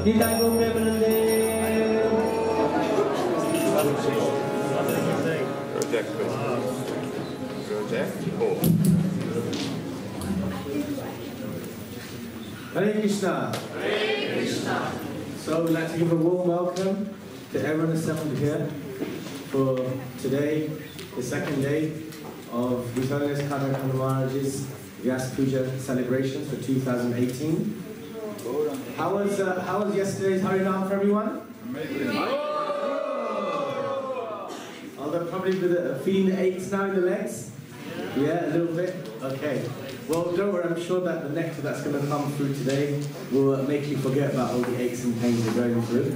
Hare Krishna. Hare Krishna. So we'd like to give a warm welcome to everyone assembled here for today, the second day of Radhadesh Kadamba Kanana Swami's Vyasapuja celebrations for 2018. How was yesterday's Harinam for everyone? Amazing. Although probably with feeling the aches now in the legs? Yeah, a little bit? Okay. Well, don't worry, I'm sure that the nectar that's going to come through today will make you forget about all the aches and pains you're going through.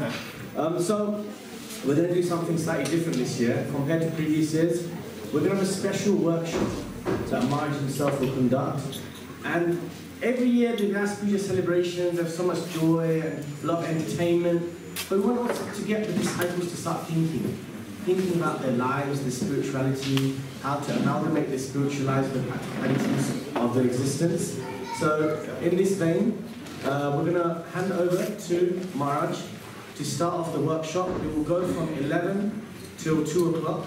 So, we're going to do something slightly different this year compared to previous years. We're going to have a special workshop that Maharaj himself will conduct. And every year the Vyasapuja celebrations have so much joy and love entertainment, but we want also to get the disciples to start thinking about their lives, their spirituality, how to amalgamate their spiritual lives with the practicalities of their existence. So in this vein, we're going to hand over to Maharaj to start off the workshop. It will go from 11 till 2 o'clock,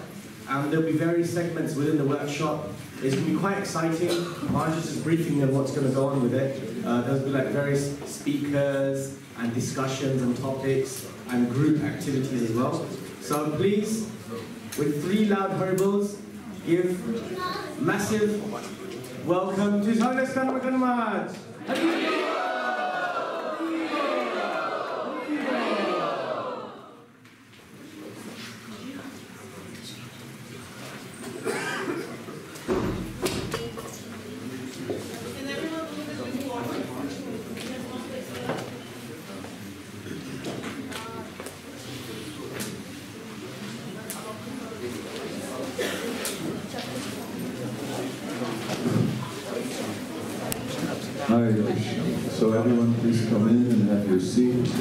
and there'll be various segments within the workshop. It's going to be quite exciting. Maharaj is just briefing them what's going to go on with it. There'll be like various speakers and discussions and topics and group activities as well. So please, with 3 loud Haribals, give massive welcome to His Holiness Kadamba Kanana Swami. Hare. So everyone please come in and have your seats.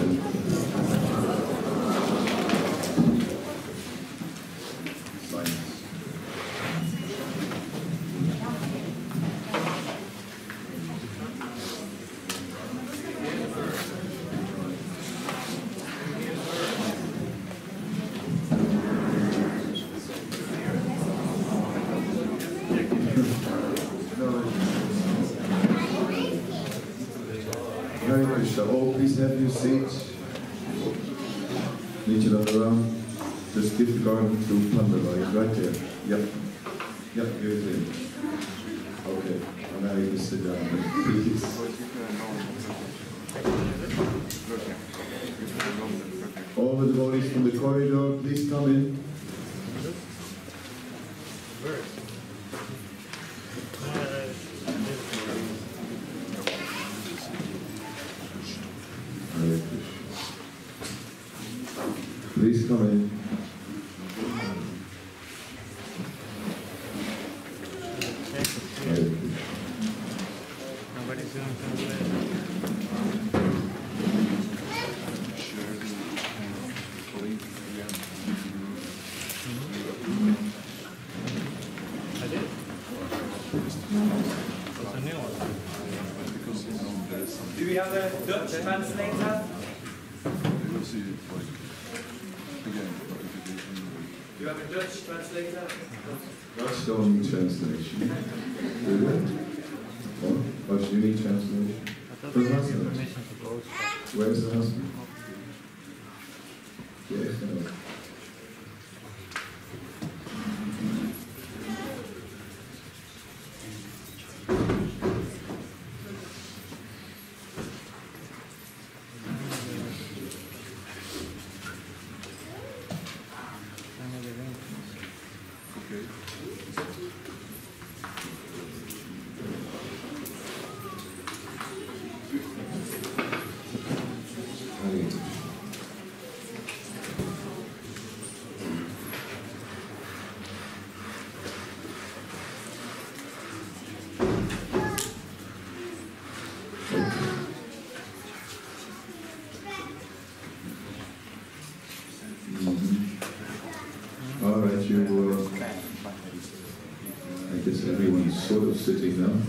Oh, please have your seats. Need you look around. Just give the garden to Pandava, right there. Yep. Yep, here's it. Okay, and now you can sit down, please. All the devotees from the corridor, please come in. Please come in. Nobody's doing something. I did. What's a new one? Do we have a Dutch translator? Do you have a Dutch translator? Dutch don't need translation. Do you? Oh, Dutch, you need translation? For the husband. Where's the husband? Yes, no. I guess everyone's sort of sitting now. No.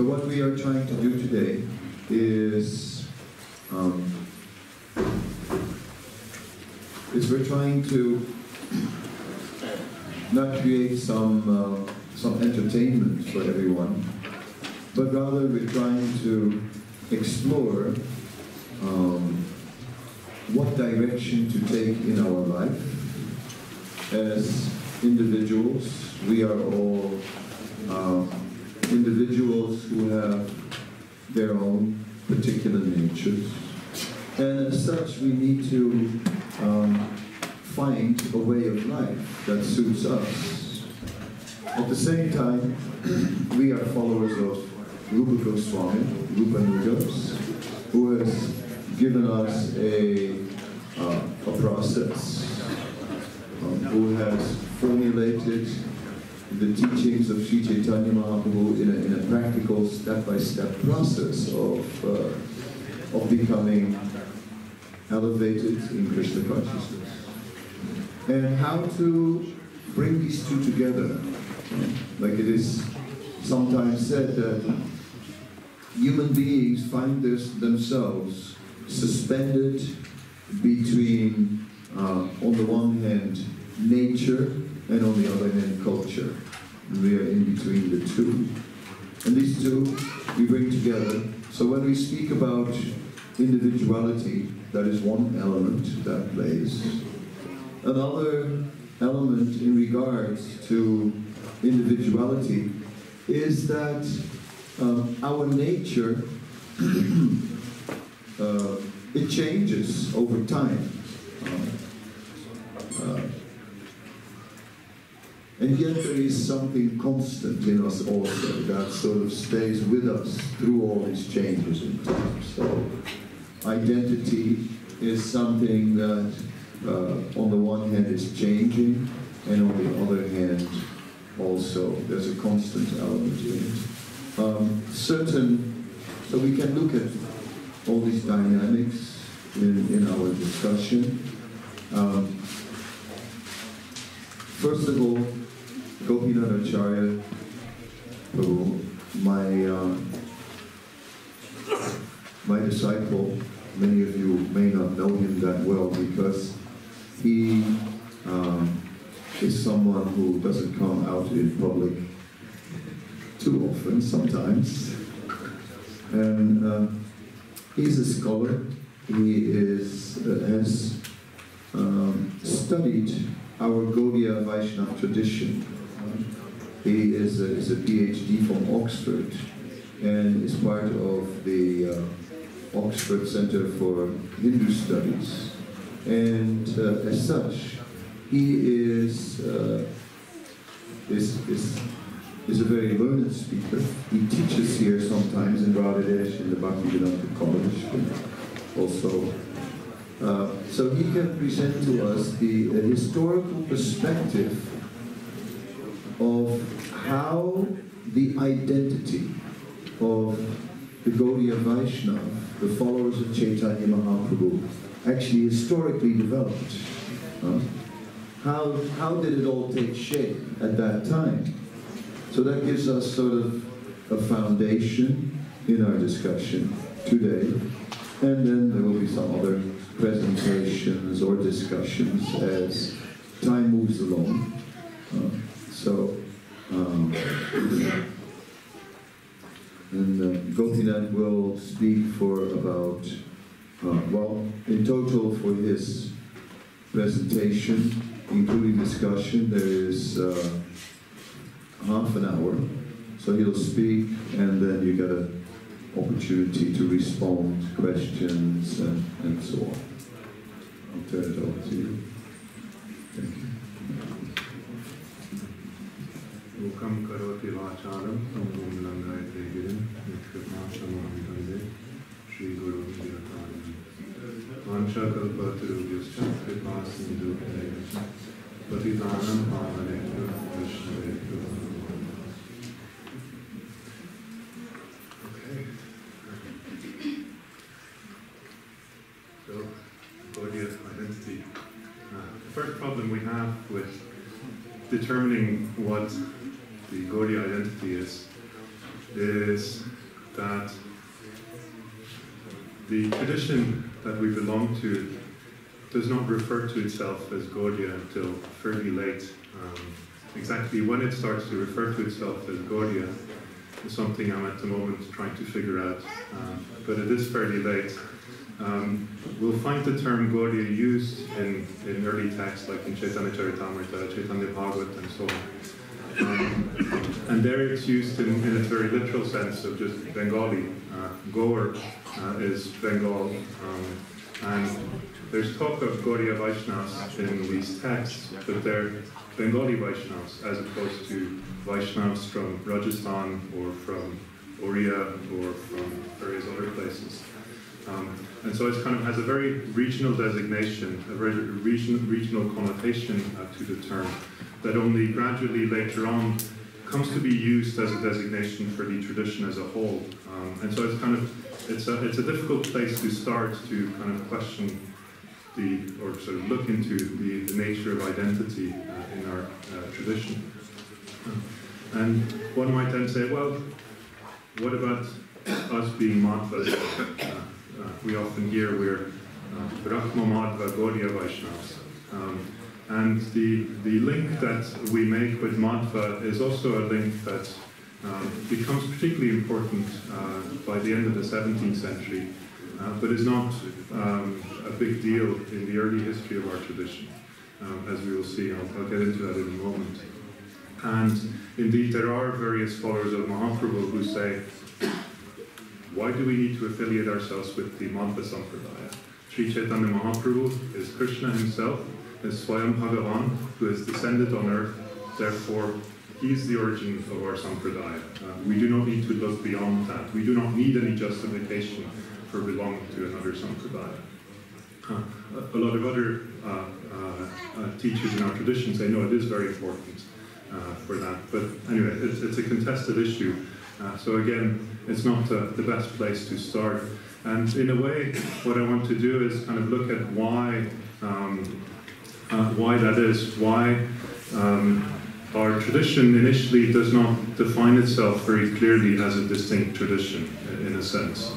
what we are trying to do today is we're trying to not create some entertainment for everyone, but rather we're trying to explore what direction to take in our life. As individuals, we are all individuals who have their own particular natures, and as such we need to find a way of life that suits us. At the same time, we are followers of Rupa Goswami, Rupa Nugos, who has given us a process, who has formulated the teachings of Sri Chaitanya Mahaprabhu in a practical step-by-step process of becoming elevated in Krishna consciousness. And how to bring these two together. Like it is sometimes said that human beings find themselves suspended between, on the one hand, nature, and on the other hand, culture. And we are in between the two. And these two we bring together. So when we speak about individuality, that is one element that plays. Another element in regards to individuality is that our nature, it changes over time. And yet there is something constant in us also that sort of stays with us through all these changes in time. So identity is something that on the one hand is changing, and on the other hand also there's a constant element in it. So we can look at all these dynamics in our discussion. First of all, Gopinath Acharya, who my disciple, many of you may not know him that well because he is someone who doesn't come out in public too often sometimes. And he's a scholar. He has studied our Gaudiya Vaishnava tradition. He is a PhD from Oxford and is part of the Oxford Center for Hindu Studies. And as such, he is a very learned speaker. He teaches here sometimes in Radhadesh in the Bhaktivedanta College also. So he can present to us the historical perspective of how the identity of the Gaudiya Vaishnava, the followers of Chaitanya Mahaprabhu, actually historically developed. How did it all take shape at that time? So that gives us sort of a foundation in our discussion today. And then there will be some other presentations or discussions as time moves along. Gopinath will speak for about, in total for his presentation, including discussion, there is half an hour. So he'll speak, and then you get an opportunity to respond, questions, and so on. I'll turn it over to you. Thank you. Lokam karoti vacharam samgum langayate girim nitkatmashamam dande Shri Guru Virataram Vansha kalpatirubhyascha kripa sindhu bhayascha patitanam pavanebhyo vaishnavebhyo. Okay. So, Gaudiya identity. The first problem we have with determining what the Gaudiya identity is that the tradition that we belong to does not refer to itself as Gaudiya until fairly late. Exactly when it starts to refer to itself as Gaudiya is something I'm at the moment trying to figure out, but it is fairly late. We'll find the term Gaudiya used in early texts like in Chaitanya Charitamrita, Chaitanya Bhagavat, and so on. And there it's used in a very literal sense of just Bengali. Gaur is Bengal, and there's talk of Gaudiya Vaishnavas in these texts, but they're Bengali Vaishnavas as opposed to Vaishnavas from Rajasthan or from Oriya or from various other places. And so it kind of has a very regional designation, a very regional connotation to the term that only gradually later on comes to be used as a designation for the tradition as a whole. And so it's kind of, it's a difficult place to start to kind of question or sort of look into the nature of identity in our tradition. And one might then say, well, what about us being Madhvas? We often hear we're Brahma Madhva Gaudiya Vaishnavas. And the link that we make with Madhva is also a link that becomes particularly important by the end of the 17th century, but is not a big deal in the early history of our tradition, as we will see. I'll get into that in a moment. And indeed, there are various followers of Mahaprabhu who say, why do we need to affiliate ourselves with the Madhva Sampradaya? Sri Chaitanya Mahaprabhu is Krishna himself, is Swayam Bhagavan, who has descended on earth, therefore he's the origin of our Sampradaya. We do not need to look beyond that. We do not need any justification for belonging to another Sampradaya. A lot of other teachers in our tradition say, no, it is very important for that. But anyway, it's a contested issue. So again, it's not the best place to start. And in a way, what I want to do is kind of look at why that is, why our tradition initially does not define itself very clearly as a distinct tradition, in a sense.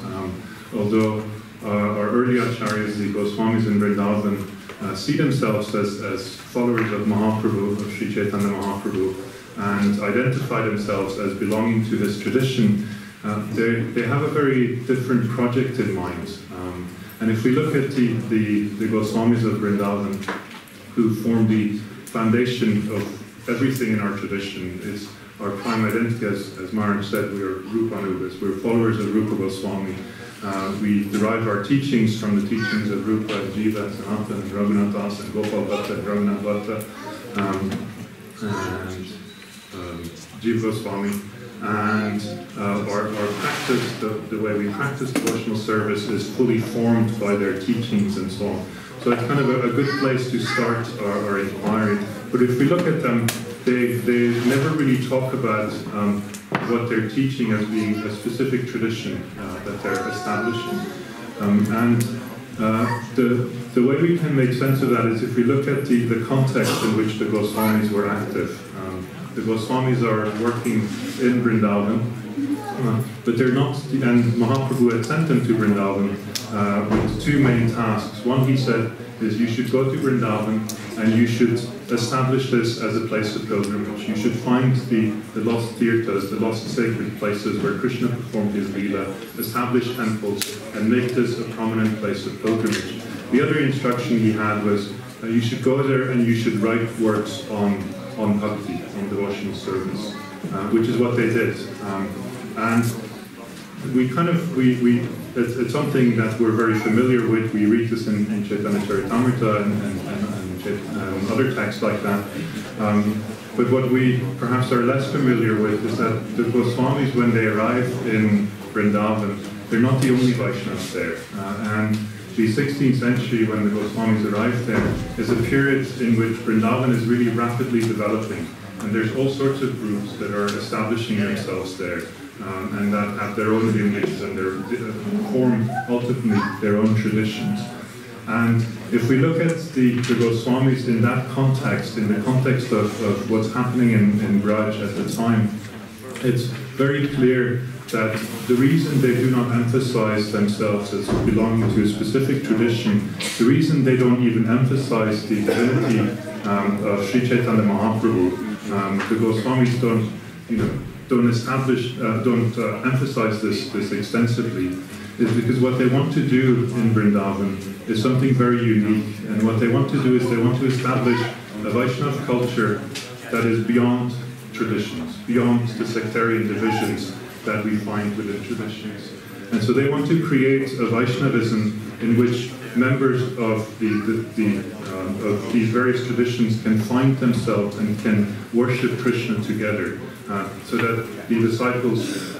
Although our early acharyas, the Goswamis in Vrindavan, see themselves as followers of Mahaprabhu, of Sri Chaitanya Mahaprabhu, and identify themselves as belonging to his tradition, they have a very different project in mind. And if we look at the Goswamis of Vrindavan, who form the foundation of everything in our tradition, is our prime identity, as Maharaj said, we are Rupanugas, we're followers of Rupa Goswami. We derive our teachings from the teachings of Rupa, Jiva, and Sanatana, and Raghunath Das, and Gopal Bhatta, and Raghunath Bhatta, and Jiva Goswami. And our practice, the way we practice devotional service is fully formed by their teachings and so on. So it's kind of a good place to start our inquiry. But if we look at them, they never really talk about what they're teaching as being a specific tradition that they're establishing. And the way we can make sense of that is if we look at the context in which the Goswamis were active. The Goswamis are working in Vrindavan, but they're not, and Mahaprabhu had sent them to Vrindavan with two main tasks. One, he said, is you should go to Vrindavan and you should establish this as a place of pilgrimage. You should find the lost tirthas, the lost sacred places where Krishna performed his Leela, establish temples, and make this a prominent place of pilgrimage. The other instruction he had was you should go there and you should write works on bhakti, on devotional service, which is what they did. And we kind of, it's something that we're very familiar with. We read this in Chaitanya Charitamrita and other texts like that. But what we perhaps are less familiar with is that the Goswamis, when they arrive in Vrindavan, they're not the only Vaishnavas there. And the 16th century, when the Goswamis arrived there, is a period in which Vrindavan is really rapidly developing. And there's all sorts of groups that are establishing themselves there, and that have their own lineages and form ultimately their own traditions. And if we look at the Goswamis in that context, in the context of what's happening in Braj at the time, it's very clear that the reason they do not emphasize themselves as belonging to a specific tradition, the reason they don't even emphasize the divinity of Sri Chaitanya Mahaprabhu, the Goswamis don't emphasize this extensively, is because what they want to do in Vrindavan is something very unique, and what they want to do is they want to establish a Vaishnava culture that is beyond traditions, beyond the sectarian divisions that we find within traditions. And so they want to create a Vaishnavism in which members of of these various traditions can find themselves and can worship Krishna together, so that the disciples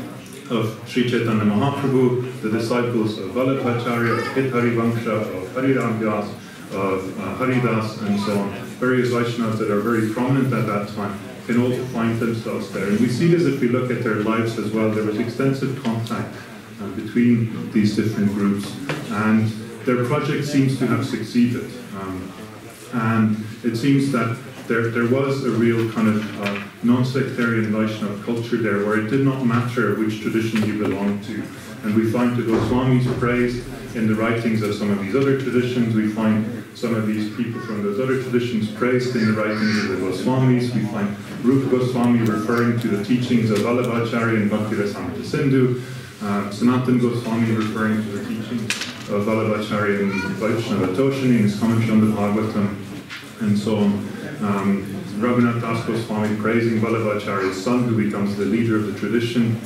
of Sri Chaitanya Mahaprabhu, the disciples of Vallabhacharya, of Hithari Vangsha, of Hariram Vyas, of Haridas, and so on, various Vaishnavas that are very prominent at that time, can also find themselves there. And we see this if we look at their lives as well. There was extensive contact between these different groups, and their project seems to have succeeded. And it seems that there was a real kind of non-sectarian Vaishnava culture there, where it did not matter which tradition you belonged to. And we find the Goswamis praised in the writings of some of these other traditions. We find some of these people from those other traditions praised in the writings of the Goswamis. We find Rupa Goswami referring to the teachings of Vallabhacharya and Bhakti-rasamrita Sindhu, Sanatana Goswami referring to the teachings of Vallabhacharya and Vaishnava Toshini in his commentary on the Bhagavatam, and so on. Raghunath Das Goswami praising Vallabhacharya's son, who becomes the leader of the tradition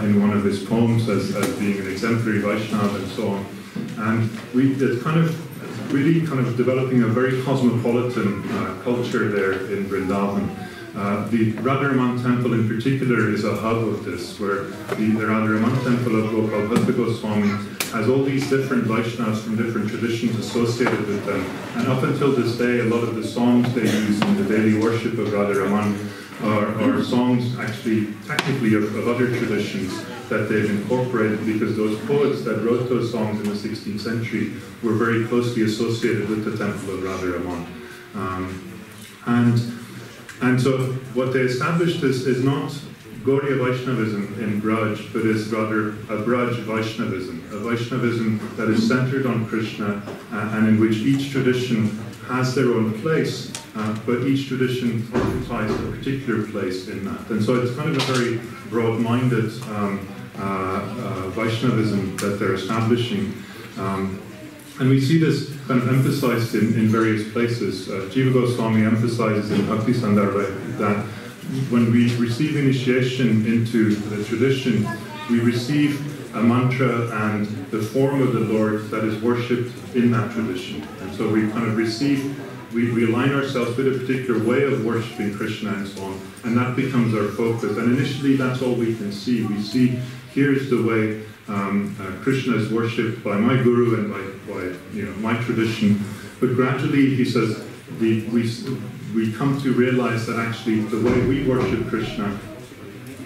in one of his poems as being an exemplary Vaishnava, and so on. And it's really developing a very cosmopolitan culture there in Vrindavan. The Radharaman temple in particular is a hub of this, where the Radharaman temple of Gopal Bhatta Goswami has all these different Vaishnavas from different traditions associated with them. And up until this day, a lot of the songs they use in the daily worship of Radharaman are songs actually technically of other traditions that they've incorporated, because those poets that wrote those songs in the 16th century were very closely associated with the temple of Radharaman. And so what they established is not Gauriya Vaishnavism in Braj, but is rather a Braj Vaishnavism, a Vaishnavism that is centered on Krishna and in which each tradition has their own place, but each tradition occupies a particular place in that. And so it's kind of a very broad-minded Vaishnavism that they're establishing. And we see this kind of emphasized in various places. Jiva Goswami emphasizes in Bhakti Sandarbha that when we receive initiation into the tradition, we receive a mantra and the form of the Lord that is worshipped in that tradition. And so we kind of receive, we align ourselves with a particular way of worshipping Krishna and so on, and that becomes our focus. And initially that's all we can see. We see, here's the way Krishna is worshipped by my guru and by my tradition. But gradually, he says, we come to realize that actually the way we worship Krishna,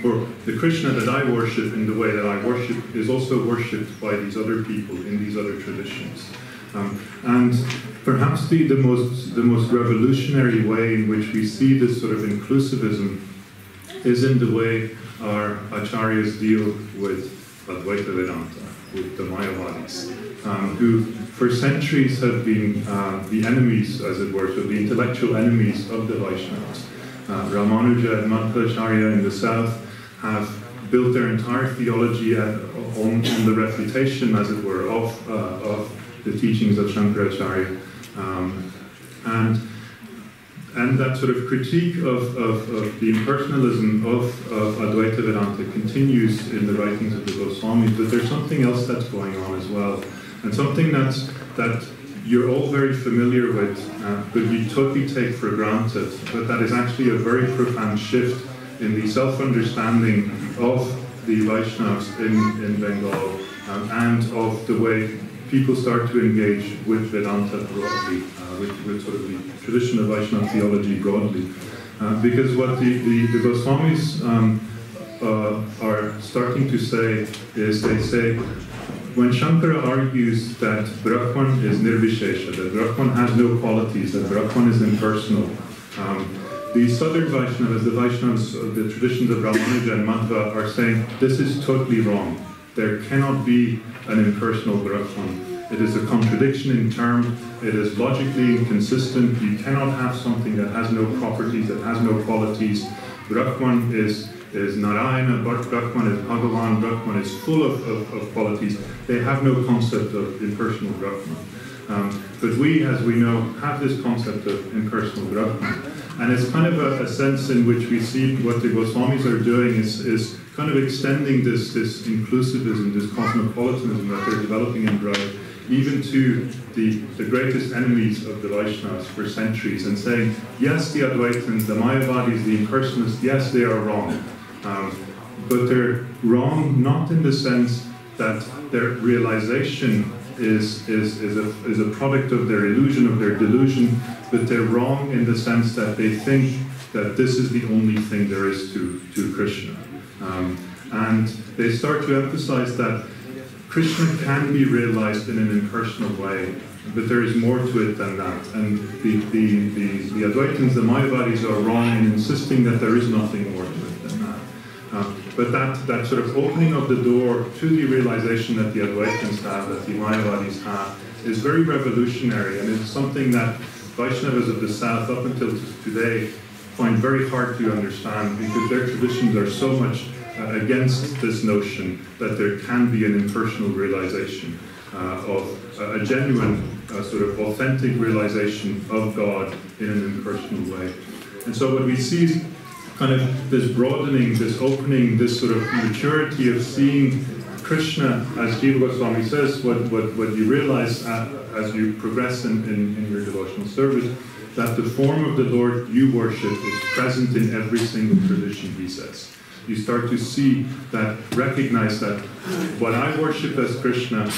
or the Krishna that I worship in the way that I worship, is also worshipped by these other people in these other traditions. And perhaps the most revolutionary way in which we see this sort of inclusivism is in the way our acharyas deal with Advaita Vedanta, with the Mayavadis, who for centuries have been the enemies, as it were, so the intellectual enemies of the Vaishnavas. Ramanuja and Madhvacharya in the south have built their entire theology on the refutation, as it were, of the teachings of Shankaracharya. And that sort of critique of the impersonalism of Advaita Vedanta continues in the writings of the Goswamis, but there's something else that's going on as well, and something that you're all very familiar with, but you totally take for granted, but that is actually a very profound shift in the self-understanding of the Vaishnavas in Bengal, and of the way people start to engage with Vedanta broadly, with sort of the tradition of Vaishnava theology broadly. Because what the Goswamis are starting to say is, they say, when Shankara argues that Brahman is nirvishesha, that Brahman has no qualities, that Brahman is impersonal, the southern Vaishnavas, the Vaishnavas of the traditions of Ramanuja and Madhva, are saying this is totally wrong. There cannot be an impersonal Brahman. It is a contradiction in term. It is logically inconsistent. You cannot have something that has no properties, that has no qualities. Brahman is Narayana, Brahman is Bhagavan, Brahman is full of qualities. They have no concept of impersonal Brahman. But we, as we know, have this concept of impersonal Brahman. And it's kind of a sense in which we see what the Goswamis are doing is kind of extending this inclusivism, this cosmopolitanism that they're developing in Braj, even to the greatest enemies of the Vaishnavas for centuries, and saying, yes, the Advaitins, the Mayavadis, the impersonalists, yes, they are wrong. But they're wrong not in the sense that their realization is a product of their illusion, of their delusion, but they're wrong in the sense that they think that this is the only thing there is to Krishna. And they start to emphasize that Krishna can be realized in an impersonal way, but there is more to it than that. And the Advaitins, the Mayavadis, are wrong in insisting that there is nothing more to it than that. But that sort of opening of the door to the realization that the Advaitins have, that the Mayavadis have, is very revolutionary, and it's something that Vaishnavas of the South up until today find very hard to understand, because their traditions are so much against this notion that there can be an impersonal realization of a genuine, sort of authentic realization of God in an impersonal way. And so what we see is kind of this broadening, this opening, this sort of maturity of seeing Krishna, as Jiva Goswami says, what you realize as you progress in your devotional service, that the form of the Lord you worship is present in every single tradition, he says. You start to see that, recognize that what I worship as Krishna,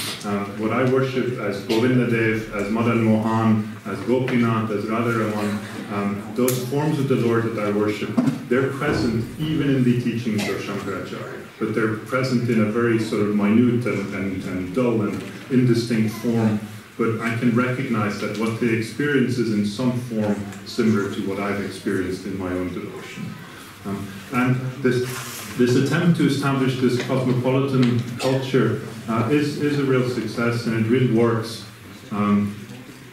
what I worship as Govinda Dev, as Madan Mohan, as Gopinath, as Radharaman, those forms of the Lord that I worship, they're present even in the teachings of Shankaracharya, but they're present in a very sort of minute and dull and indistinct form. But I can recognize that what they experience is in some form similar to what I've experienced in my own devotion. And this attempt to establish this cosmopolitan culture is a real success, and it really works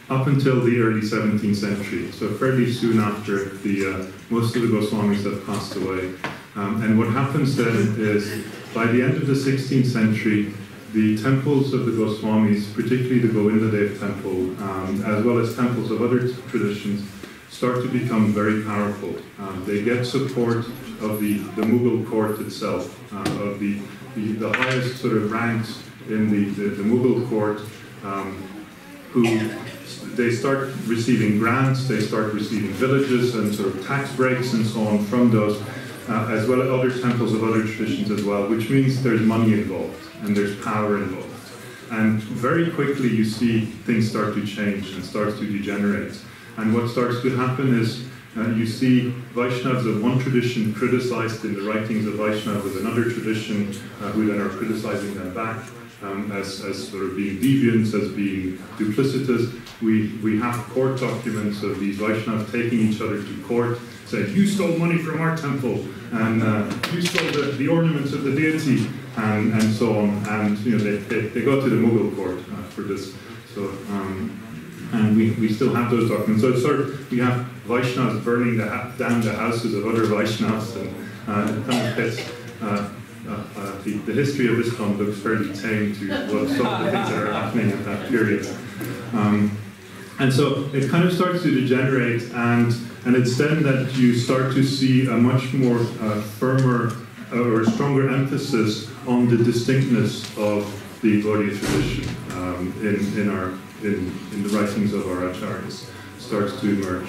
up until the early 17th century, so fairly soon after most of the Goswamis have passed away. And what happens then is, by the end of the 16th century, the temples of the Goswamis, particularly the Govinda Dev temple, as well as temples of other traditions, start to become very powerful. They get support of the Mughal court itself, of the highest sort of ranks in the Mughal court, who they start receiving grants, they start receiving villages and sort of tax breaks and so on from those, as well as other temples of other traditions as well, which means there's money involved and there's power involved. And very quickly you see things start to change and starts to degenerate. And what starts to happen is you see Vaishnavas of one tradition criticized in the writings of Vaishnavas of another tradition, who then are criticizing them back as sort of being deviants, as being duplicitous. We have court documents of these Vaishnavas taking each other to court, saying, you stole money from our temple, and you stole the ornaments of the deity, and so on. And you know, they go to the Mughal court for this. So. And we still have those documents. So it's sort of, we have Vaishnavas burning down the houses of other Vaishnavas, and it kind of fits. The history of ISKCON looks fairly tame to what some of the things that are happening at that period. And so it kind of starts to degenerate, and it's then that you start to see a much more firmer or stronger emphasis on the distinctness of the Gaudiya tradition in the writings of our acharyas starts to emerge.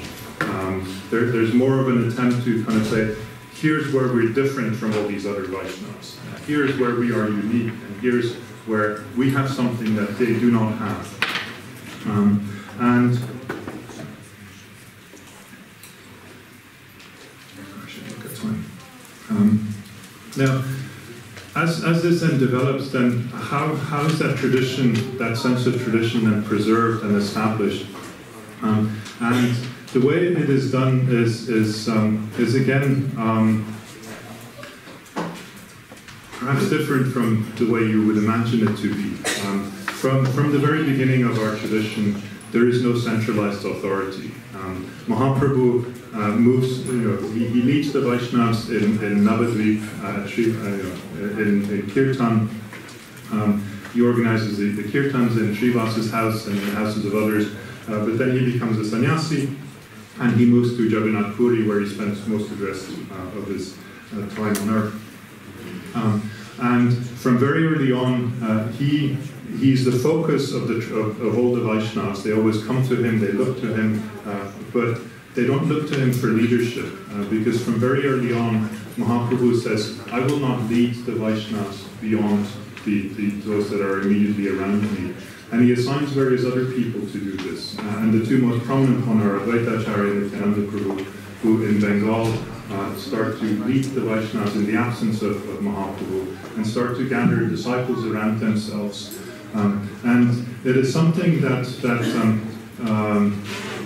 There's more of an attempt to kind of say, here's where we're different from all these other Vaishnavas. Here's where we are unique, and here's where we have something that they do not have. And I should look at time. Now, as this then develops, then how is that tradition, that sense of tradition, then preserved and established? And the way it is done is again perhaps different from the way you would imagine it to be. From the very beginning of our tradition, there is no centralized authority. Mahaprabhu moves, he leads the Vaishnavas in Navadvip, in Kirtan. He organizes the Kirtans in Srivasa's house and in the houses of others, but then he becomes a sannyasi, and he moves to Jagannath Puri, where he spends most of the rest of his time on earth. And from very early on, he's the focus of all the Vaishnavas. They always come to him, they look to him, but they don't look to him for leadership, because from very early on, Mahaprabhu says, I will not lead the Vaishnavas beyond those that are immediately around me. And he assigns various other people to do this. And the two most prominent one are Advaitacharya and Kadamba Prabhu, who in Bengal start to lead the Vaishnavas in the absence of Mahaprabhu and start to gather disciples around themselves. And it is something that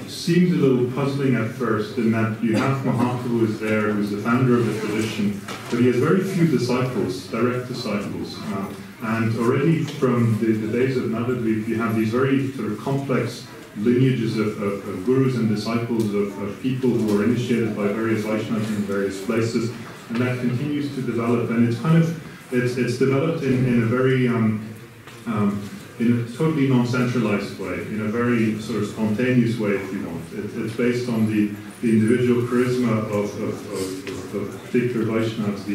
seems a little puzzling at first, in that you have Mahaprabhu is there, who's the founder of the tradition, but he has very few disciples, direct disciples. And already from the days of Navadvip, you have these very sort of complex lineages of gurus and disciples of people who are initiated by various Vaishnavas in various places, and that continues to develop. And it's kind of it's developed in a very in a totally non-centralized way, in a very sort of spontaneous way, if you want. It's based on the individual charisma of particular Vaishnavas,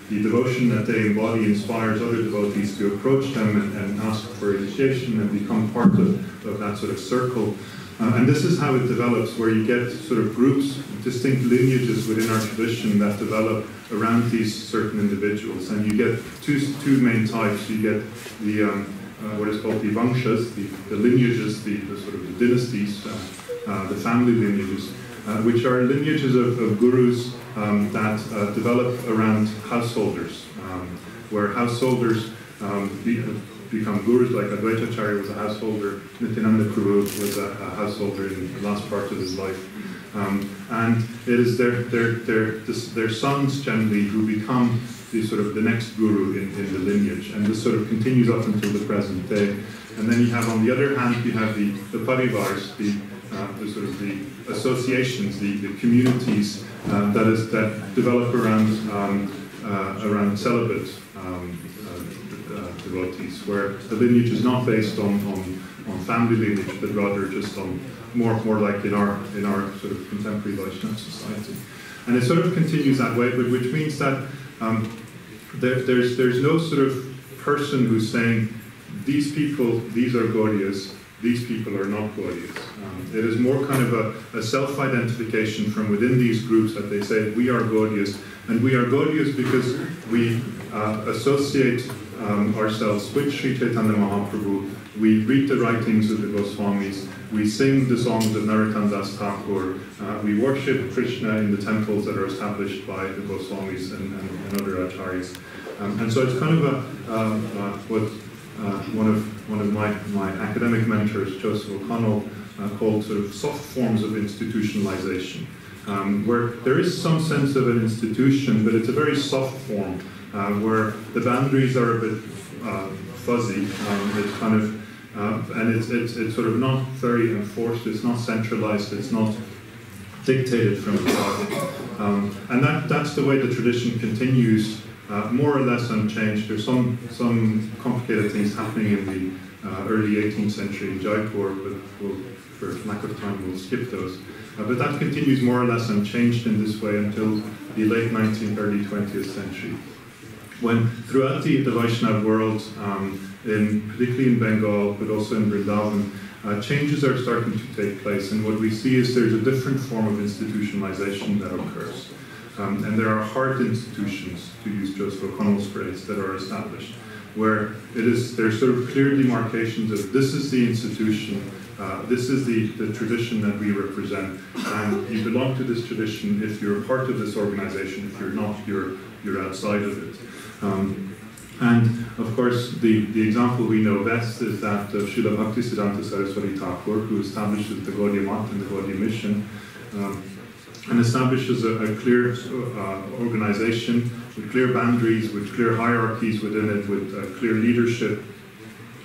the devotion that they embody inspires other devotees to approach them and ask for initiation and become part of that sort of circle. And this is how it develops, where you get sort of groups, distinct lineages within our tradition that develop around these certain individuals. And you get two main types. You get the what is called the vamshas, the lineages, the sort of the dynasties, the family lineages, which are lineages of gurus that develop around householders, where householders become gurus, like Advaitacharya was a householder, Nityananda Prabhu was a householder in the last part of his life. And it is their sons generally who become the next guru in the lineage, and this sort of continues up until the present day. And then you have, on the other hand, you have the parivars, the sort of the associations, the communities that develop around celibate devotees, where the lineage is not based on family lineage, but rather just on more like in our sort of contemporary Vaishnava society. And it sort of continues that way, but which means that there's no sort of person who's saying, these people, these are Gaudiyas, these people are not Gaudiyas. It is more kind of a self-identification from within these groups that they say, we are Gaudiyas, and we are Gaudiyas because we associate ourselves with Sri Chaitanya Mahaprabhu. We read the writings of the Goswamis, we sing the songs of Narottam Das Thakur, we worship Krishna in the temples that are established by the Goswamis and other acharyas. And so it's kind of what one of my academic mentors, Joseph O'Connell, called sort of soft forms of institutionalization, where there is some sense of an institution, but it's a very soft form, where the boundaries are a bit fuzzy. It's kind of and it's sort of not very enforced. It's not centralized. It's not dictated from above. And that's the way the tradition continues, more or less unchanged. There's some complicated things happening in the early 18th century in Jaipur, but for lack of time we'll skip those. But that continues more or less unchanged in this way until the late 19th, early 20th century, when throughout the Vaishnava world, particularly in Bengal, but also in Vrindavan, changes are starting to take place, and what we see is there's a different form of institutionalization that occurs. And there are hard institutions, to use Joseph O'Connell's phrase, that are established, where there's sort of clear demarcations of this is the institution, this is the tradition that we represent, and you belong to this tradition if you're a part of this organization. If you're not, you're outside of it. And of course, the example we know best is that of Srila Bhaktisiddhanta Saraswati Thakur, who establishes the Gaudiya Math and the Gaudiya Mission, and establishes a clear organization with clear boundaries, with clear hierarchies within it, with clear leadership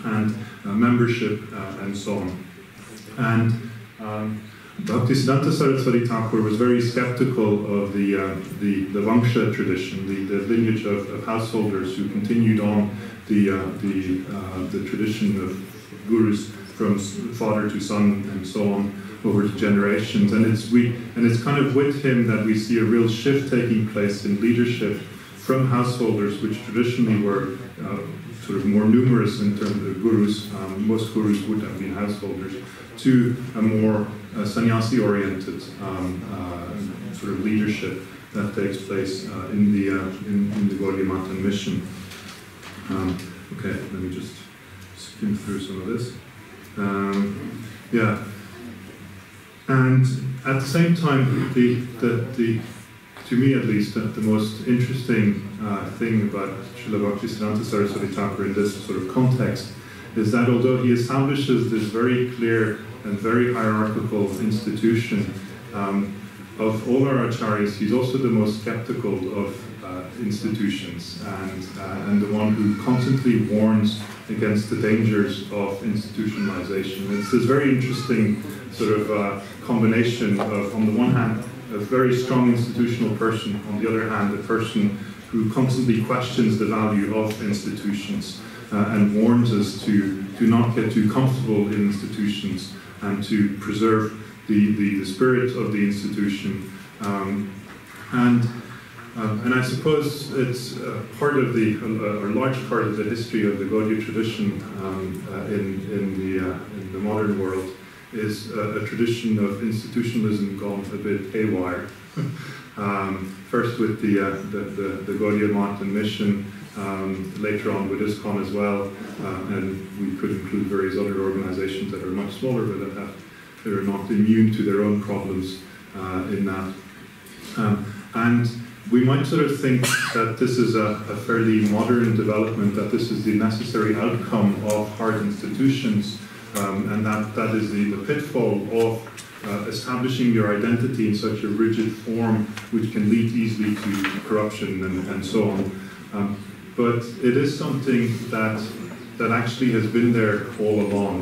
and membership, and so on. And Bhaktisiddhanta Saraswati Thakur was very skeptical of the Vangsha tradition, the lineage of householders who continued on the tradition of gurus from father to son and so on over to generations. And it's kind of with him that we see a real shift taking place in leadership from householders, which traditionally were sort of more numerous in terms of gurus. Most gurus would have been householders, to a more sannyasi-oriented sort of leadership that takes place in the Gaudiya Math and Mission. Okay, let me just skim through some of this. Yeah, and at the same time, to me at least, the most interesting thing about Srila Bhaktisiddhanta Saraswati Thakur in this sort of context is that although he establishes this very clear and very hierarchical institution of all our acharyas, he's also the most skeptical of institutions, and the one who constantly warns against the dangers of institutionalization. It's this very interesting sort of combination of, on the one hand, a very strong institutional person, on the other hand, a person who constantly questions the value of institutions and warns us to not get too comfortable in institutions and to preserve the spirit of the institution. And I suppose it's part of or large part of the history of the Gaudiya tradition in the modern world is a tradition of institutionalism gone a bit haywire. First with the Gaudiya Math and Mission, later on with ISKCON as well, and we could include various other organizations that are much smaller but that are not immune to their own problems in that. And we might sort of think that this is a fairly modern development, that this is the necessary outcome of hard institutions, and that is the pitfall of establishing your identity in such a rigid form which can lead easily to corruption and so on. But it is something that actually has been there all along,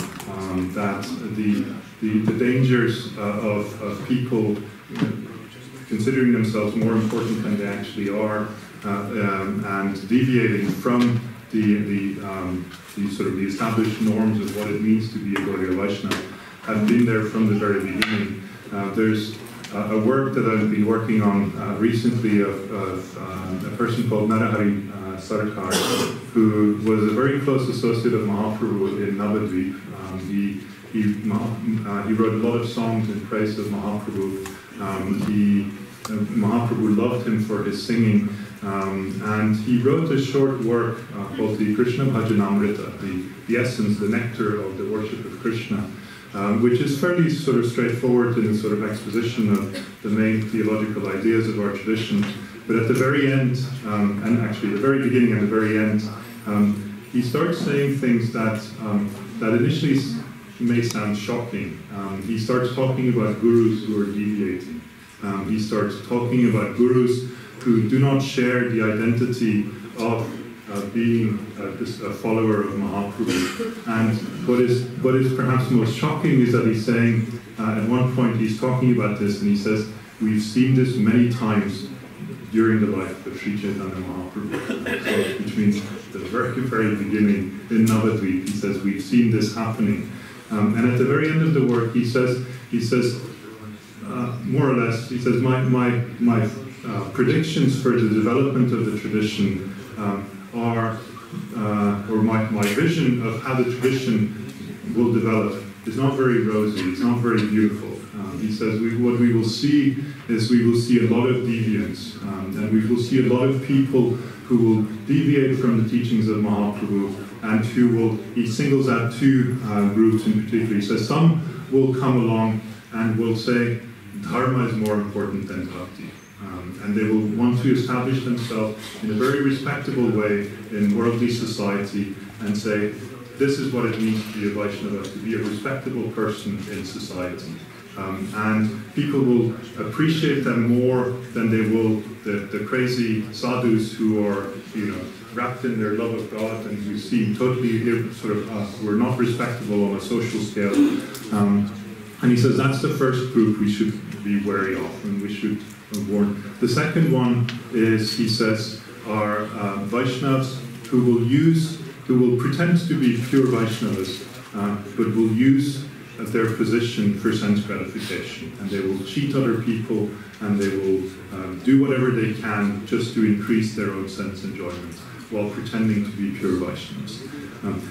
that the dangers of people considering themselves more important than they actually are, and deviating from the sort of the established norms of what it means to be a Gaudiya Vaishnava, have been there from the very beginning. There's a work that I've been working on recently of a person called Narahari Sarkar, who was a very close associate of Mahaprabhu in Navadvip. He wrote a lot of songs in praise of Mahaprabhu. Mahaprabhu loved him for his singing, and he wrote a short work called the Krishna Bhajanamrita, the essence, the nectar of the worship of Krishna, which is fairly sort of straightforward in its sort of exposition of the main theological ideas of our tradition. But at the very end, and actually the very beginning and the very end, he starts saying things that initially may sound shocking. He starts talking about gurus who are deviating. He starts talking about gurus who do not share the identity of being a follower of Mahaprabhu. And what is perhaps most shocking is that he's saying, at one point he's talking about this and he says, we've seen this many times during the life of Sri Chaitanya Mahaprabhu. So, which means the very, very beginning in Navadvip, he says, we've seen this happening. And at the very end of the work, he says, more or less, he says, my predictions for the development of the tradition or my vision of how the tradition will develop is not very rosy, it's not very beautiful. He says, what we will see is we will see a lot of deviance, and we will see a lot of people who will deviate from the teachings of Mahaprabhu, and he singles out two groups in particular. He says some will come along and will say, Dharma is more important than bhakti. and they will want to establish themselves in a very respectable way in worldly society and say, this is what it means to be a Vaishnava, to be a respectable person in society. And people will appreciate them more than they will the crazy sadhus who are, wrapped in their love of God and who seem totally who are not respectable on a social scale. And he says that's the first group we should be wary of and we should warn. The second one is, he says, are Vaishnavas who will pretend to be pure Vaishnavas, but will use their position for sense gratification, and they will cheat other people, and they will do whatever they can just to increase their own sense enjoyment while pretending to be pure Vaishnavas.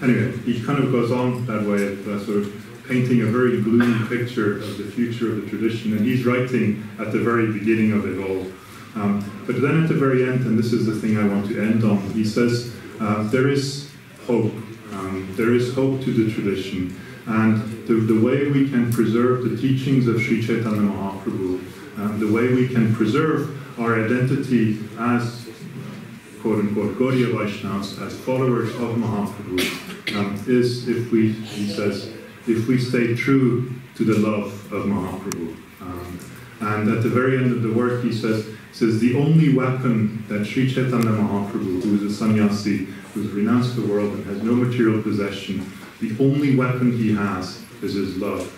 Anyway, he kind of goes on that way, sort of painting a very gloomy picture of the future of the tradition, and he's writing at the very beginning of it all. But then at the very end, and this is the thing I want to end on, he says, there is hope. There is hope to the tradition. And the way we can preserve the teachings of Sri Chaitanya Mahaprabhu, the way we can preserve our identity as quote-unquote Gaudiya Vaishnavas, as followers of Mahaprabhu, is if we, he says, if we stay true to the love of Mahaprabhu. And at the very end of the work he says the only weapon that Sri Chaitanya Mahaprabhu, who is a sannyasi, who has renounced the world and has no material possession, the only weapon he has is his love.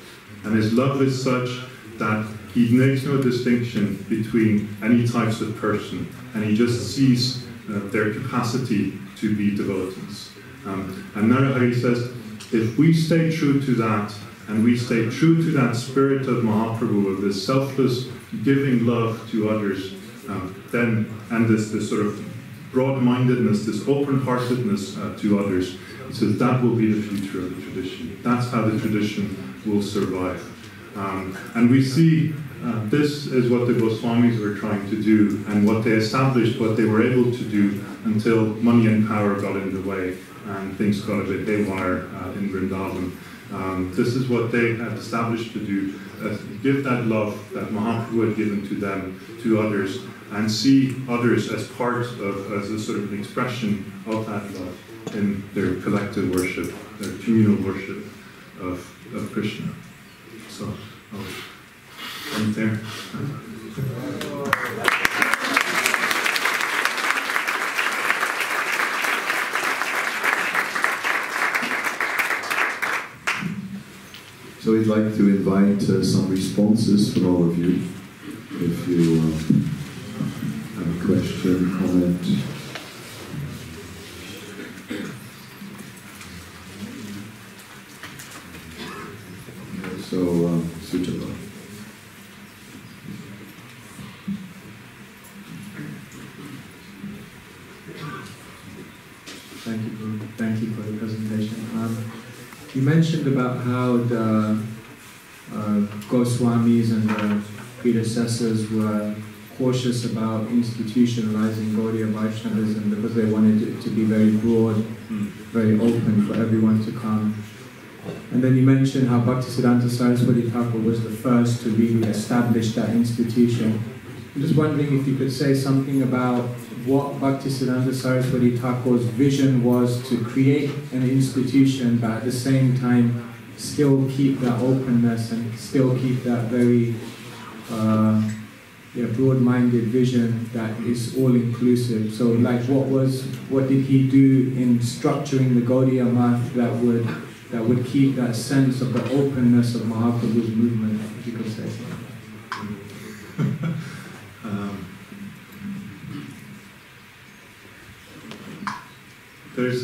And his love is such that he makes no distinction between any types of person, and he just sees their capacity to be devotees. And Narahari says, if we stay true to that, and we stay true to that spirit of Mahaprabhu, of this selfless giving love to others, and this sort of broad-mindedness, this open-heartedness to others, he says that will be the future of the tradition. That's how the tradition will survive. And we see this is what the Goswamis were trying to do, and what they established, what they were able to do until money and power got in the way and things got a bit haywire in Vrindavan. This is what they had established to do, give that love that Mahaprabhu had given to them, to others, and see others as part of, as a sort of an expression of that love in their collective worship, their communal worship of Krishna. So, I'll end there. So we'd like to invite some responses from all of you. If you have a question, comment. So, Sujata. Thank you for the presentation. You mentioned about how the Goswamis and the predecessors were cautious about institutionalizing Gaudiya Vaishnavism because they wanted it to be very broad, very open for everyone to come. And then you mentioned how Bhaktisiddhanta Saraswati Thakur was the first to really establish that institution. I'm just wondering if you could say something about what Bhaktisiddhanta Saraswati Thakur's vision was to create an institution, but at the same time still keep that openness and still keep that very broad-minded vision that is all-inclusive. So, like, what did he do in structuring the Gaudiya Math that would keep that sense of the openness of Mahaprabhu's movement? If you could say something. There's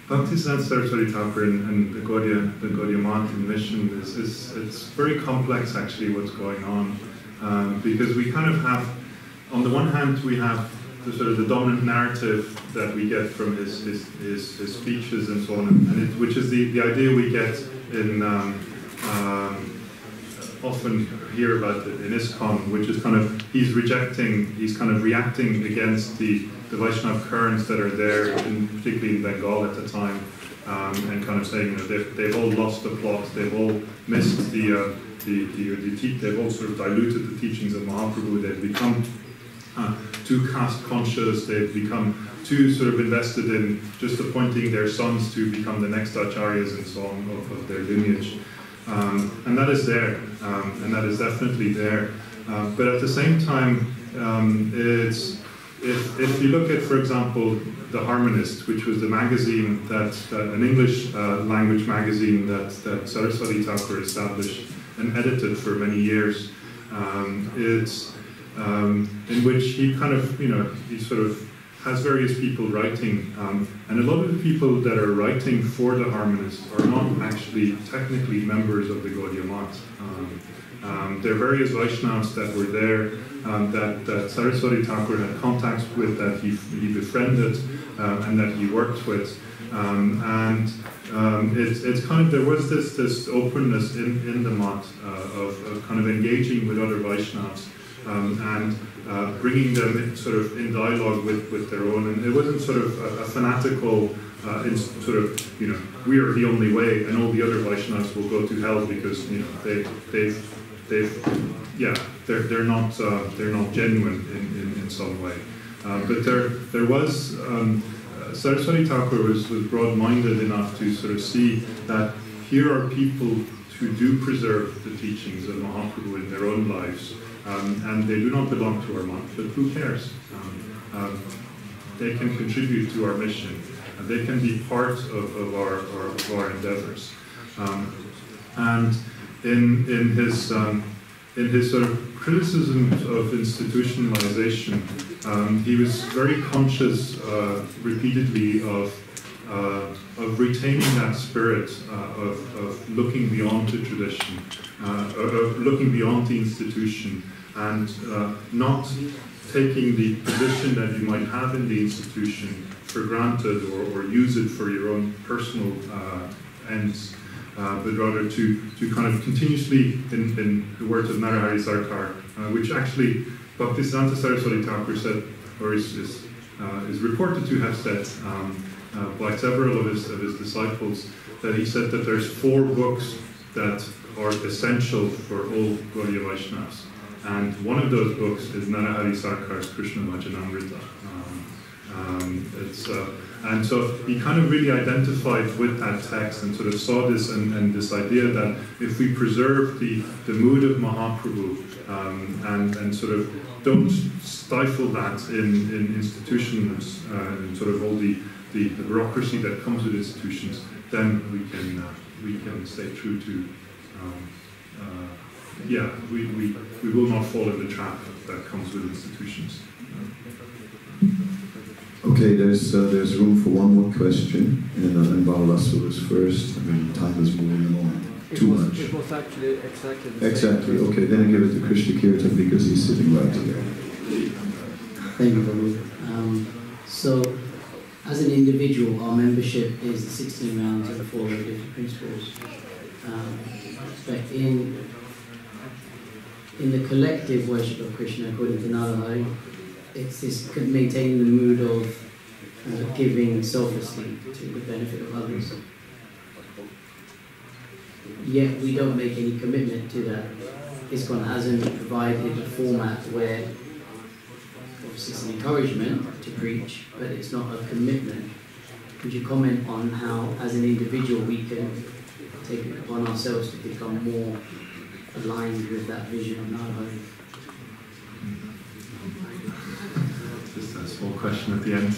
Bhaktisiddhanta Saraswati Thakur and the Gaudiya Math mission it's very complex actually what's going on, because we kind of have, on the one hand we have the sort of the dominant narrative that we get from his speeches and so on, and which is the idea we get in often hear about it in ISKCON, which is kind of he's kind of reacting against the Vaishnava currents that are there, particularly in Bengal at the time, and kind of saying, they've all lost the plot, they've all missed the they've all sort of diluted the teachings of Mahaprabhu. They've become too caste conscious. They've become too sort of invested in just appointing their sons to become the next acharyas and so on of their lineage. And that is there, and that is definitely there. But at the same time, if you look at, for example, The Harmonist, which was the magazine an English language magazine that Saraswati Thakur established and edited for many years, it's in which he kind of, he sort of has various people writing, and a lot of the people that are writing for The Harmonist are not actually technically members of the Gaudiya Math. There are various Vaishnavas that were there, that Saraswati Thakur had contacts with, that he befriended, and that he worked with. It's kind of, there was this openness in the Math of kind of engaging with other Vaishnavas, and bringing them in dialogue with their own, and it wasn't sort of a fanatical we are the only way, and all the other Vaishnavas will go to hell because they're not genuine in some way. But there was Saraswati Thakur was broad-minded enough to sort of see that here are people who do preserve the teachings of Mahaprabhu in their own lives. And they do not belong to our month, but who cares? They can contribute to our mission. They can be part of our endeavors. And in his sort of criticism of institutionalization, he was very conscious repeatedly of retaining that spirit of looking beyond the tradition, of looking beyond the institution, and not taking the position that you might have in the institution for granted or use it for your own personal ends, but rather to kind of continuously, in the words of Narahari Sarkar, which actually Bhaktisiddhanta Saraswati Thakur said, or is reported to have said by several of his disciples, that he said that there's 4 books that are essential for all Gaudiya Vaishnavas. And one of those books is Narahari Sarkar's Krishna Bhajanamrita. And so he kind of really identified with that text and sort of saw this and this idea that if we preserve the mood of Mahaprabhu and sort of don't stifle that in institutions and sort of all the bureaucracy that comes with institutions, then we can stay true to we will not fall in the trap that comes with institutions. Okay, there's room for one more question, and Balasu was first. I mean, time is moving along too much. It was actually exactly the same. Exactly. Okay, then I give it to Krishna Kirtan because he's sitting right here. Thank you, Prabhu. So, as an individual, our membership is the 16 rounds and 4 different principles. But in the collective worship of Krishna, according to Narahari, it's this maintaining the mood of giving selflessly to the benefit of others. Yet we don't make any commitment to that. ISKCON hasn't provided a format where, obviously it's an encouragement to preach, but it's not a commitment. Could you comment on how, as an individual, we can take it upon ourselves to become more aligned with that vision of Narahari? Just a small question at the end.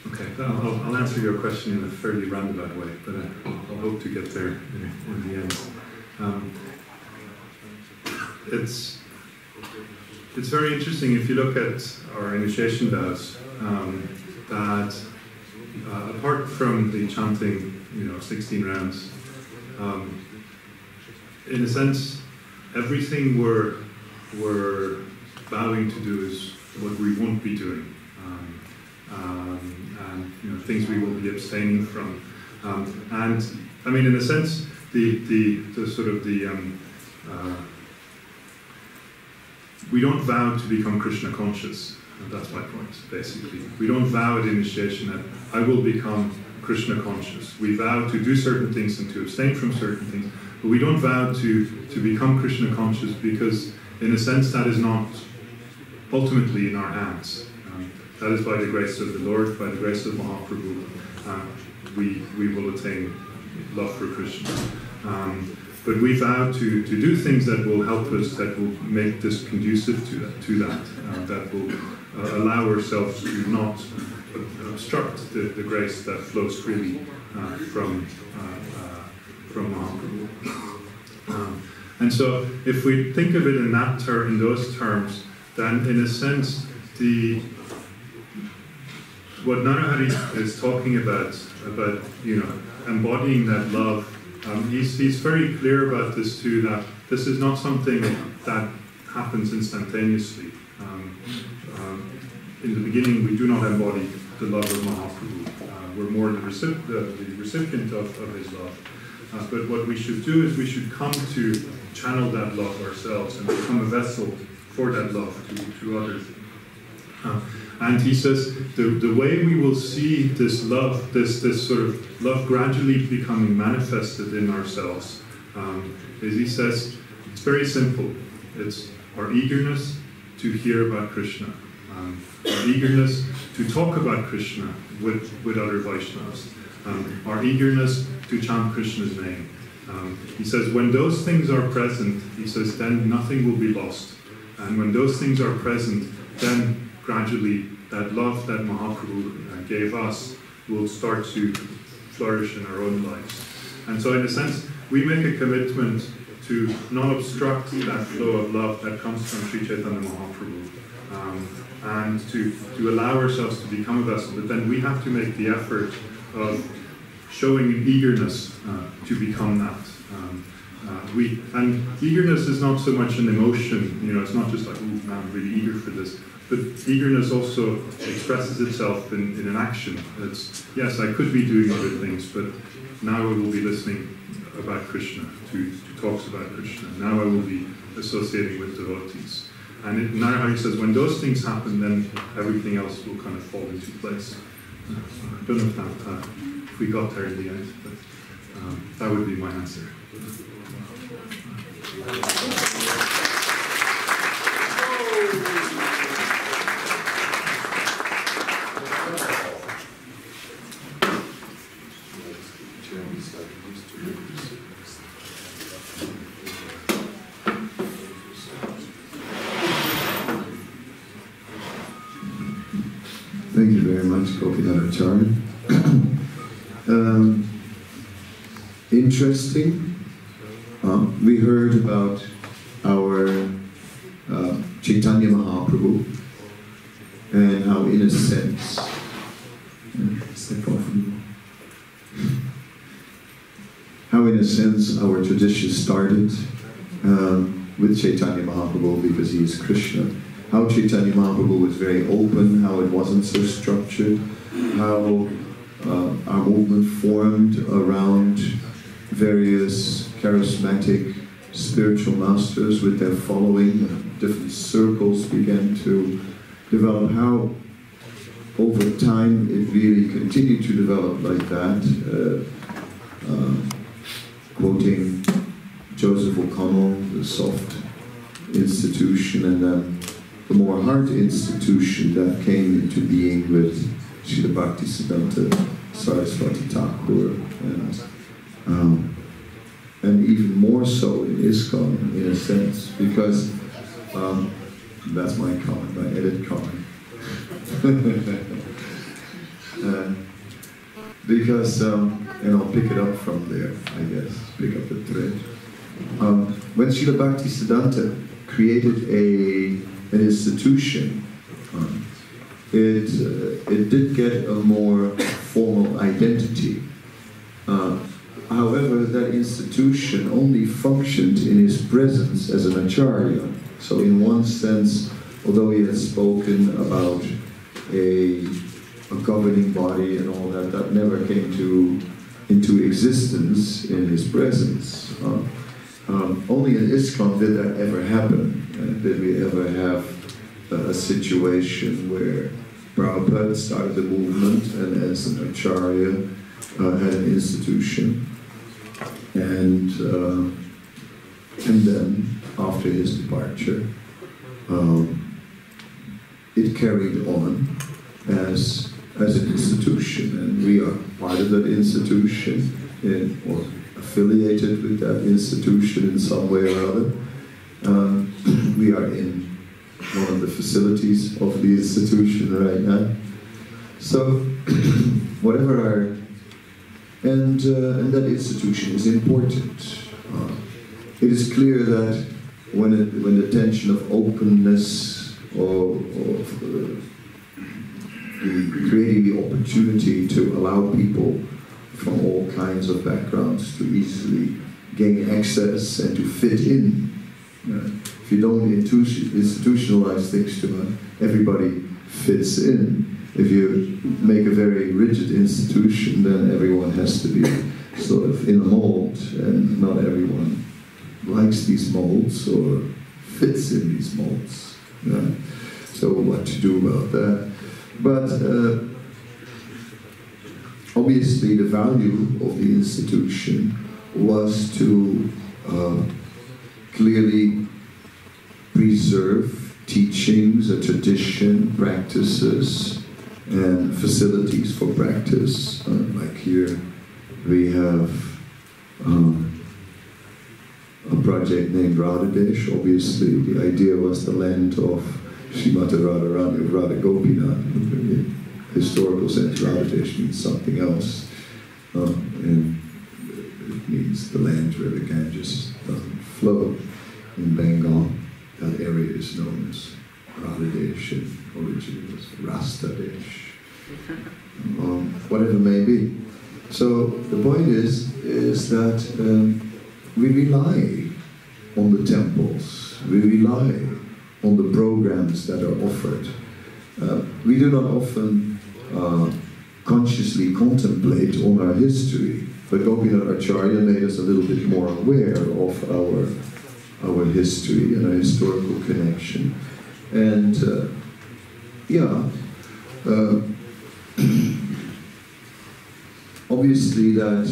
Okay, I'll answer your question in a fairly roundabout way, but I'll hope to get there in the end. It's very interesting if you look at our initiation vows, that apart from the chanting, 16 rounds, in a sense, everything we're vowing to do is what we won't be doing, and things we will be abstaining from. And I mean, in a sense, the sort of we don't vow to become Krishna conscious. And that's my point, basically. We don't vow at initiation that I will become Krishna conscious. We vow to do certain things and to abstain from certain things, but we don't vow to become Krishna conscious because, in a sense, that is not ultimately in our hands. That is by the grace of the Lord, by the grace of Mahaprabhu, we will attain love for Krishna. But we vow to do things that will help us, that will make this conducive to that, that will allow ourselves to not obstruct the grace that flows freely from Mahaprabhu. And so, if we think of it in those terms, then in a sense, what Narahari is talking about embodying that love, he's very clear about this too, that this is not something that happens instantaneously. In the beginning, we do not embody the love of Mahaprabhu. We're more the recipient of his love. But what we should do is we should come to channel that love ourselves and become a vessel for that love to others. And he says the way we will see this love, this sort of love gradually becoming manifested in ourselves, is he says it's very simple. It's our eagerness to hear about Krishna, our eagerness to talk about Krishna with other Vaishnavas, our eagerness to chant Krishna's name. He says when those things are present, he says then nothing will be lost. And when those things are present, then gradually that love that Mahaprabhu gave us will start to flourish in our own lives. And so in a sense, we make a commitment to not obstruct that flow of love that comes from Sri Chaitanya Mahaprabhu, and to allow ourselves to become a vessel, but then we have to make the effort of showing an eagerness to become that. And eagerness is not so much an emotion, it's not just like, oh, I'm really eager for this, but eagerness also expresses itself in an action. It's, yes, I could be doing other things, but now I will be listening about Krishna, to talks about Krishna. Now I will be associating with devotees. And Narahari says, when those things happen, then everything else will kind of fall into place. I don't know if we got there in the end, but that would be my answer. Thank you very much, Gopinathacharya. Interesting. We heard about our Chaitanya Mahaprabhu and how, in a sense, our tradition started with Chaitanya Mahaprabhu because he is Krishna. How Chaitanya Mahaprabhu was very open, how it wasn't so structured, how our movement formed around various charismatic spiritual masters with their following, different circles began to develop, how over time it really continued to develop like that. Quoting Joseph O'Connell, the soft institution, and then the more hard institution that came into being with Srila Bhaktisiddhanta Saraswati Thakur, and even more so in ISKCON, in a sense, because that's my comment, my edit comment. Because, and I'll pick it up from there, I guess, pick up the thread. When Srila Bhaktisiddhanta created an institution, it did get a more formal identity. However, that institution only functioned in his presence as an acharya. So in one sense, although he had spoken about a governing body and all that, that never came to into existence in his presence. Only in ISKCON did that ever happen. Did we ever have a situation where Prabhupada started the movement and as an acharya had an institution, and then after his departure, it carried on as an institution, and we are part of that institution, or affiliated with that institution in some way or other. We are in one of the facilities of the institution right now. So, whatever our... And that institution is important. It is clear that when the tension of openness, or creating the opportunity to allow people from all kinds of backgrounds to easily gain access and to fit in. If you don't institutionalize things too much, everybody fits in. If you make a very rigid institution, then everyone has to be sort of in a mold, and not everyone likes these molds or fits in these molds. So what to do about that? But obviously the value of the institution was to clearly preserve teachings, a tradition, practices, and facilities for practice. Like here we have a project named Radhadesh. Obviously the idea was the land of Srimati Radharani of Radha Gopinath. In historical sense, Radhadesh means something else. And it means the land where the Ganges doesn't flow. In Bengal, that area is known as Radhadesh, and originally was Rastadesh. Whatever it may be. So the point is that we rely on the temples, we rely on the programs that are offered. We do not often consciously contemplate on our history, but Gopinath Acharya made us a little bit more aware of our history and our historical connection. And obviously that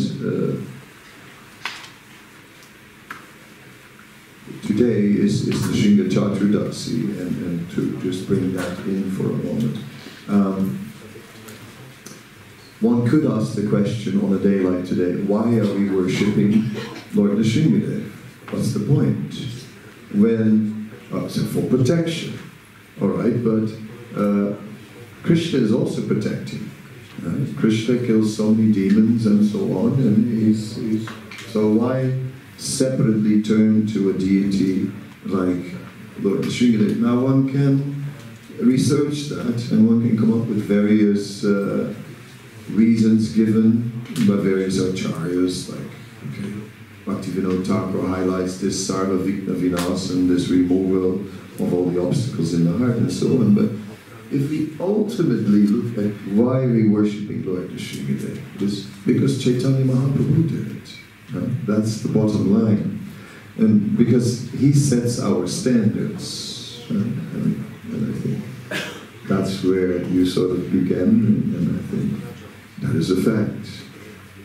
today is the Shinga Chaturdasi, and to just bring that in for a moment. One could ask the question on a day like today, why are we worshipping Lord Nrsimhadev? What's the point? When, so for protection, all right, but Krishna is also protecting. Right? Krishna kills so many demons and so on, and so why separately turn to a deity like Lord Nrsimhadev? Now one can research that, and one can come up with various reasons given by various acharyas, like, okay, Bhaktivinoda Thakur highlights this Sarva Vigna Vinas, and this removal of all the obstacles in the heart and so on. But if we ultimately look at why we're worshipping Lord Nrsimhadev, it's because Chaitanya Mahaprabhu did it. That's the bottom line. And because he sets our standards. And I think that's where you sort of begin, and I think that is a fact.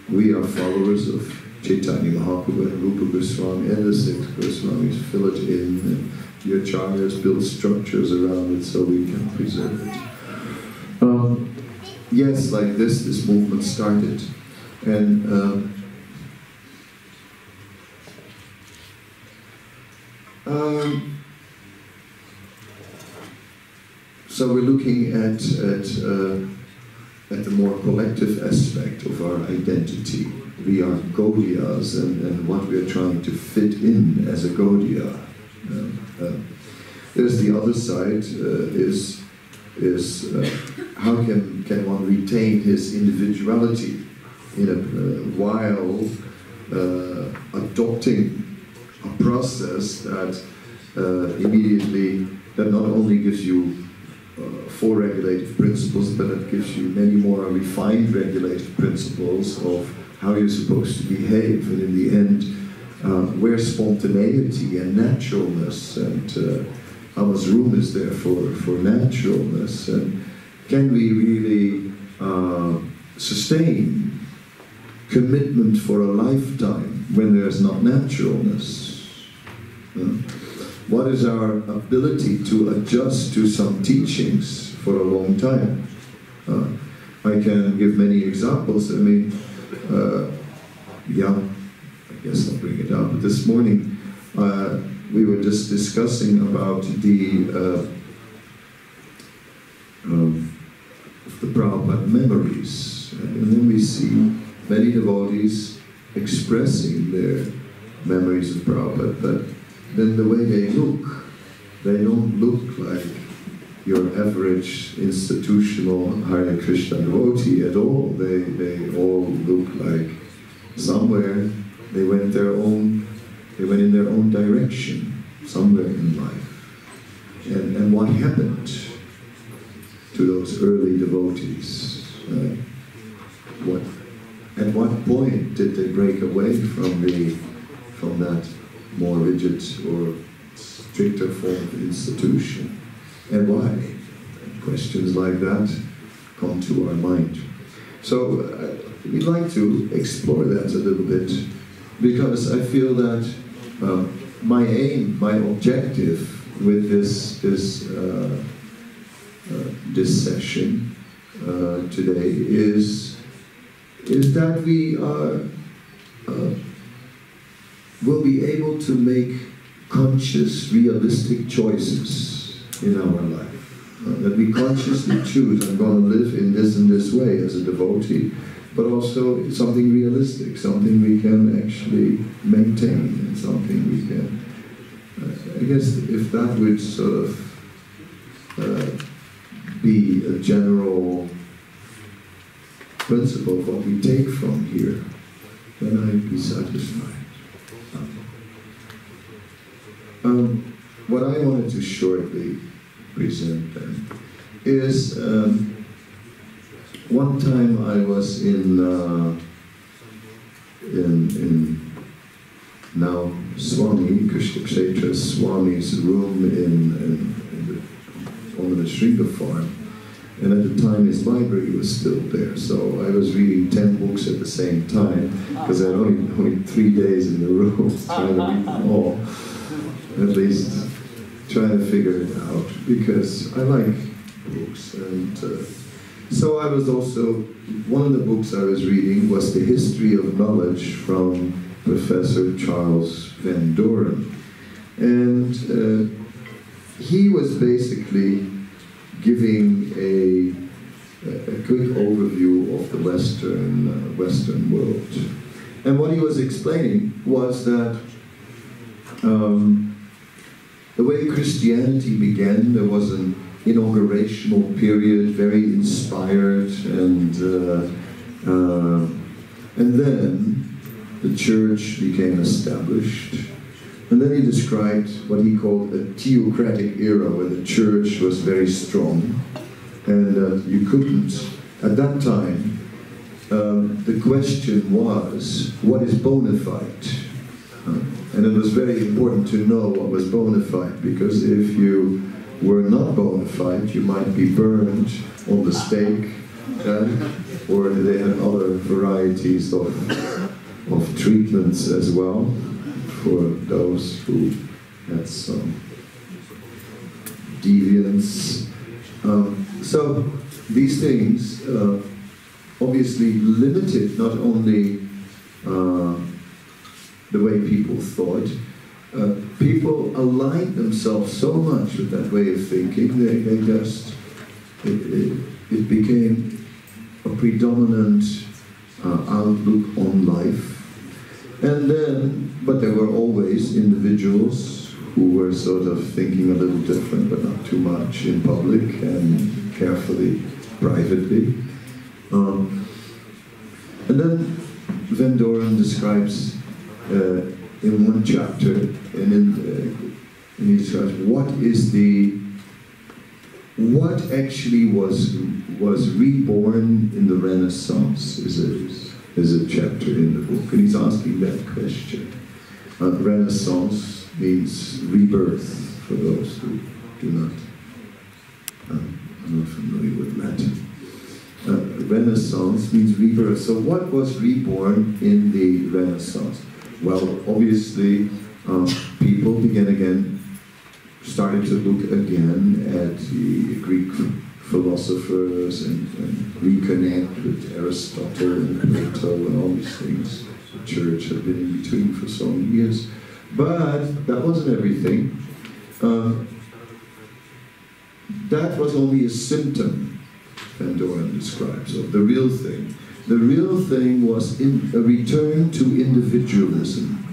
We are followers of Chaitanya Mahaprabhu and Rupa Goswami and the six Goswamis, fill it in, and the acharyas build structures around it so we can preserve it. Yes, like this movement started, and so we're looking at the more collective aspect of our identity. We are Gaudiyas, and what we are trying to fit in as a Gaudiya. There's the other side, is how can one retain his individuality while adopting a process that that not only gives you 4 regulative principles, but it gives you many more refined regulative principles of how you're supposed to behave, and in the end, where spontaneity and naturalness, and how much room is there for naturalness, and can we really sustain commitment for a lifetime when there's not naturalness? What is our ability to adjust to some teachings for a long time? I can give many examples. I mean, yeah, I guess I'll bring it up. But this morning, we were just discussing about the Prabhupada memories. And then we see many devotees expressing their memories of Prabhupada, but then the way they don't look like your average institutional Hare Krishna devotee at all. They all look like somewhere they went in their own direction, somewhere in life. And what happened to those early devotees? At what point did they break away from that more rigid or stricter form of institution? And why? Questions like that come to our mind. So we'd like to explore that a little bit, because I feel that my aim, my objective with this session today is that we will be able to make conscious, realistic choices in our life. That we consciously choose, I'm going to live in this and this way as a devotee, but also something realistic, something we can actually maintain, and something we can, I guess if that would sort of be a general principle of what we take from here, then I'd be satisfied. What I wanted to shortly present then is one time I was in now Swami, Krishna Kshetra Swami's room on the Shringa farm, and at the time his library was still there, so I was reading 10 books at the same time, because I had only 3 days in the room, trying to read them all, at least trying to figure it out, because I like books. And so I was also, one of the books I was reading was The History of Knowledge from Professor Charles Van Doren. And he was basically giving a quick overview of the Western world. And what he was explaining was that the way Christianity began, there was an inaugurational period, very inspired, and then the church became established. And then he described what he called a theocratic era, where the church was very strong, and you couldn't, at that time, the question was, what is bona fide? And it was very important to know what was bona fide, because if you were not bona fide, you might be burned on the stake, or they had other varieties of treatments as well for those who had some deviance. So these things obviously limited not only the way people thought. People aligned themselves so much with that way of thinking, they just, it became a predominant outlook on life. And then, but there were always individuals who were sort of thinking a little different, but not too much in public, and carefully, privately. And then Van Doren describes in one chapter, and he describes what actually was reborn in the Renaissance. There's a chapter in the book, and he's asking that question. Renaissance means rebirth, for those who do not, I'm not familiar with Latin. Renaissance means rebirth. So what was reborn in the Renaissance? Well, obviously, people started to look again at the Greek philosophers and reconnect with Aristotle and Plato and all these things. The church had been in between for so many years. But that wasn't everything. That was only a symptom, Van Doren describes, of the real thing. The real thing was a return to individualism.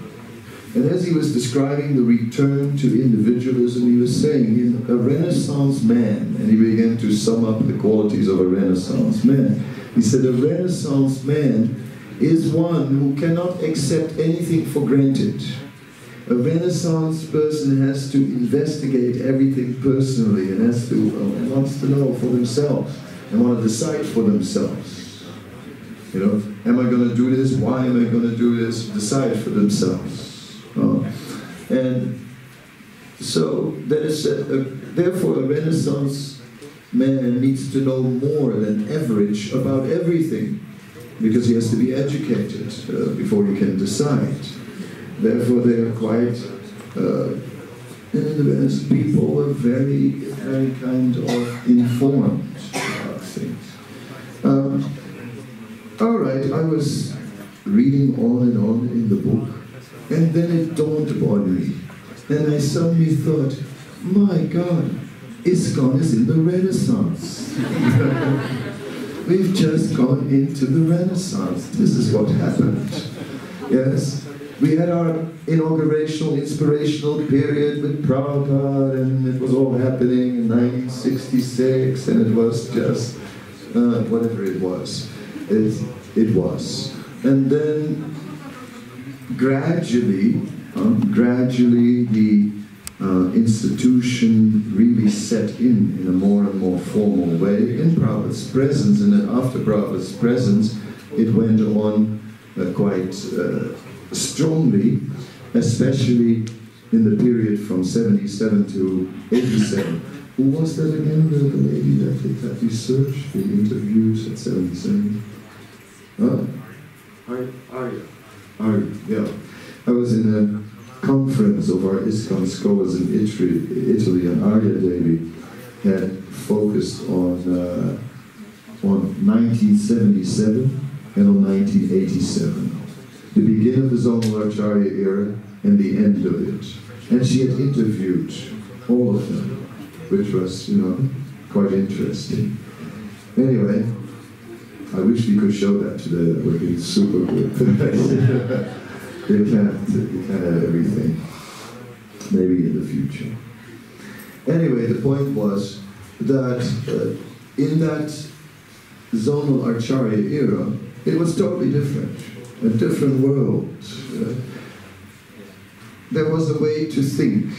And as he was describing the return to individualism, he was saying, a Renaissance man, and he began to sum up the qualities of a Renaissance man. He said, a Renaissance man is one who cannot accept anything for granted. A Renaissance person has to investigate everything personally and wants to know for themselves and want to decide for themselves. You know, am I going to do this? Why am I going to do this? Decide for themselves. And so that is therefore a Renaissance man needs to know more than average about everything, because he has to be educated before he can decide. Therefore they are quite, people were very, very kind of informed about things. All right, I was reading on and on in the book, and then it dawned upon me, and I suddenly thought, my God, ISKCON is in the Renaissance. We've just gone into the Renaissance. This is what happened. Yes, we had our inaugurational, inspirational period with Prabhupada, and it was all happening in 1966, and it was just, whatever it was. It was. And then gradually the institution really set in a more and more formal way in Prabhupada's presence, and then after Prabhupada's presence it went on quite strongly, especially in the period from 77 to 87. Who was that again, the lady that did that research, the interviews at 77? Arya, yeah. I was in a conference of our ISKCON scholars in Italy, and Arya Devi had focused on 1977 and on 1987. The beginning of the Zonal Acharya era and the end of it. And she had interviewed all of them, which was, you know, quite interesting. Anyway, I wish we could show that today. That would be super good. You can't have everything. Maybe in the future. Anyway, the point was that in that Zonal Acharya era, it was totally different. A different world. There was a way to think.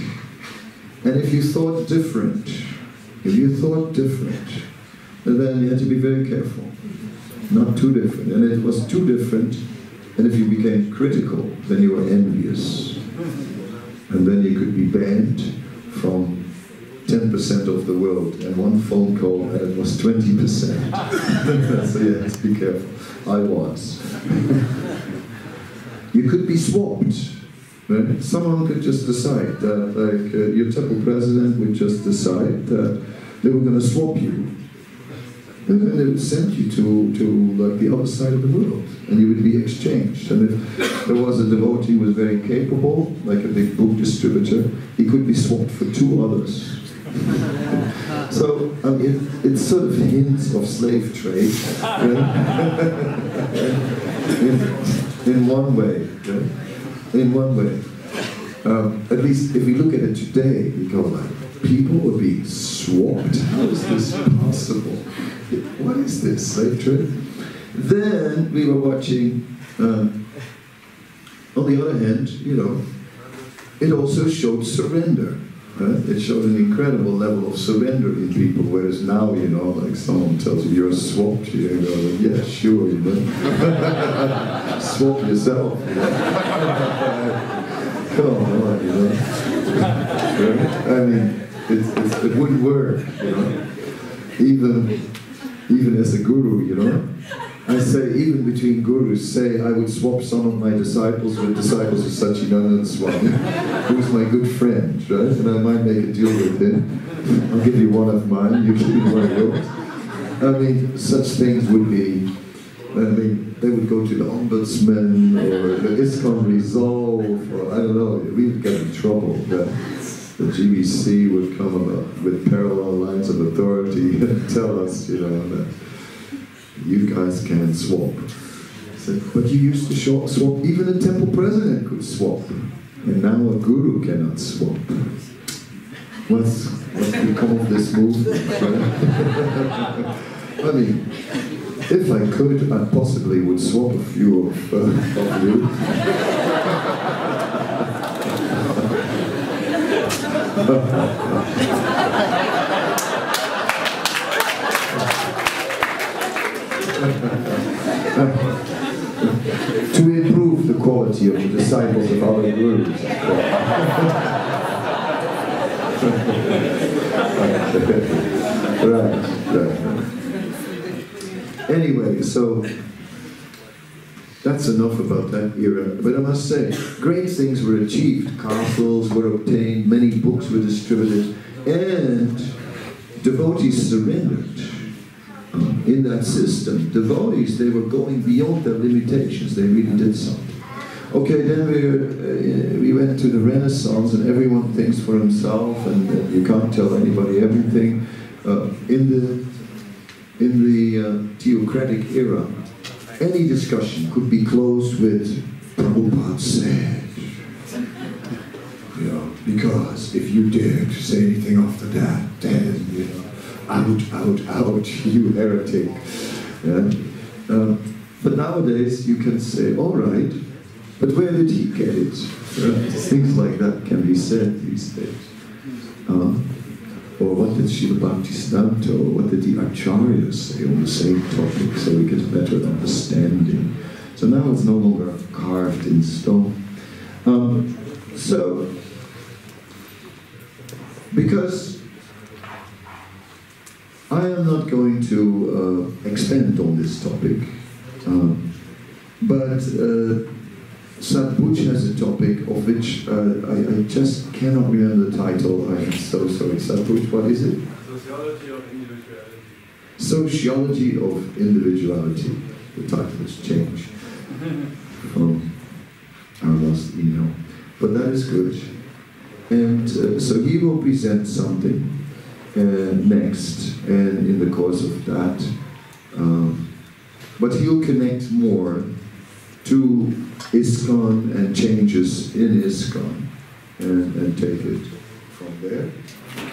And if you thought different, then you had to be very careful. Not too different. And it was too different, and if you became critical, then you were envious. And then you could be banned from 10% of the world, and one phone call and it was 20%. So you had to be careful. I was. You could be swapped. Right? Someone could just decide that, like, your temple president would just decide that they were going to swap you. And then they would send you to like the other side of the world, and you would be exchanged. And if there was a devotee who was very capable, like a big book distributor, he could be swapped for 2 others. So, I mean, it's sort of hints of slave trade, in one way. In one way. At least if we look at it today, we go like, people are being swapped? How is this possible? What is this, slave trade? Then we were watching, on the other hand, you know, it also showed surrender. It showed an incredible level of surrender in people, whereas now, you know, like someone tells you you're swapped, you go, yeah, sure, you know. Swap yourself, you know. Come on, you know. I mean, it wouldn't work, you know. Even as a guru, you know. I say, even between gurus, say I would swap some of my disciples with disciples of Satchidananda Swami, who's my good friend, right? And I might make a deal with him. I'll give you one of mine, you give me one of yours. I mean, such things would be, I mean, they would go to the Ombudsman, or the ISKCON Resolve, or I don't know, we'd get in trouble. The GBC would come up with parallel lines of authority and tell us, you know, that you guys can't swap. Said, but you used to swap, even a temple president could swap. And now a guru cannot swap. What's become of this movement? I mean, if I could, I possibly would swap a few of you. To improve the quality of the disciples of our gurus. Right. Anyway, so that's enough about that era. But I must say, great things were achieved. Castles were obtained, many books were distributed, and devotees surrendered. In that system, devotees, they were going beyond their limitations. They really did something. Okay, then we went to the Renaissance, and everyone thinks for himself, and you can't tell anybody everything. In the theocratic era, any discussion could be closed with Prabhupada said. You know, because if you dare to say anything after that, then, you know, out, you heretic. Yeah? But nowadays you can say, all right, but where did he get it? Things like that can be said these days. Or what did Srila Bhaktisiddhanta, or what did the Acharyas say on the same topic, so we get a better understanding. So now it's no longer carved in stone. So, because I am not going to expand on this topic, but Sadhbhuj has a topic of which I just cannot remember the title. I am so sorry. Sadhbhuj, what is it? Sociology of Individuality. Sociology of Individuality. The title has changed from our last email. But that is good. And so he will present something next, and in the course of that, but he'll connect more to ISKCON and changes in ISKCON, and take it from there.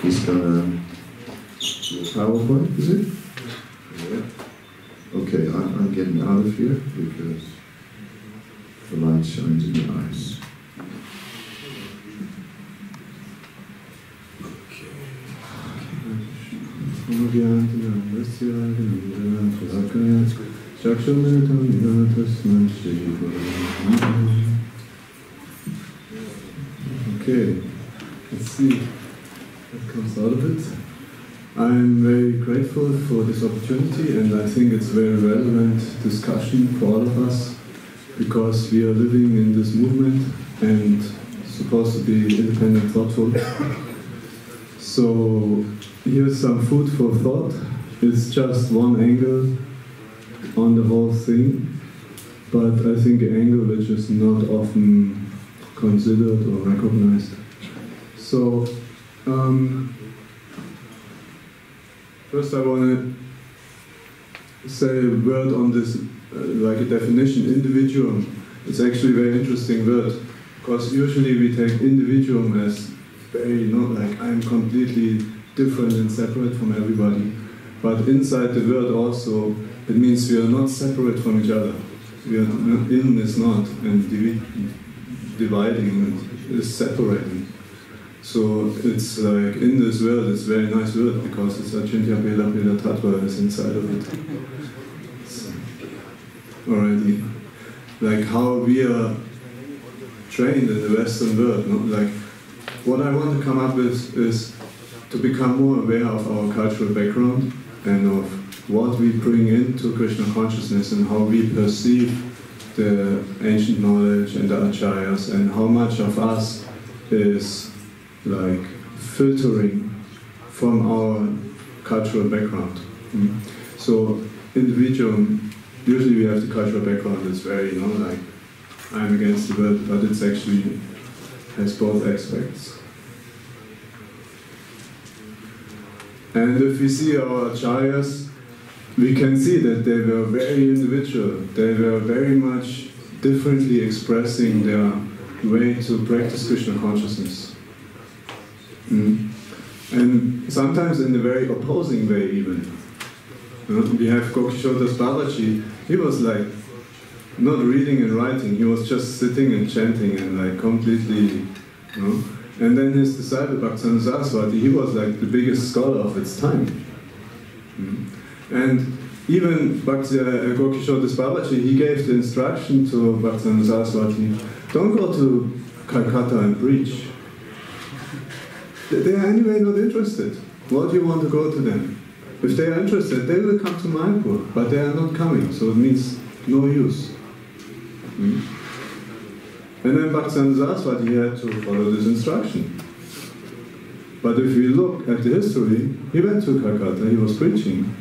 He's gonna do a PowerPoint, is it? Yeah. Okay, I'm getting out of here because the light shines in the eyes. Okay, let's see what comes out of it. I'm very grateful for this opportunity, and I think it's very relevant discussion for all of us, because we are living in this movement and supposed to be independent, thoughtful. So here's some food for thought. It's just one angle on the whole thing, but I think an angle which is not often considered or recognized. So, first I want to say a word on this, like a definition, individuum. It's actually a very interesting word, because usually we take individuum as very, not like I'm completely different and separate from everybody. But inside the word also, it means we are not separate from each other. We are in is not, and dividing is separating. So it's like in this world, it's a very nice world because it's Achintya Bela Bela Tattva is inside of it. It's already like how we are trained in the Western world. No? Like what I want to come up with is to become more aware of our cultural background and of what we bring into Krishna consciousness and how we perceive the ancient knowledge and the acharyas and how much of us is like filtering from our cultural background. So individual, usually we have the cultural background that's very, like I'm against the world, but it's actually has both aspects. And if we see our acharyas, we can see that they were very individual. They were very much differently expressing their way to practice Krishna consciousness. And sometimes in a very opposing way even. We have Gokishodas Babaji, he was like not reading and writing, he was just sitting and chanting and like completely, And then his disciple Bhaktivinoda Saraswati, he was like the biggest scholar of its time. And even Gokishodas Babaji, he gave the instruction to Bhaktivinoda Saraswati, don't go to Calcutta and preach. They are anyway not interested. What do you want to go to them? If they are interested, they will come to Mayapur, but they are not coming, so it means no use. And then Bhaktivinoda Saraswati had to follow this instruction. But if we look at the history, he went to Calcutta, he was preaching.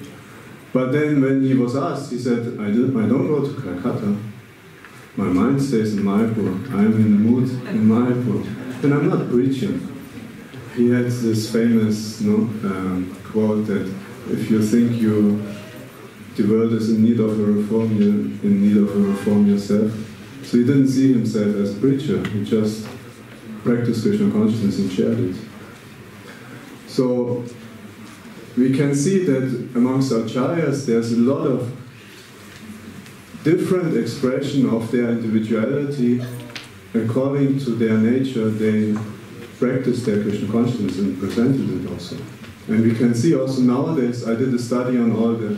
But then when he was asked, he said, I don't go to Calcutta. My mind stays in Mayapur. I'm in the mood in Mayapur. And I'm not preaching. He had this famous quote that if you think the world is in need of a reform, you're in need of a reform yourself. So he didn't see himself as a preacher, he just practiced Krishna consciousness and shared it. So we can see that amongst acharyas there's a lot of different expression of their individuality according to their nature. They practiced their Krishna consciousness and presented it also. And we can see also nowadays, I did a study on all the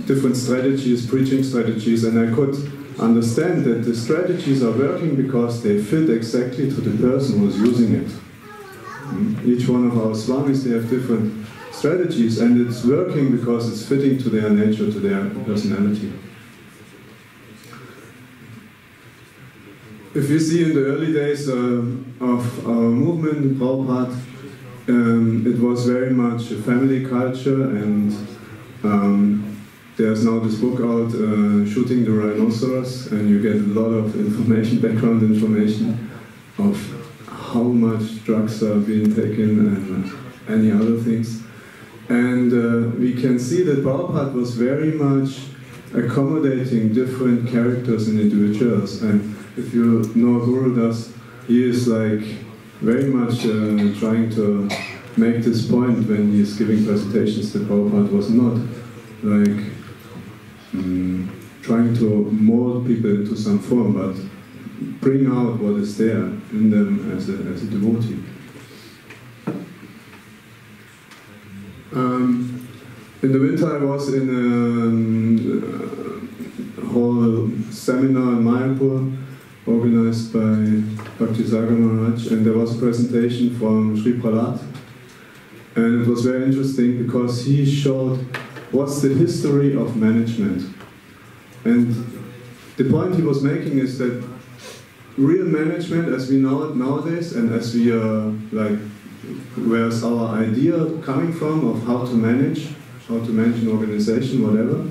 different strategies, preaching strategies, and I could understand that the strategies are working because they fit exactly to the person who is using it. Each one of our swamis, they have different strategies, and it's working because it's fitting to their nature, to their personality. If you see in the early days of our movement in Prabhupada, it was very much a family culture, and there's now this book out, Shooting the Rhinoceros, and you get a lot of information, background information of how much drugs are being taken and any other things. And we can see that Prabhupada was very much accommodating different characters and individuals. And if you know Guru Das, he is like very much trying to make this point when he is giving presentations that Prabhupada was not like trying to mold people into some form, but bring out what is there in them as a devotee. In the winter I was in a whole seminar in Mayapur organized by Bhakti Sagar Maharaj, and there was a presentation from Sri Prahlad, and it was very interesting because he showed what's the history of management. And the point he was making is that real management as we know it nowadays, and as we are like, where's our idea coming from of how to manage an organization, whatever,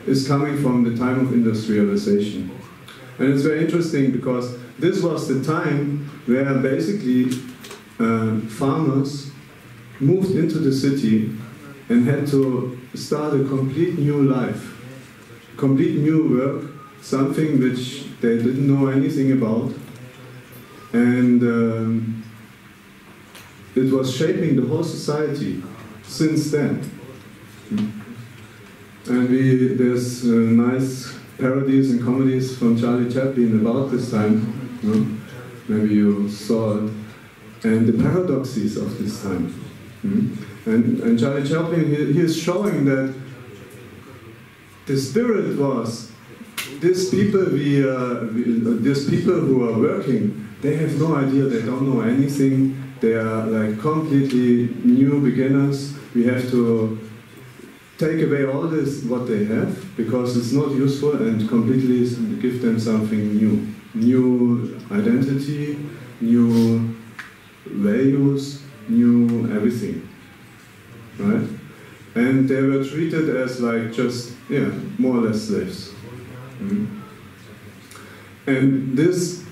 is coming from the time of industrialization. And it's very interesting because this was the time where basically farmers moved into the city and had to start a complete new life, complete new work, something which they didn't know anything about. And it was shaping the whole society since then. And there's nice parodies and comedies from Charlie Chaplin about this time. Maybe you saw it. and the paradoxes of this time. And Charlie Chaplin, he is showing that the spirit was, these people who are working, they have no idea, they don't know anything, they are like completely new beginners. We have to take away all this, what they have, because it's not useful, and completely give them something new. New identity, new values, new everything. Right? And they were treated as like just, yeah, more or less slaves. And this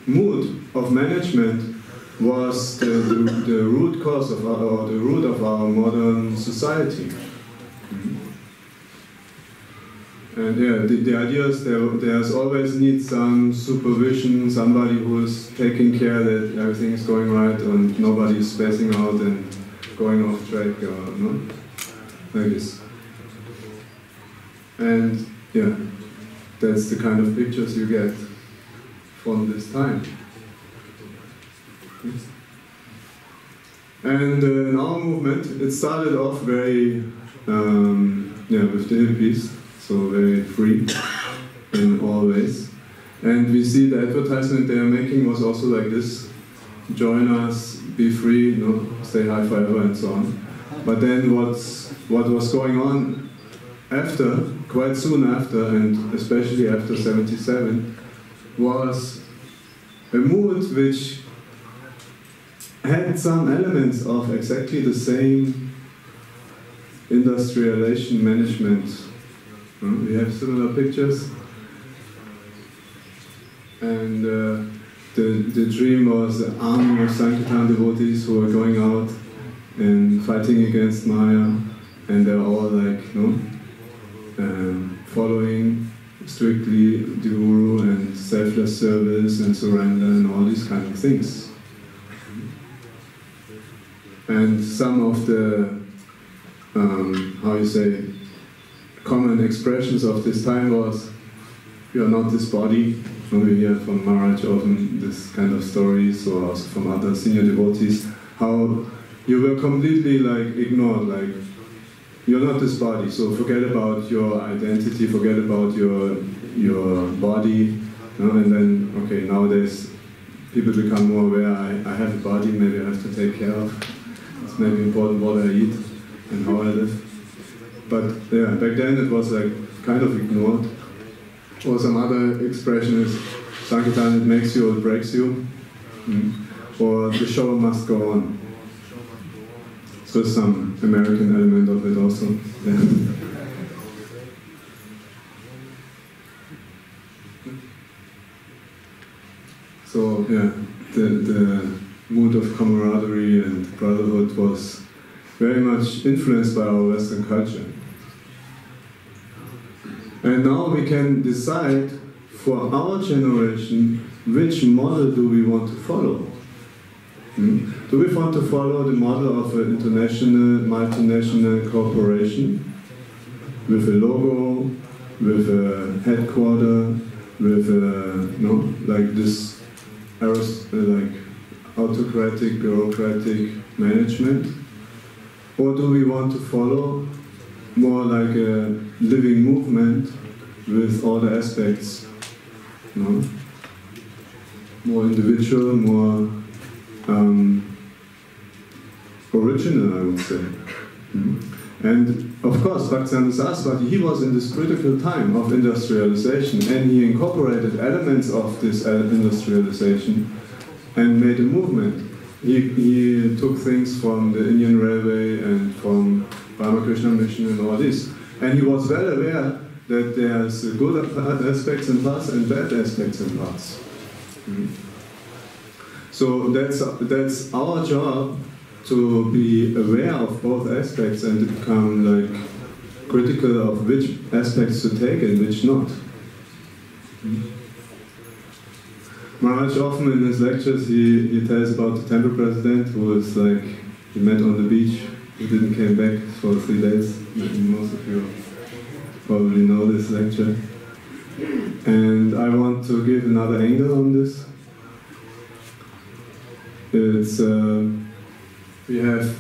mood of management was the root cause of our, or the root of our modern society. And yeah, the idea is there's always need some supervision, somebody who is taking care that everything is going right and nobody is spacing out and going off track, or no, like this. And yeah, that's the kind of pictures you get from this time. And in our movement, it started off very, with the hippies, so very free in all ways. And we see the advertisement they are making was also like this: join us, be free, stay high forever, and so on. But then what was going on after, quite soon after, and especially after 77, was a mood which had some elements of exactly the same industrialization management. We have similar pictures. And the dream was the army of Sankirtan devotees who were going out and fighting against Maya, and they're all like, following strictly the Guru and selfless service and surrender and all these kind of things. And some of the, common expressions of this time was, you are not this body. We hear from Maharaj often this kind of stories, or also from other senior devotees, how you were completely like ignored, like you're not this body, so forget about your identity, forget about your body, and then, okay, nowadays people become more aware, I have a body, maybe I have to take care of. It's maybe important what I eat and how I live. But yeah, back then it was like kind of ignored. Or some other expression is, Sankirtan, it makes you or it breaks you. Or the show must go on. So some American element of it also. Yeah. So yeah, the mood of camaraderie and brotherhood was very much influenced by our Western culture. And now we can decide for our generation which model do we want to follow. Do we want to follow the model of an international, multinational corporation with a logo, with a headquarter, with like this like autocratic, bureaucratic management? Or do we want to follow more like a living movement with all the aspects, more individual, more original, I would say. And of course, Bhaktivedanta Saraswati, he was in this critical time of industrialization, and he incorporated elements of this industrialization and made a movement. He took things from the Indian Railway and from Ramakrishna Mission and all this. And he was well aware that there's good aspects and parts and bad aspects and parts. So that's our job, to be aware of both aspects and to become like critical of which aspects to take and which not. Maharaj often in his lectures he tells about the temple president who was like, he met on the beach, he didn't came back for 3 days. Most of you probably know this lecture. And I want to give another angle on this. it's we have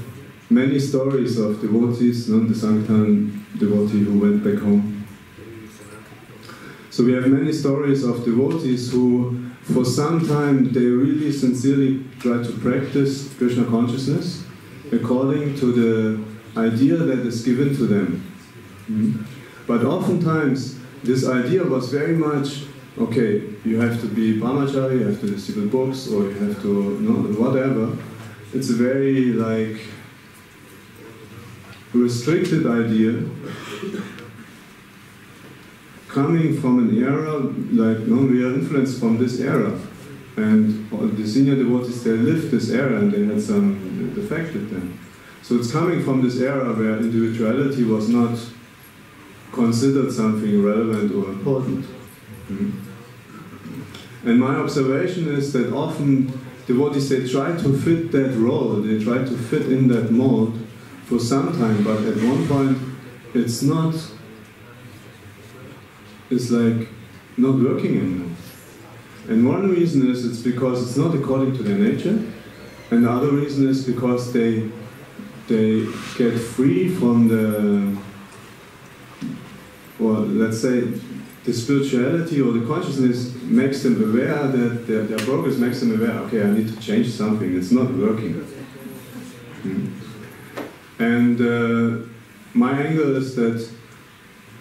many stories of devotees, the Sankirtan devotee who went back home. So we have many stories of devotees who, for some time, they really sincerely try to practice Krishna consciousness according to the idea that is given to them. But oftentimes, this idea was very much, okay, you have to be brahmachari, you have to distribute books, or you have to, whatever. It's a very, restricted idea coming from an era, we are influenced from this era. And the senior devotees, they lived this era and they had some effect with them. So it's coming from this era where individuality was not considered something relevant or important. And my observation is that often devotees, they try to fit that role, they try to fit in that mold for some time, but at one point it's not working anymore. And one reason is it's because it's not according to their nature, and the other reason is because they get free from let's say, the spirituality or the consciousness makes them aware that their progress makes them aware, okay, I need to change something, it's not working. And my angle is that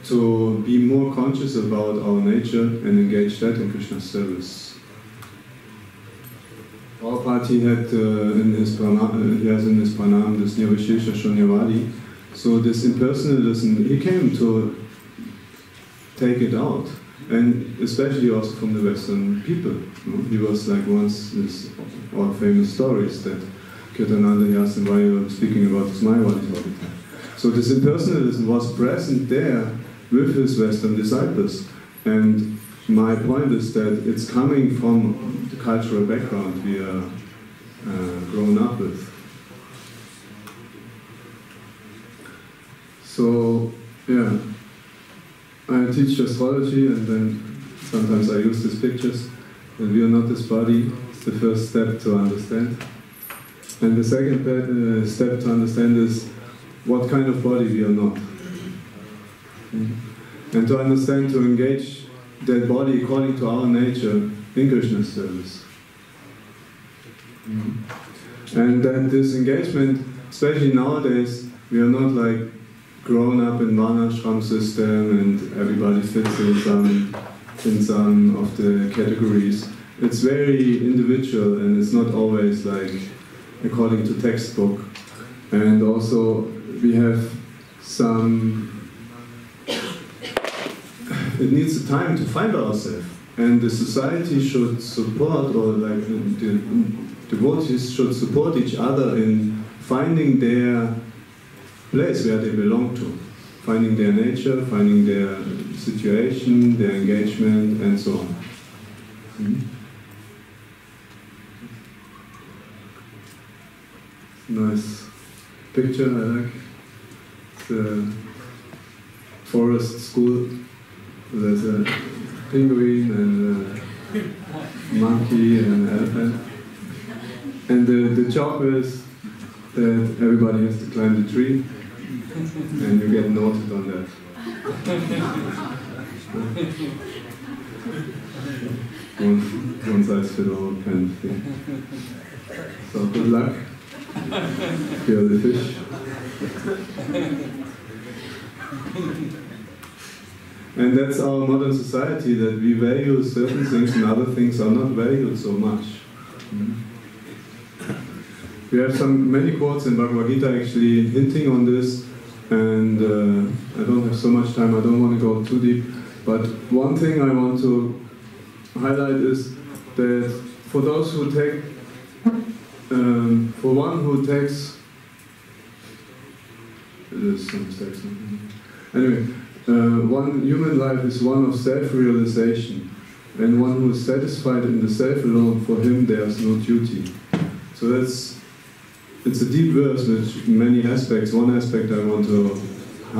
to be more conscious about our nature and engage that in Krishna's service. Prabhupada had in his pranam this Nirvishesha Shunyavadi. So this impersonalism, he came to take it out, and especially also from the Western people. He was once this all famous stories that Kirtananda asked him why you were speaking about his Mayavadis all the time. So this impersonalism was present there with his Western disciples, and my point is that it's coming from the cultural background we are grown up with. So, yeah, I teach astrology, and then sometimes I use these pictures, and we are not this body. It's the first step to understand. And the second step to understand is what kind of body we are not. And to understand, to engage that body according to our nature in Krishna's service. And that this engagement, especially nowadays, we are not grown up in Varnashram system and everybody fits in some of the categories. It's very individual, and it's not always according to textbook. And also we have it needs a time to find ourselves, and the society should support, or the devotees should support each other in finding their place where they belong to, finding their nature, finding their situation, their engagement, and so on. Nice picture, I like. It's a forest school. There's a penguin and a monkey and an elephant. And the job is that everybody has to climb the tree, and you get noted on that. One size fits all kind of thing. So good luck. Feel the fish. And that's our modern society, that we value certain things and other things are not valued so much. We have many quotes in Bhagavad Gita actually hinting on this, and I don't have so much time, I don't want to go too deep, but one thing I want to highlight is that for those who take, for one who takes, there's some mistakes. Anyway, one human life is one of self-realization, and one who is satisfied in the self alone, for him there's no duty. So it's a deep verse with many aspects. One aspect I want to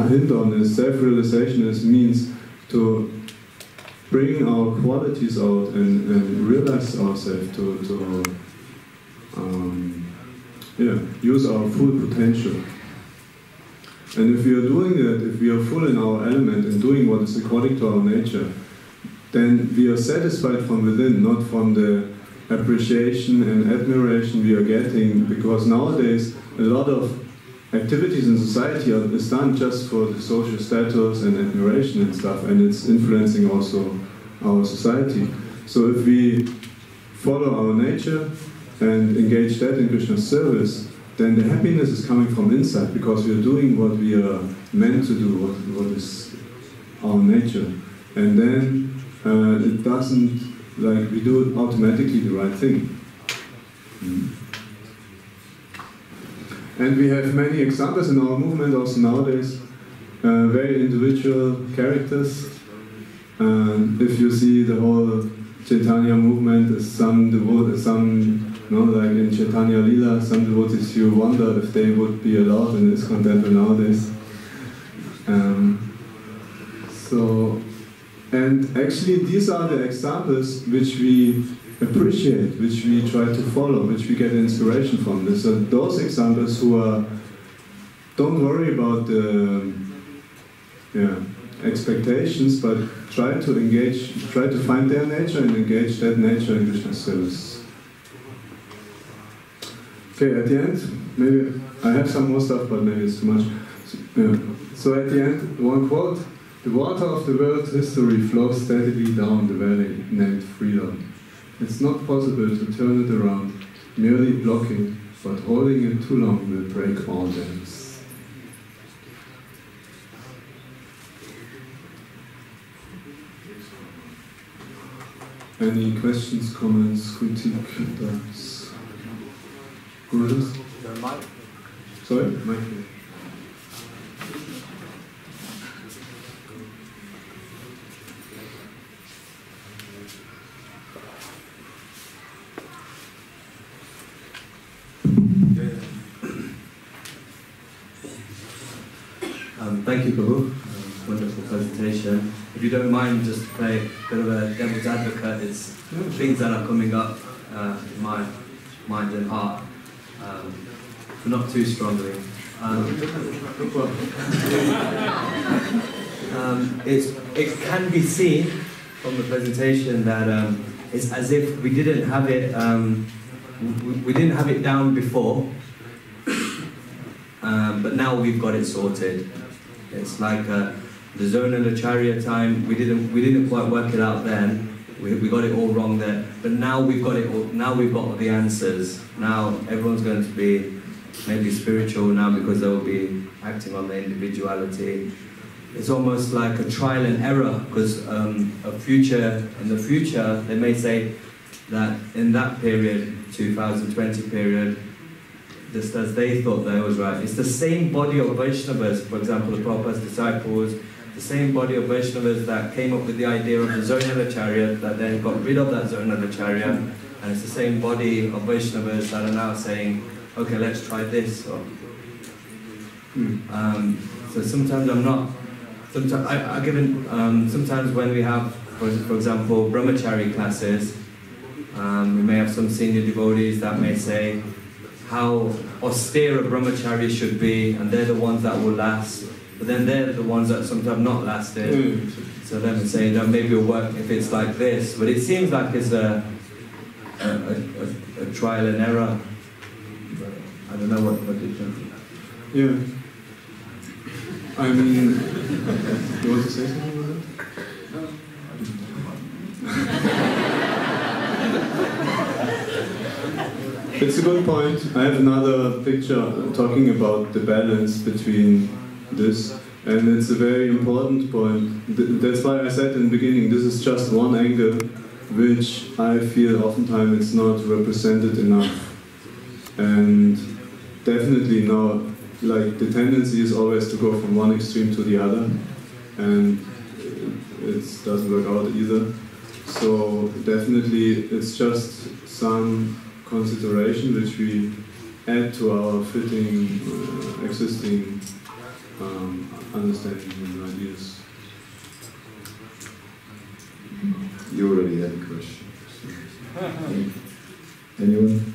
hint on is self-realization means to bring our qualities out and realize ourselves, to use our full potential. And if we are doing that, if we are full in our element and doing what is according to our nature, then we are satisfied from within, not from the appreciation and admiration we are getting, because nowadays a lot of activities in society is done just for the social status and admiration and stuff, and it's influencing also our society. So if we follow our nature and engage that in Krishna's service, then the happiness is coming from inside, because we are doing what we are meant to do, what is our nature. And then it doesn't, like, we do automatically the right thing. And we have many examples in our movement also nowadays, very individual characters. If you see the whole Chaitanya movement, like in Chaitanya Lila, some devotees, you wonder if they would be allowed in ISKCON temple nowadays. And actually these are the examples which we appreciate, which we try to follow, which we get inspiration from. So those examples who are, don't worry about the expectations, but try to engage, try to find their nature and engage that nature in Krishna's service. Okay, at the end, maybe I have some more stuff, but maybe it's too much. So at the end, one quote: "The water of the world's history flows steadily down the valley named freedom. It's not possible to turn it around, merely blocking, but holding it too long will break all dams." Any questions, comments, critique, thoughts? Gurus? Mike? Sorry? Mike. Thank you, Prabhu. Wonderful presentation. If you don't mind, just to play a bit of a devil's advocate, it's things that are coming up in my mind and heart, but not too strongly. It can be seen from the presentation that it's as if we didn't have it down before, but now we've got it sorted. It's like the zonal acharya time. We didn't quite work it out then. We got it all wrong there. But now we've got it all. Now we've got all the answers. Now everyone's going to be maybe spiritual now because they will be acting on their individuality. It's almost like a trial and error, because in the future they may say that in that period, 2020 period, just as they thought that was right. It's the same body of Vaishnavas, for example, the Prabhupada's disciples, the same body of Vaishnavas that came up with the idea of the zonal acharya, that then got rid of that zonal acharya, and it's the same body of Vaishnavas that are now saying, okay, let's try this. So sometimes I'm not. Sometimes when we have, for example, brahmachari classes, we may have some senior devotees that may say how austere a brahmachari should be, and they're the ones that will last. But then they're the ones that sometimes not lasted. So then we say, maybe it'll work if it's like this. But it seems like it's a trial and error. But I don't know what you think. Yeah. I mean, you want to say something about that? It's a good point. I have another picture talking about the balance between this, and it's a very important point. That's why I said in the beginning, this is just one angle, which I feel oftentimes it's not represented enough. And definitely now, like, the tendency is always to go from one extreme to the other, and it doesn't work out either. So definitely it's just some consideration which we add to our fitting, existing understanding and ideas. You already had a question. Anyone?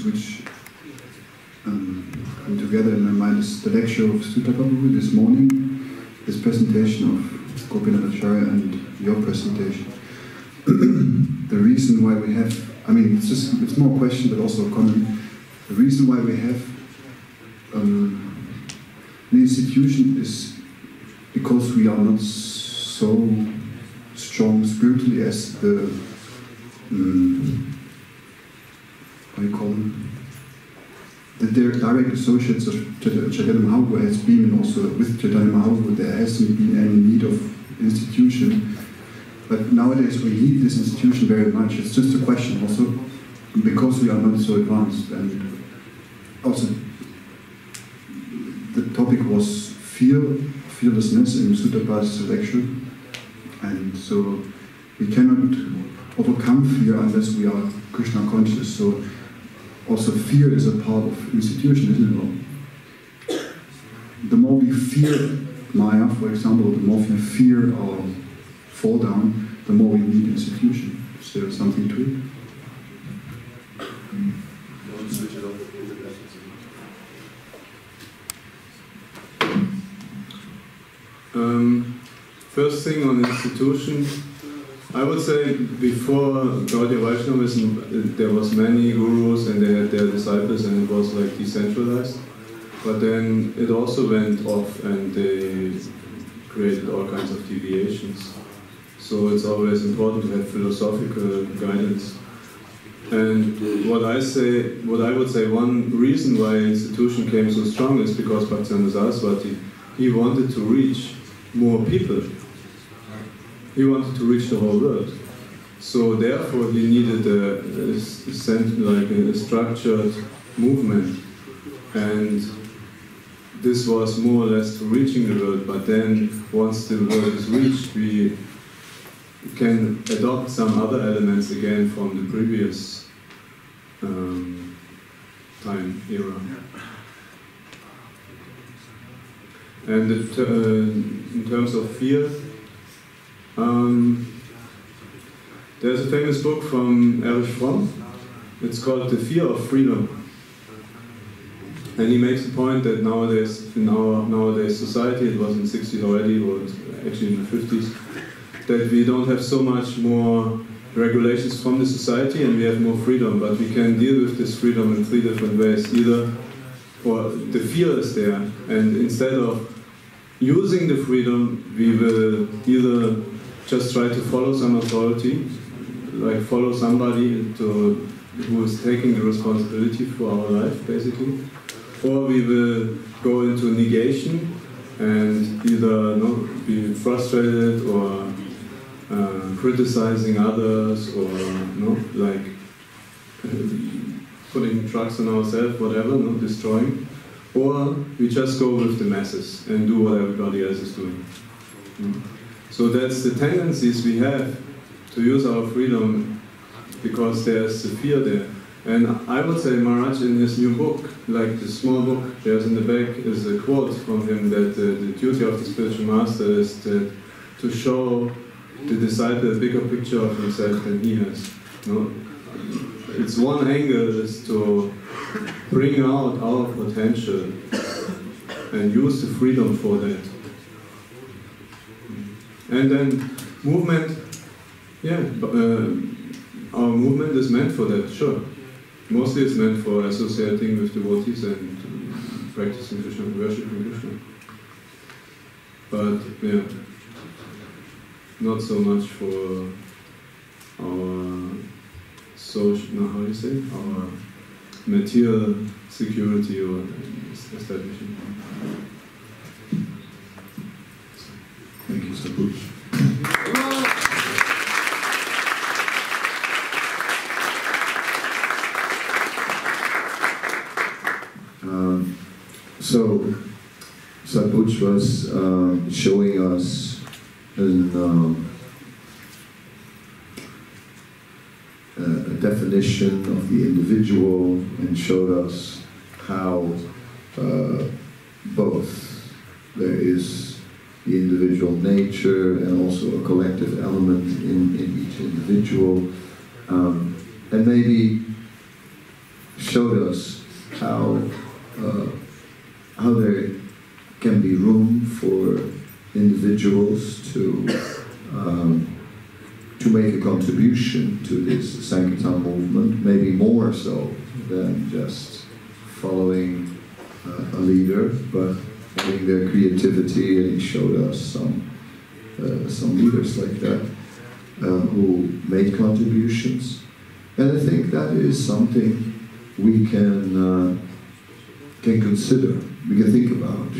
which come together in my mind is the lecture of Sutta Prabhu this morning, his presentation of Gopinathacharya and your presentation. The reason why we have, I mean, it's more a question but also a comment. The reason why we have an institution is because we are not so strong spiritually as the, how do you call them? The direct associates of Chaitanya Mahaprabhu has been, and also with Chaitanya Mahaprabhu there hasn't been any need of institution. But nowadays we need this institution very much. It's just a question also because we are not so advanced. And also the topic was fearlessness in Sutta Prabhu's lecture. And so we cannot overcome fear unless we are Krishna conscious. So also fear is a part of institution, isn't it? The more we fear Maya, for example, the more we fear our fall down, the more we need institution. Is there something to it? First thing on institution, I would say before Gaudiya Vaishnavism there was many gurus and they had their disciples and it was like decentralized. But then it also went off and they created all kinds of deviations. So it's always important to have philosophical guidance. And what I would say one reason why institution came so strong is because Bhaktivinoda Saraswati, he wanted to reach more people. He wanted to reach the whole world. So therefore he needed a structured movement. And this was more or less to reaching the world, but then once the world is reached, we can adopt some other elements again from the previous time era. And in terms of fear, there's a famous book from Erich Fromm. It's called The Fear of Freedom. And he makes the point that nowadays, in our nowadays society, it was in the 60s already, or actually in the 50s, that we don't have so much more regulations from the society and we have more freedom, but we can deal with this freedom in three different ways. Either, or the fear is there, and instead of using the freedom, we will either just try to follow some authority, like follow somebody who is taking the responsibility for our life, basically, or we will go into negation and either be frustrated or criticizing others or like putting trucks on ourselves, whatever, destroying. Or we just go with the masses and do what everybody else is doing. So that's the tendencies we have to use our freedom because there's the fear there. And I would say Maharaj in his new book, like the small book there's in the back, is a quote from him that the duty of the spiritual master is to show the disciple a bigger picture of himself than he has. It's one angle is to bring out our potential and use the freedom for that. And then movement, our movement is meant for that, sure. Mostly it's meant for associating with devotees and practicing Krishna, worshiping Krishna. But not so much for our social, how do you say, our material security or establishment. Thank you, Sapuj. So, Sapuj was showing us a definition of the individual and showed us how both there is the individual nature and also a collective element in each individual, and maybe showed us how there can be room for individuals to make a contribution to this Sankirtan movement, maybe more so than just following a leader, but having their creativity, and he showed us some leaders like that who made contributions. And I think that is something we can consider. We can think about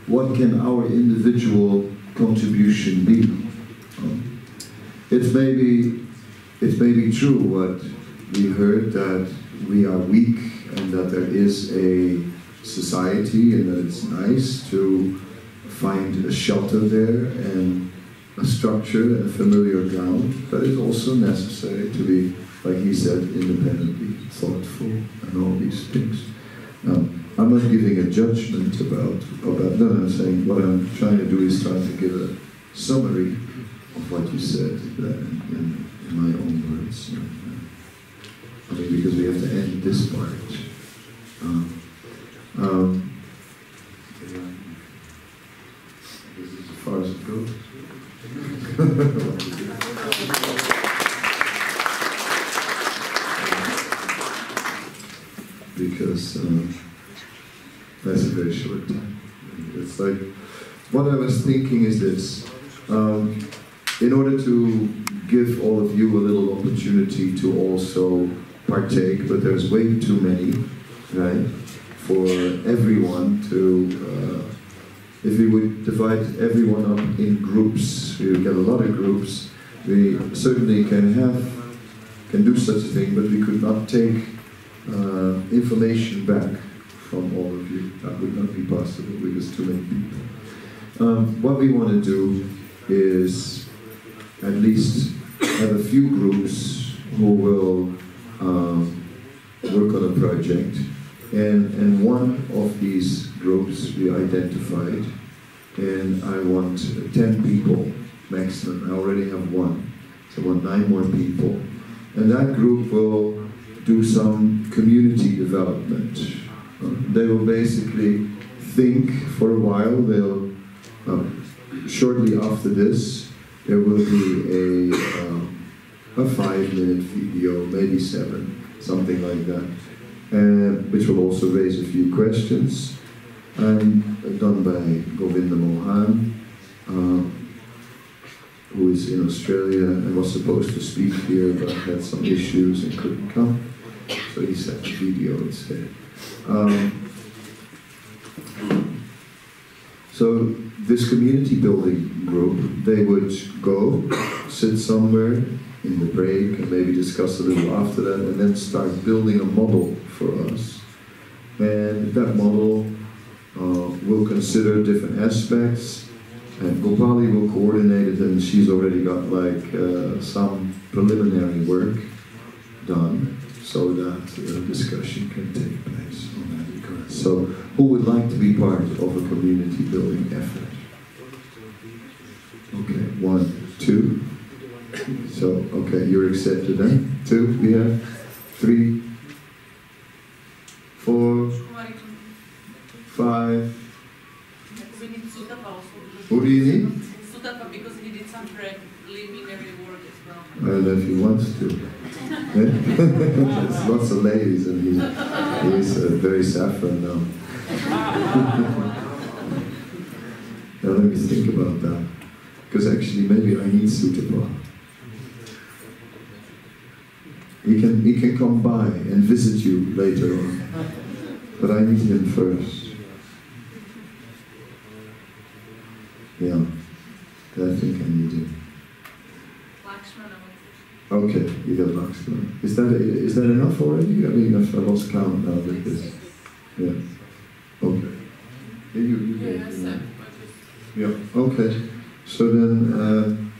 what can our individual contribution be. It may be true what we heard, that we are weak and that there is a society and that it's nice to find a shelter there and a structure and a familiar ground, but it's also necessary to be, like he said, independently thoughtful and all these things. Now, I'm not giving a judgment about no, I'm saying what I'm trying to do is trying to give a summary of what you said in my own words. I mean, because we have to end this part. This is as far as it goes. Because that's a very short time. It's like, what I was thinking is this. In order to give all of you a little opportunity to also partake, but there's way too many, right? For everyone to, if we would divide everyone up in groups, we would get a lot of groups. We certainly can do such a thing, but we could not take information back from all of you. That would not be possible because too many people. What we want to do is at least have a few groups who will work on a project, and one of these groups we identified, and I want 10 people maximum. I already have one, so I want 9 more people, and that group will do some community development. They will basically think for a while. They'll shortly after this there will be a 5-minute video, maybe 7, something like that, which will also raise a few questions. And done by Govinda Mohan, who is in Australia and was supposed to speak here but had some issues and couldn't come, so he sent the video instead. So this community building group, they would go, sit somewhere in the break and maybe discuss a little after that, and then start building a model for us. And that model will consider different aspects, and Gopali will coordinate it, and she's already got like some preliminary work done so that discussion can take place on that. So who would like to be part of a community building effort? Okay, 1, 2. So, okay, you're accepted then. 2, we have 3, 4, 5. Who do you need? Sutapa, because he did some preliminary work as well. I don't know if he wants to. There's lots of ladies, and he's very saffron now. Now let me think about that, because actually maybe I need Sutapa. He can come by and visit you later on, but I need him first. Yeah, I think I need him. Okay, you got Lakshmana. Is that enough already? I mean, I lost count now with this. Yeah. Okay. Yeah. Okay. So then,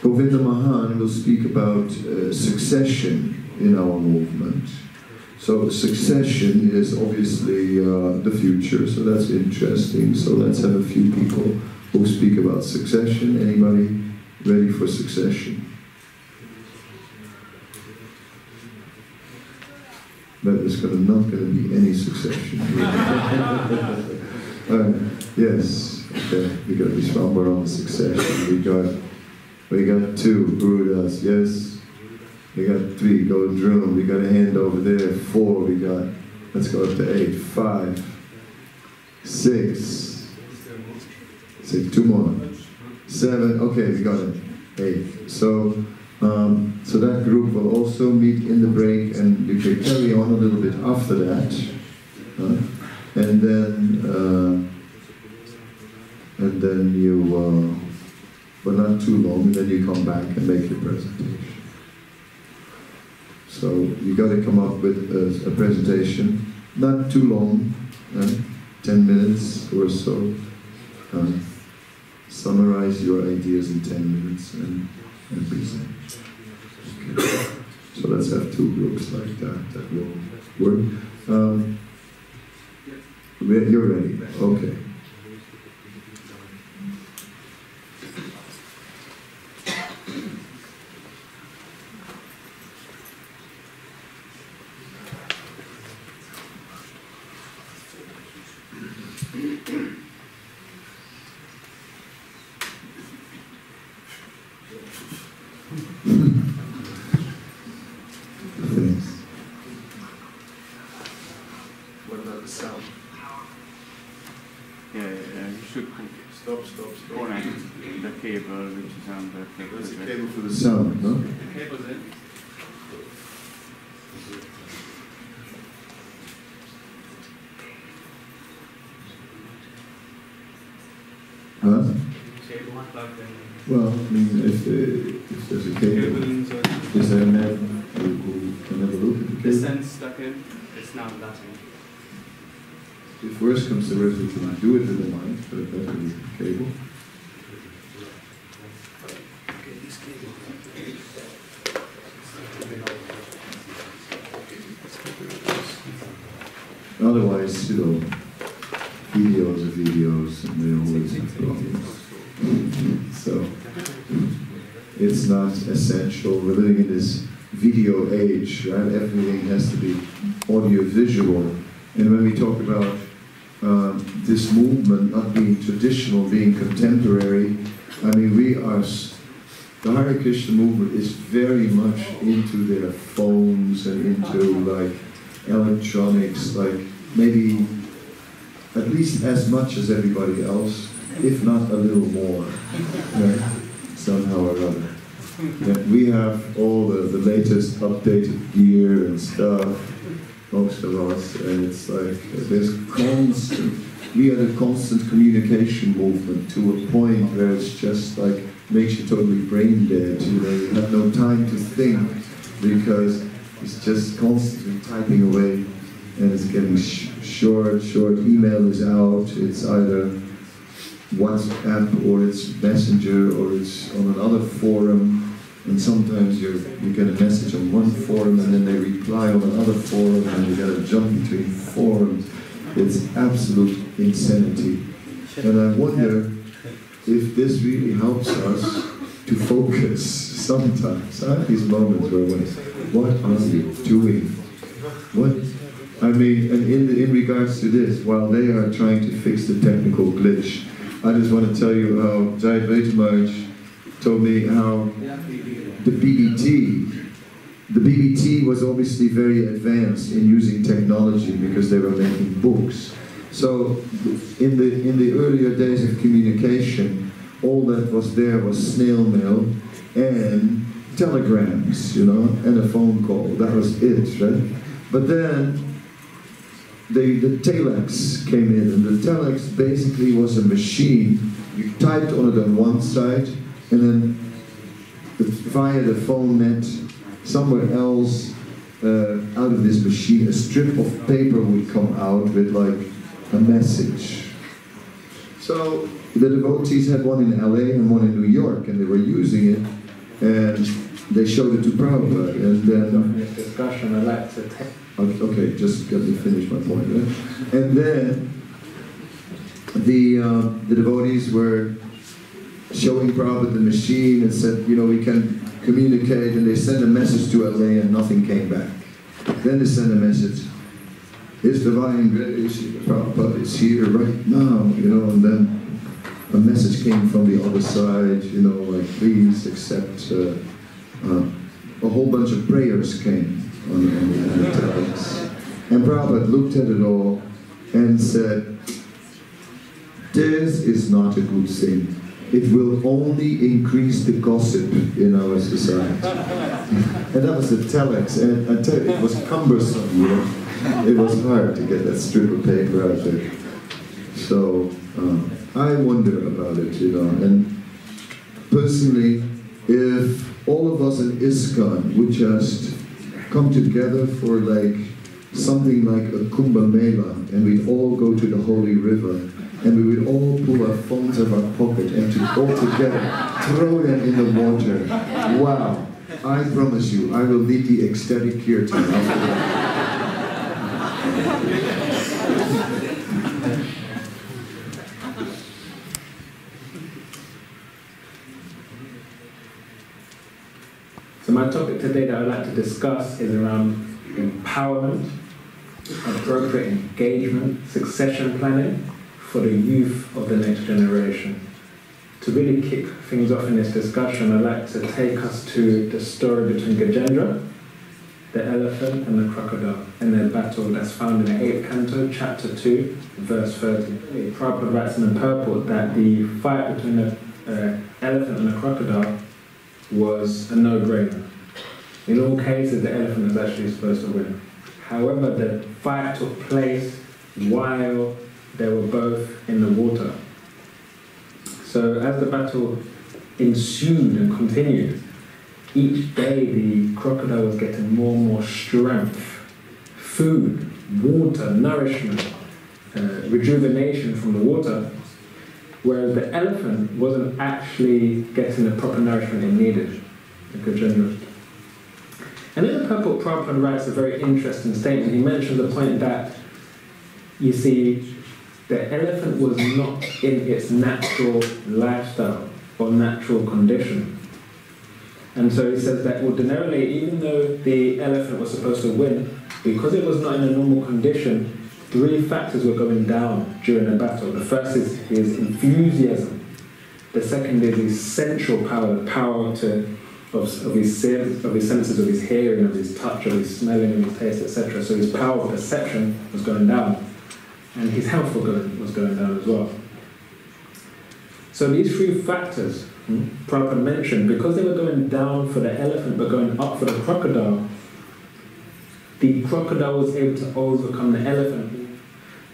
Govinda Mahan will speak about succession in our movement. So succession is obviously the future, so that's interesting. So let's have a few people who speak about succession. Anybody ready for succession? that there's not going to be any succession. Yes, okay, we got Vishwambara on succession. We got 2 Buddhas, yes. We got 3 gold drum. We got a hand over there. 4. We got. Let's go up to 8. 5, 6. Say 2 more. 7. Okay, we got it. 8. So that group will also meet in the break, and you can carry on a little bit after that, and then you, but not too long, and then you come back and make your presentation. So you got to come up with a presentation, not too long, 10 minutes or so. Summarize your ideas in 10 minutes and present. Okay. So let's have 2 groups like that will work. You're ready? Okay. What about the sound? Yeah, you should stop. Connect the cable which is on the cable. That's the cable for the sound, no? The cable's in. Huh? Cable plugged in. Well, I mean, if there's a cable, is there a man who can have a look at the This cable? end's stuck in. It's now that in. If worse comes to worse, we can do it with the mic, but better with the cable. Otherwise, videos are videos, and they always have problems. So, it's not essential. We're living in this video age, right? Everything has to be audio-visual. And when we talk about this movement not being traditional, being contemporary, I mean, the Hare Krishna movement is very much into their phones and into like electronics, like maybe at least as much as everybody else, if not a little more, right? Somehow or other. And we have all the latest updated gear and stuff, most of us, and it's like we are the constant communication movement to a point where it's just like makes you totally brain dead. You know, you have no time to think because it's just constantly typing away, and it's getting short. Email is out. It's either WhatsApp or it's Messenger or it's on another forum. And sometimes you get a message on one forum and then they reply on another forum and you got to jump between forums. It's absolute insanity. And I wonder if this really helps us to focus sometimes. I have these moments where what are you doing? What? I mean, and in regards to this, while they are trying to fix the technical glitch, I just want to tell you how Jai Maharaj told me how the BBT was obviously very advanced in using technology because they were making books. So in the earlier days of communication, all that was there was snail mail and telegrams, you know, and a phone call. That was it, right? But then the telex came in, and the telex basically was a machine. You typed on it on one side, and then via the phone net, somewhere else, out of this machine, a strip of paper would come out with like a message. So the devotees had one in LA and one in New York, and they were using it, and they showed it to Prabhupada, and then... discussion, I'd like to take... Okay, just let me finish my point. Right? And then the devotees were showing Prabhupada the machine and said, you know, we can communicate, and they sent a message to LA and nothing came back. Then they send a message. His Divine Grace, Prabhupada is here right now, you know, and then a message came from the other side, you know, like, please accept, a whole bunch of prayers came on the telex. And Prabhupada looked at it all and said, this is not a good thing. It will only increase the gossip in our society. And that was the telex, and I tell you, it was cumbersome, you know. It was hard to get that strip of paper out there. So, I wonder about it, you know, and personally, if all of us in ISKCON would just come together for like something like a Kumbh Mela, and we'd all go to the holy river, and we would all pull our phones out of our pocket and all together throw them in the water. Wow, I promise you, I will lead the ecstatic kirtan after that. So my topic today that I'd like to discuss is around empowerment, appropriate engagement, succession planning for the youth of the next generation. To really kick things off in this discussion, I'd like to take us to the story between Gajendra, the elephant, and the crocodile, and their battle that's found in the 8th canto, chapter 2, verse 30. Prabhupada writes in the purport that the fight between the elephant and the crocodile was a no-brainer. In all cases, the elephant was actually supposed to win. However, the fight took place while they were both in the water. So as the battle ensued and continued, each day the crocodile was getting more and more strength, food, water, nourishment, rejuvenation from the water, whereas the elephant wasn't actually getting the proper nourishment it needed, the Gajendra. And in the purport, Prabhupada writes a very interesting statement. He mentions the point that, you see, the elephant was not in its natural lifestyle or natural condition. And so he says that ordinarily, even though the elephant was supposed to win, because it was not in a normal condition, 3 factors were going down during the battle. The first is his enthusiasm. The second is his sensual power, the power of his senses, of his hearing, of his touch, of his smelling, of his taste, etc. So his power of perception was going down. And his health was going down as well. So these 3 factors, Prabhupada mentioned, because they were going down for the elephant but going up for the crocodile was able to overcome the elephant.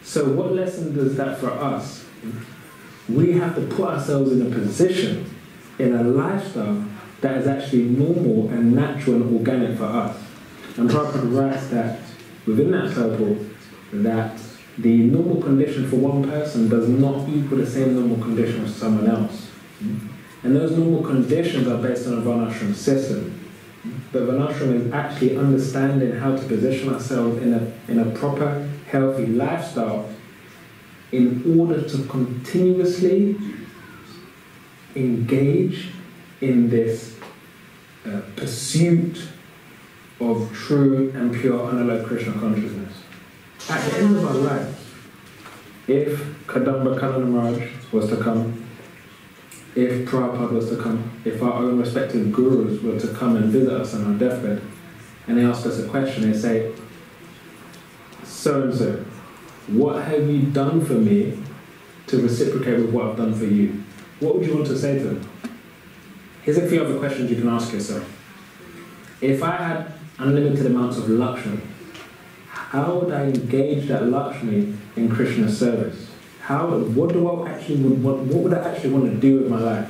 So what lesson does that for us? We have to put ourselves in a position, in a lifestyle that is actually normal and natural and organic for us. And Prabhupada writes that within that purport, that the normal condition for one person does not equal the same normal condition for someone else. And those normal conditions are based on a Varnashram system. But Varnashram is actually understanding how to position ourselves in a proper, healthy lifestyle in order to continuously engage in this pursuit of true and pure unalloyed Krishna consciousness. At the end of our life, if Kadamba Kanana was to come, if Prabhupada was to come, if our own respective gurus were to come and visit us on our deathbed, and they ask us a question, they say, so-and-so, what have you done for me to reciprocate with what I've done for you? What would you want to say to them? Here's a few other questions you can ask yourself. If I had unlimited amounts of Lakshmi, how would I engage that Lakshmi in Krishna's service? What would I actually want to do with my life?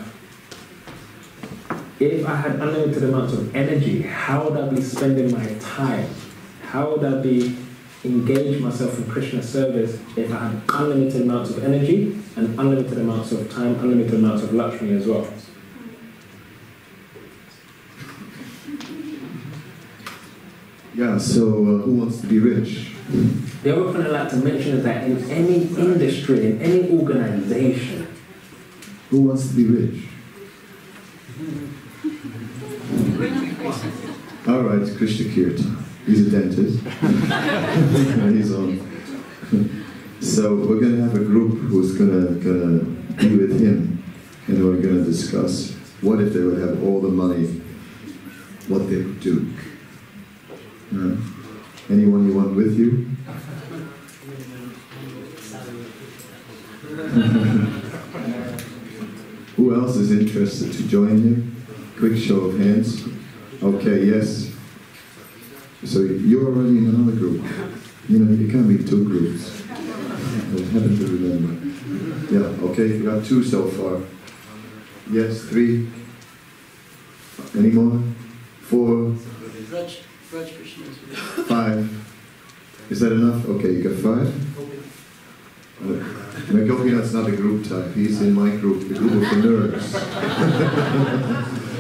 If I had unlimited amounts of energy, how would I be spending my time? How would I be engage myself in Krishna's service if I had unlimited amounts of energy and unlimited amounts of time, unlimited amounts of Lakshmi as well? Yeah, so who wants to be rich? The other point I'd like to mention is that in any industry, in any organization, who wants to be rich? All right, Krishna Kirtan. He's a dentist. He's on. So we're going to have a group who's going to be with him, and we're going to discuss what if they would have all the money, what they would do. Anyone you want with you? Who else is interested to join him? Quick show of hands. Okay, yes. So you're already in another group. You know, you can't be two groups. I happen to remember. Yeah, okay, we got 2 so far. Yes, 3. Any more? 4. 5. Is that enough? Okay, you got 5? That's not a group type. He's in my group, the group of the nerds.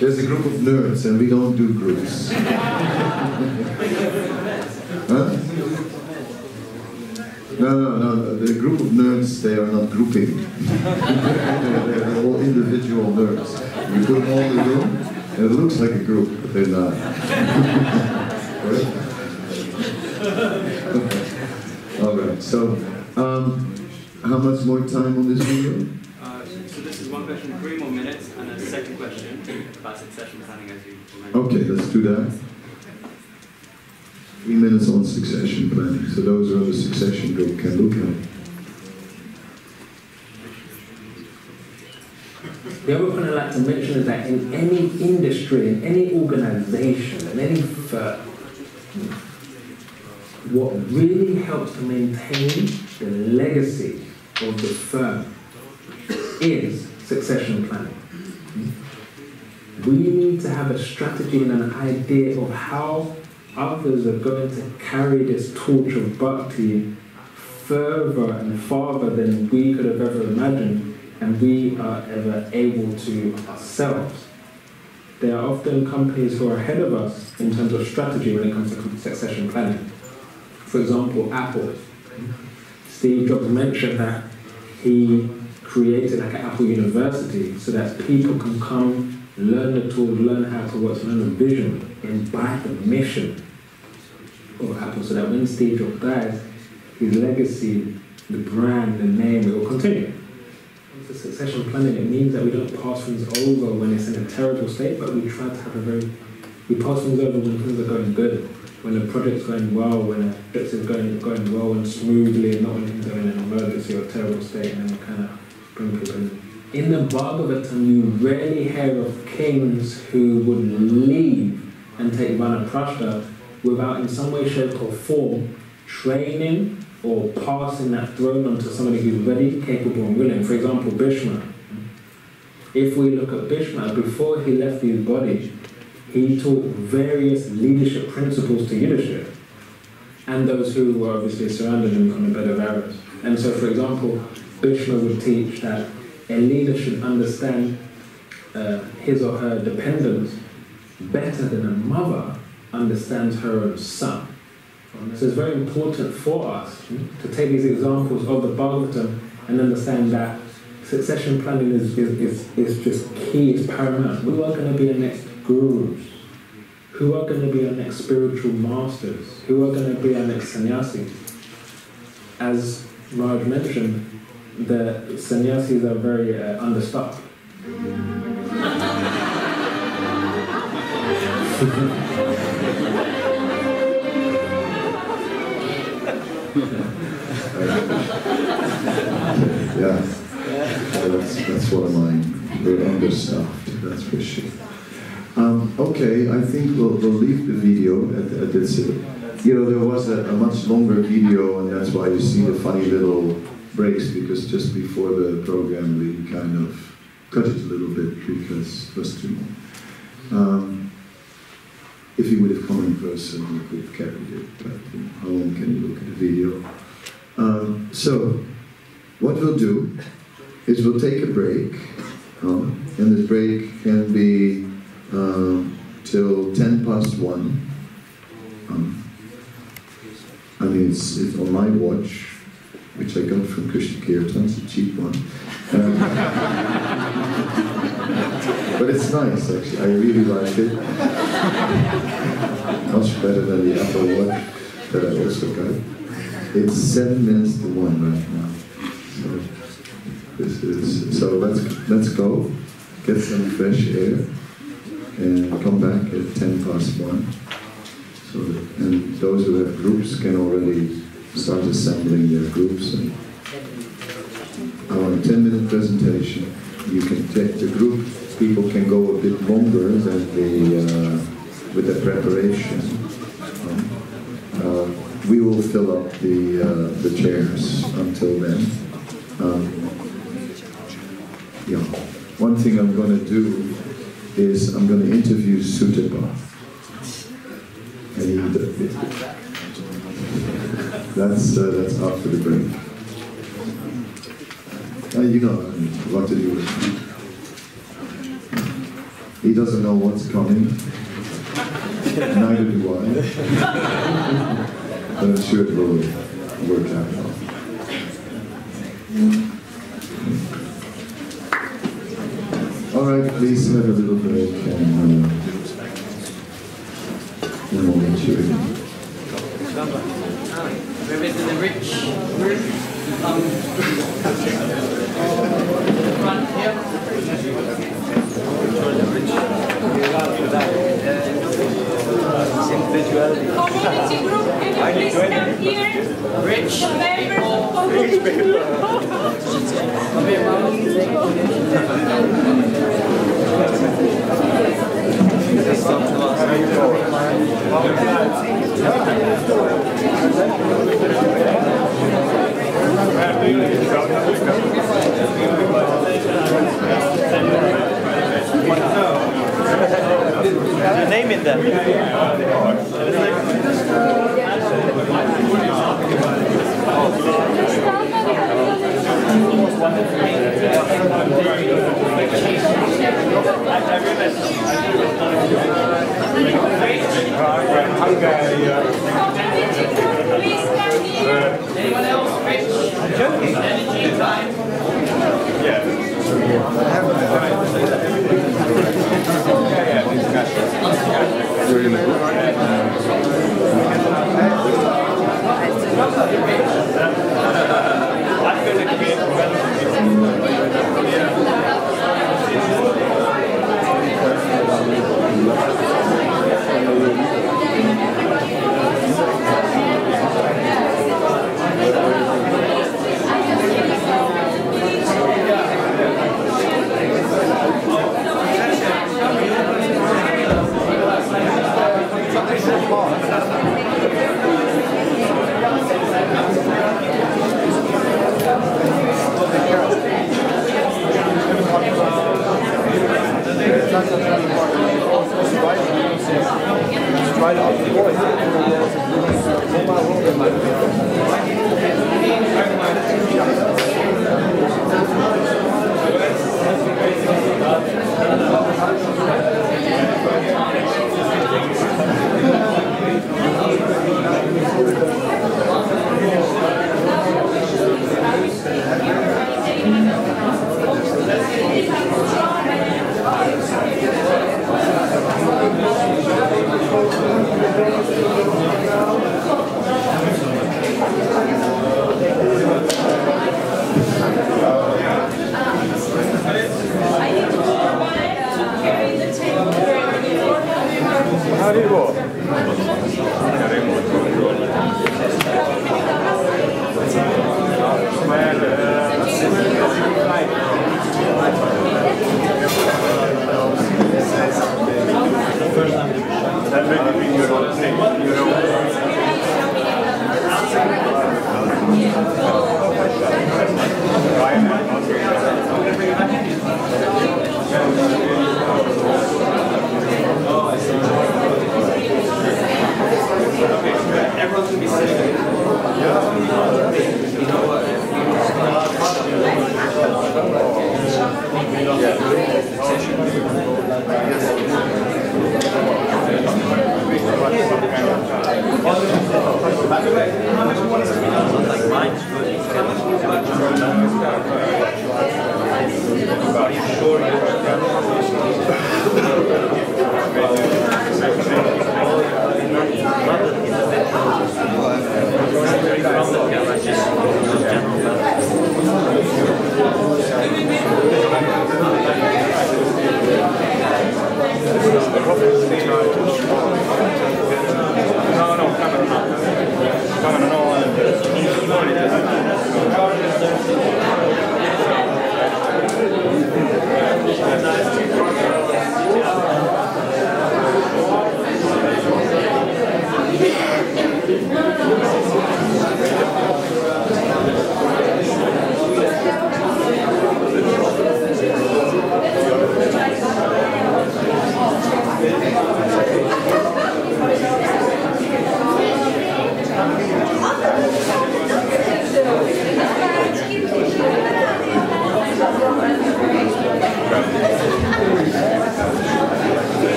There's a group of nerds, and we don't do groups. Huh? No. The group of nerds, they are not grouping. They're all individual nerds. You put them all in the room, and it looks like a group, but they're not. Right? All right. So, how much more time on this video? So this is one question, 3 more minutes, and a second question about succession planning, as you mentioned. Okay, let's do that. 3 minutes on succession planning. So those who are in the succession group can look at it. The other point I'd like to mention is that in any industry, in any organization, in any firm, what really helps to maintain the legacy of the firm is succession planning. We need to have a strategy and an idea of how others are going to carry this torch of bhakti further and farther than we could have ever imagined and we are ever able to ourselves. There are often companies who are ahead of us in terms of strategy when it comes to succession planning. For example, Apple. Steve Jobs mentioned that he created like an Apple University so that people can come, learn the tools, learn how to work, learn the vision, embody the mission of Apple, so that when Steve Jobs dies, his legacy, the brand, the name, it will continue. For succession planning, it means that we don't pass things over when it's in a terrible state, but we try to have we pass things over when things are going good, when the project's going well, when the project is going well and smoothly, and not when things are in an emergency or terrible state, and then we kind of bring people in. In the Bhagavatam, you rarely hear of kings who would leave and take Vanaprastha without in some way, shape or form training or passing that throne on to somebody who's ready, capable and willing. For example, Bhishma. If we look at Bhishma, before he left his body, he taught various leadership principles to Yudhishthira and those who were obviously surrounding him on the bed of arrows. And so, for example, Bhishma would teach that a leader should understand his or her dependents better than a mother understands her own son. So it's very important for us to take these examples of the Bhagavatam and understand that succession planning is just key, it's paramount. Who are going to be our next gurus? Who are going to be our next spiritual masters? Who are going to be our next sannyasis? As Maharaj mentioned, the sannyasis are very understaffed. Yeah, that's what I mean. We're understaffed, that's for sure. Okay, I think we'll leave the video at this. You know, there was a much longer video, and that's why you see the funny little breaks, because just before the program we kind of cut it a little bit because it was too long. If you would have come in person, we could have carried it, but how long can you look at the video? So, what we'll do is we'll take a break, and this break can be till 1:10. I mean, it's on my watch, which I got from Krishna Kirtans, a cheap one. But it's nice, actually. I really like it. much better than the Apple Watch that I also got. It's 7 minutes to 1 right now. So let's go, get some fresh air, and come back at 1:10 So and those who have groups can already start assembling their groups. And I want a 10-minute presentation. You can take the group. People can go a bit longer than with the preparation. We will fill up the chairs until then. Yeah. One thing I'm going to do is I'm going to interview Sutapa. And that's after the break. You know what to do with him. He doesn't know what's coming. Neither do I. But I'm sure it will work out. All right, please have a little break and we'll meet you again. We're in the rich group. Front here. Community group, can you please come here? Rich Members of community group. Your name in there. Anyone else? Rich? Energy, time?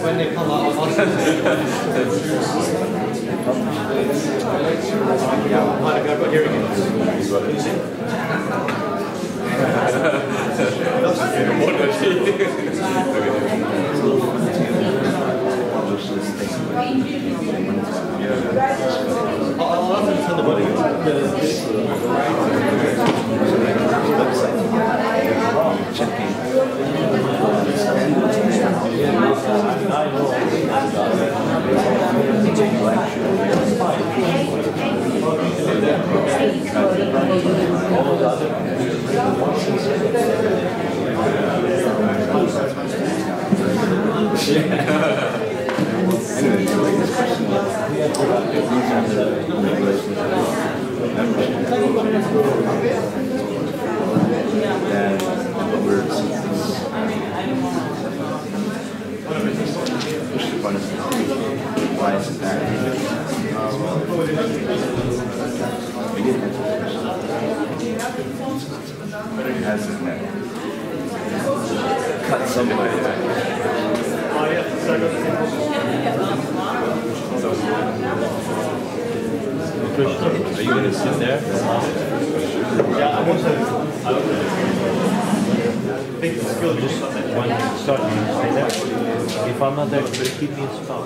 When they come out, cut somebody. Krishna, are you going to sit there? Yeah, I want to take the skill just when you start, you stay there. If I'm not there, just keep me in spot.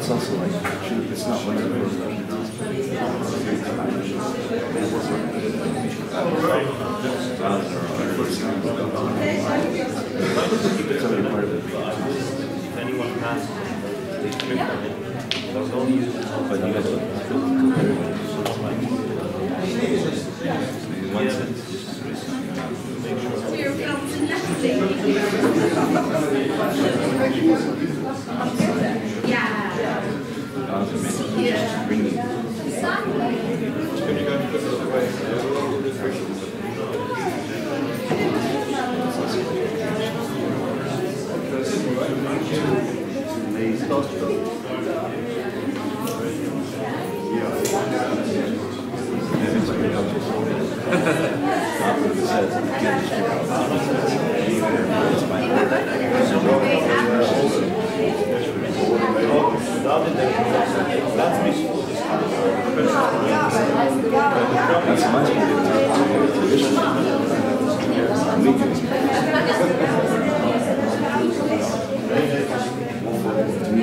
it's also like, it's not one of the if anyone passes, they drink from it. Don't use it, but you have to in one sense, make sure.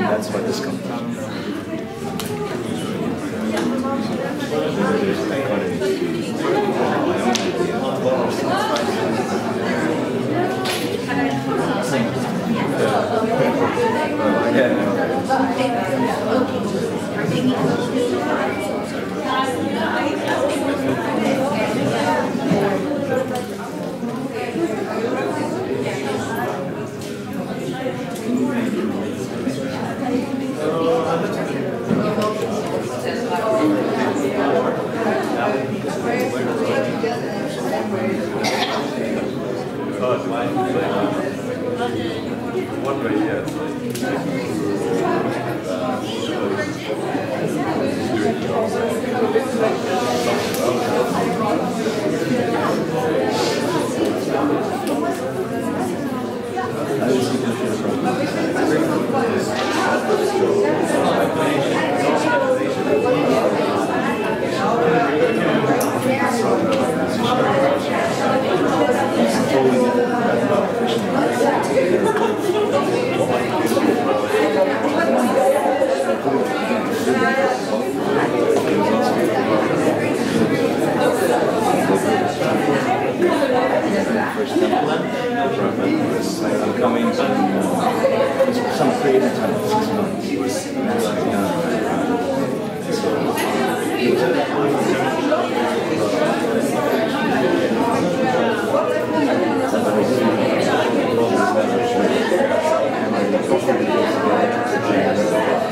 That's why this comes from. One way, yeah. First temple, I'm coming to some creative time, 6 months.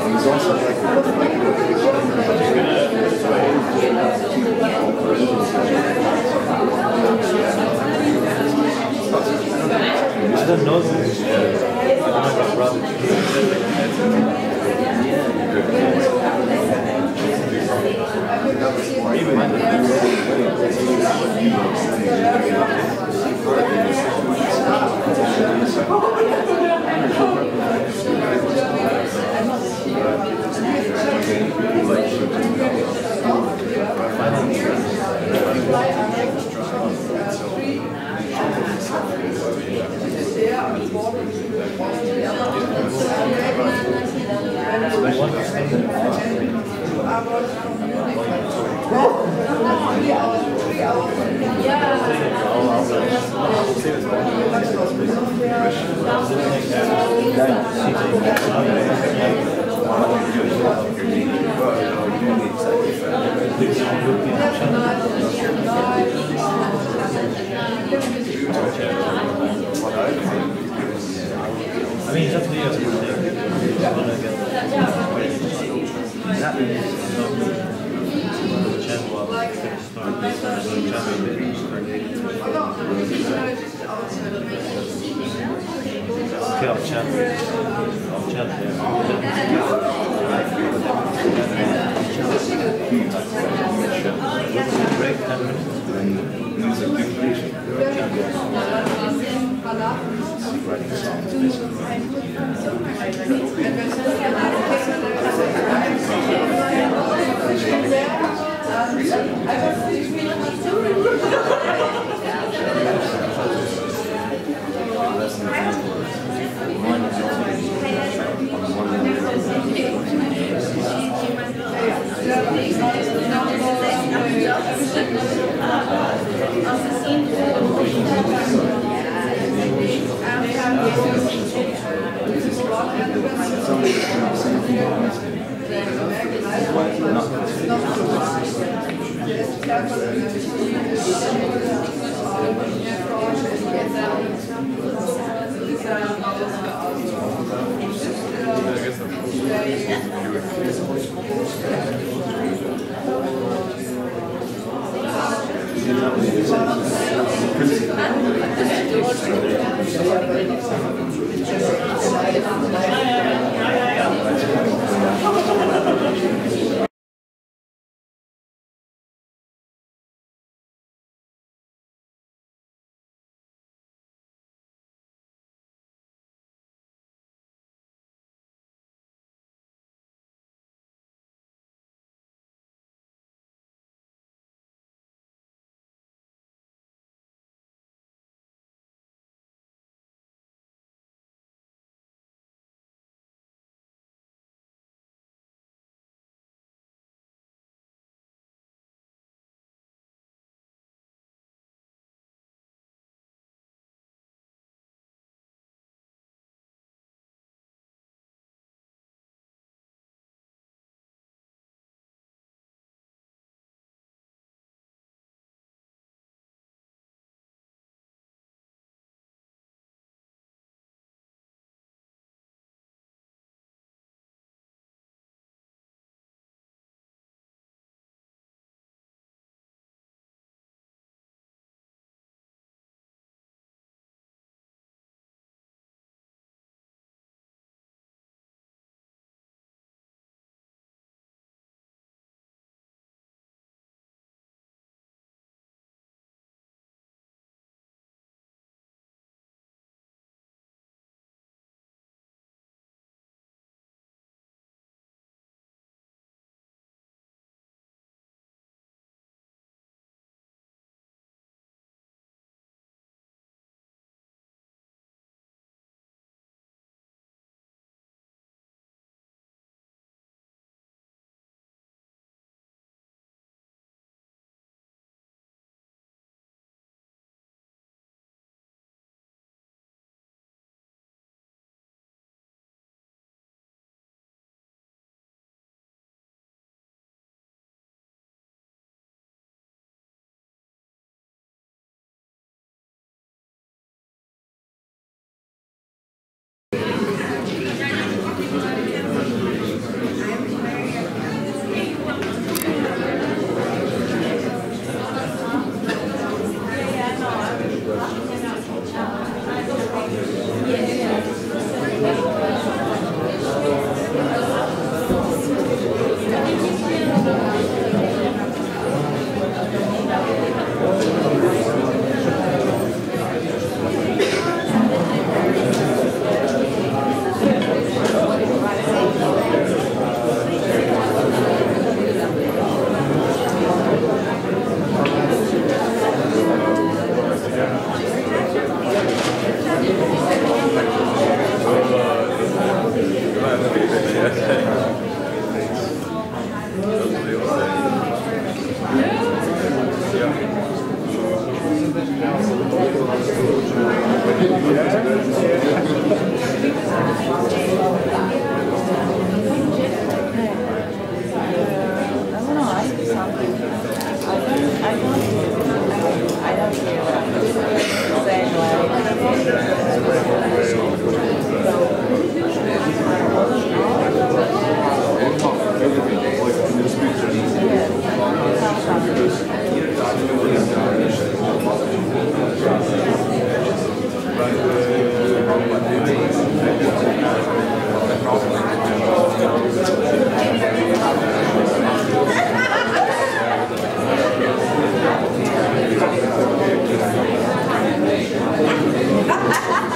He's also I don't know this. I don't know about Radhadesh. I mean, it's up to you as a Ha ha ha!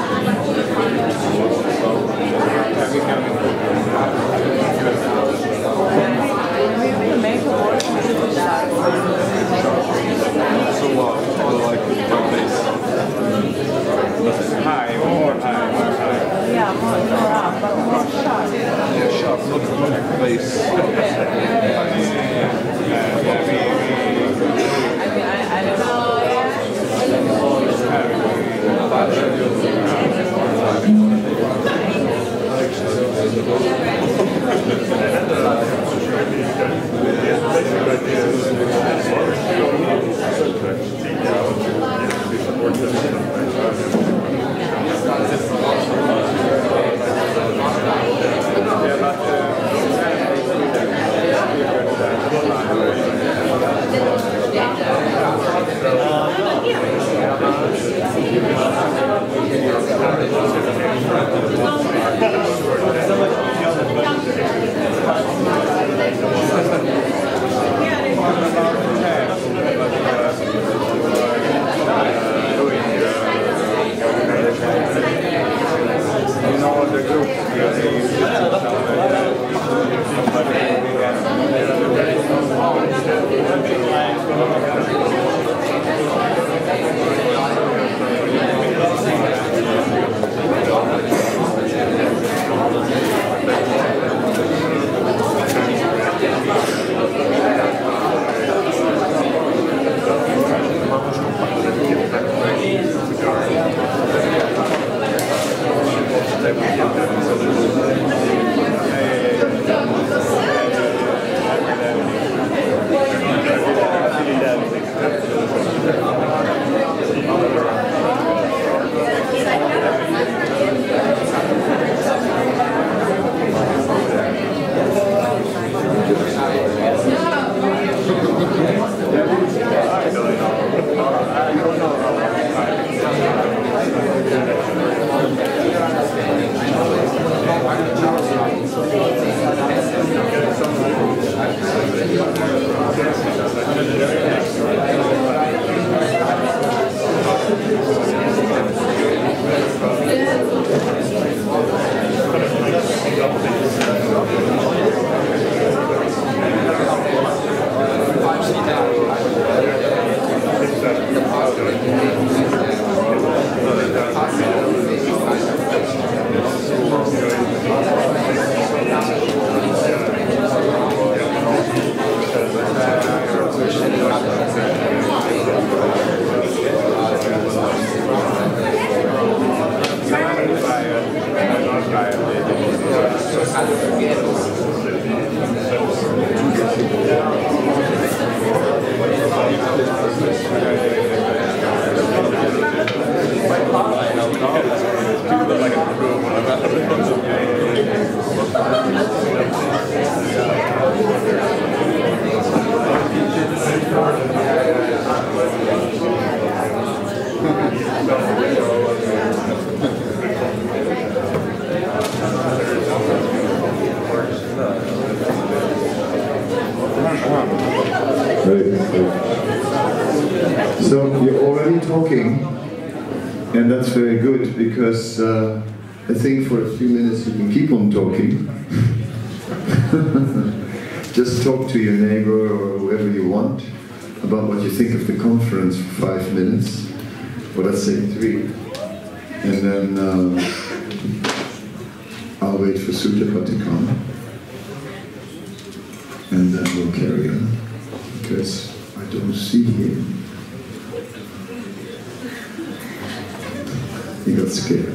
So you're already talking, and that's very good, because I think for a few minutes you can keep on talking. Just talk to your neighbor or whoever you want about what you think of the conference for 5 minutes, or let's say 3. And then I'll wait for Sutta to come, and then we'll carry on, because I don't see him. He got scared.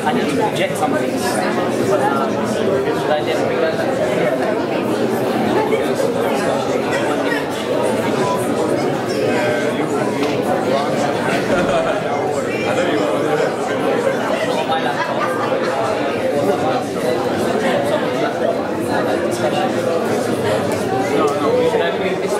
I need to project something. But should I just bring that my laptop. Should I bring this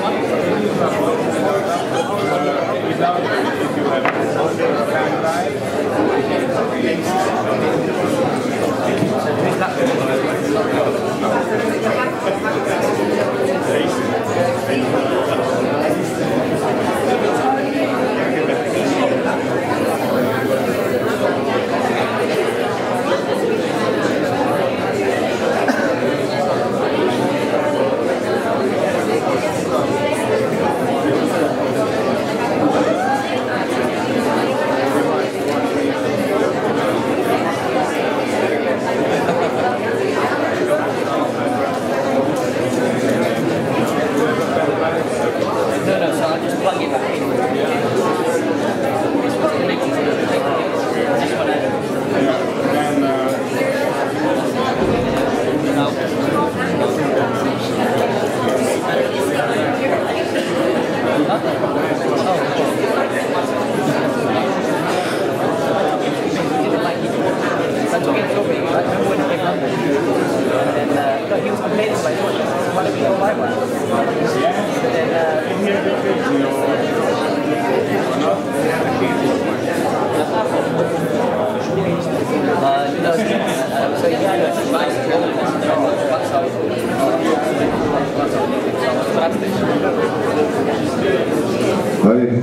Hare.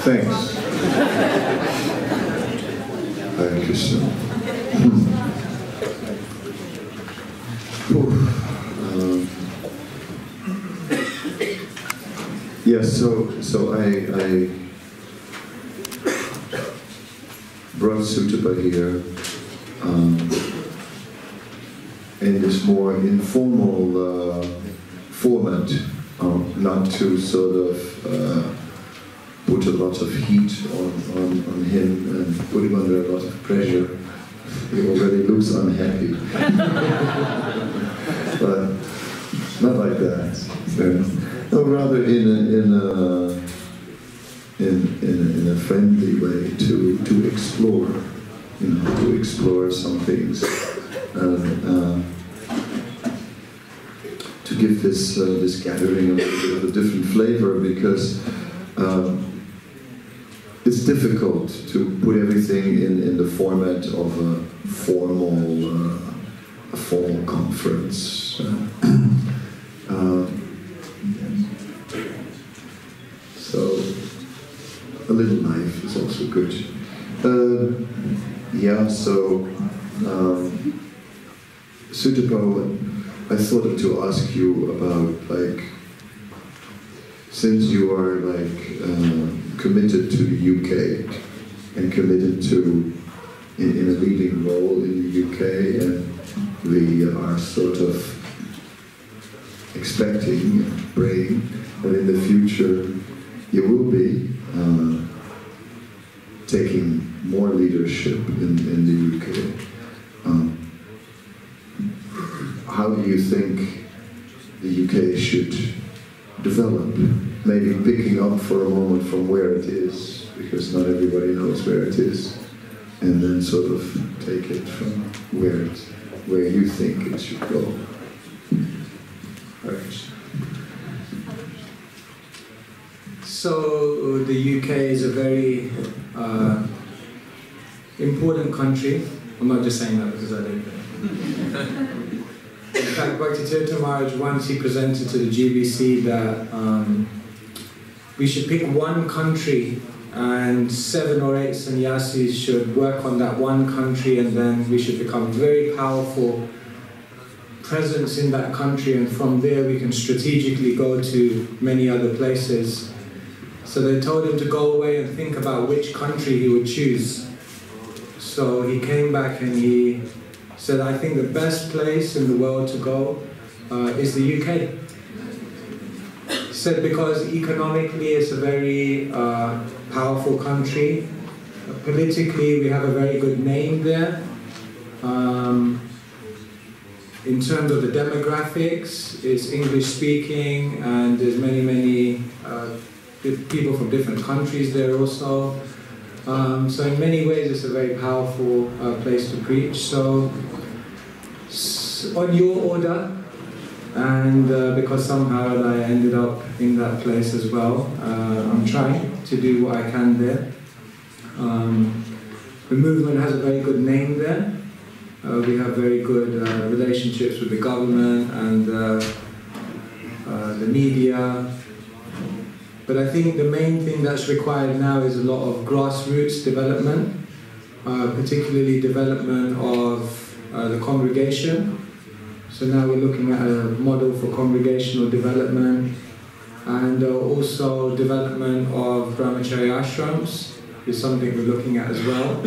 Thanks. Hare Krishna. Yes, so I brought Sutapa here in this more informal format, not to sort of put a lot of heat on him and put him under a lot of pressure. He already looks unhappy. But not like that. No, rather in a friendly way to explore, to explore some things, and to give this gathering a little bit of a different flavor, because it's difficult to put everything in the format of a formal conference. So a little knife is also good. Yeah, so Sutapa, I thought to ask you about, like, since you are committed to the UK and committed to in a leading role in the UK, and we are sort of expecting and praying that in the future you will be taking more leadership in the UK. How do you think the UK should develop? Maybe picking up for a moment from where it is, because not everybody knows where it is, and then sort of take it from where you think it should go. So the UK is a very important country. I'm not just saying that because I don't know. In fact, Bhakti Tirtha Maharaj once he presented to the GBC that we should pick one country and 7 or 8 sannyasis should work on that one country, and then we should become very powerful presence in that country, and from there we can strategically go to many other places. So they told him to go away and think about which country he would choose. So he came back and he said, I think the best place in the world to go is the UK. He said because economically it's a very powerful country. Politically we have a very good name there. In terms of the demographics, it's English speaking and there's many people from different countries there also. So in many ways it's a very powerful place to preach. So on your order, and because somehow I ended up in that place as well, I'm trying to do what I can there. The movement has a very good name there. We have very good relationships with the government and the media. But I think the main thing that's required now is a lot of grassroots development, particularly development of the congregation. So now we're looking at a model for congregational development and also development of brahmachari ashrams is something we're looking at as well.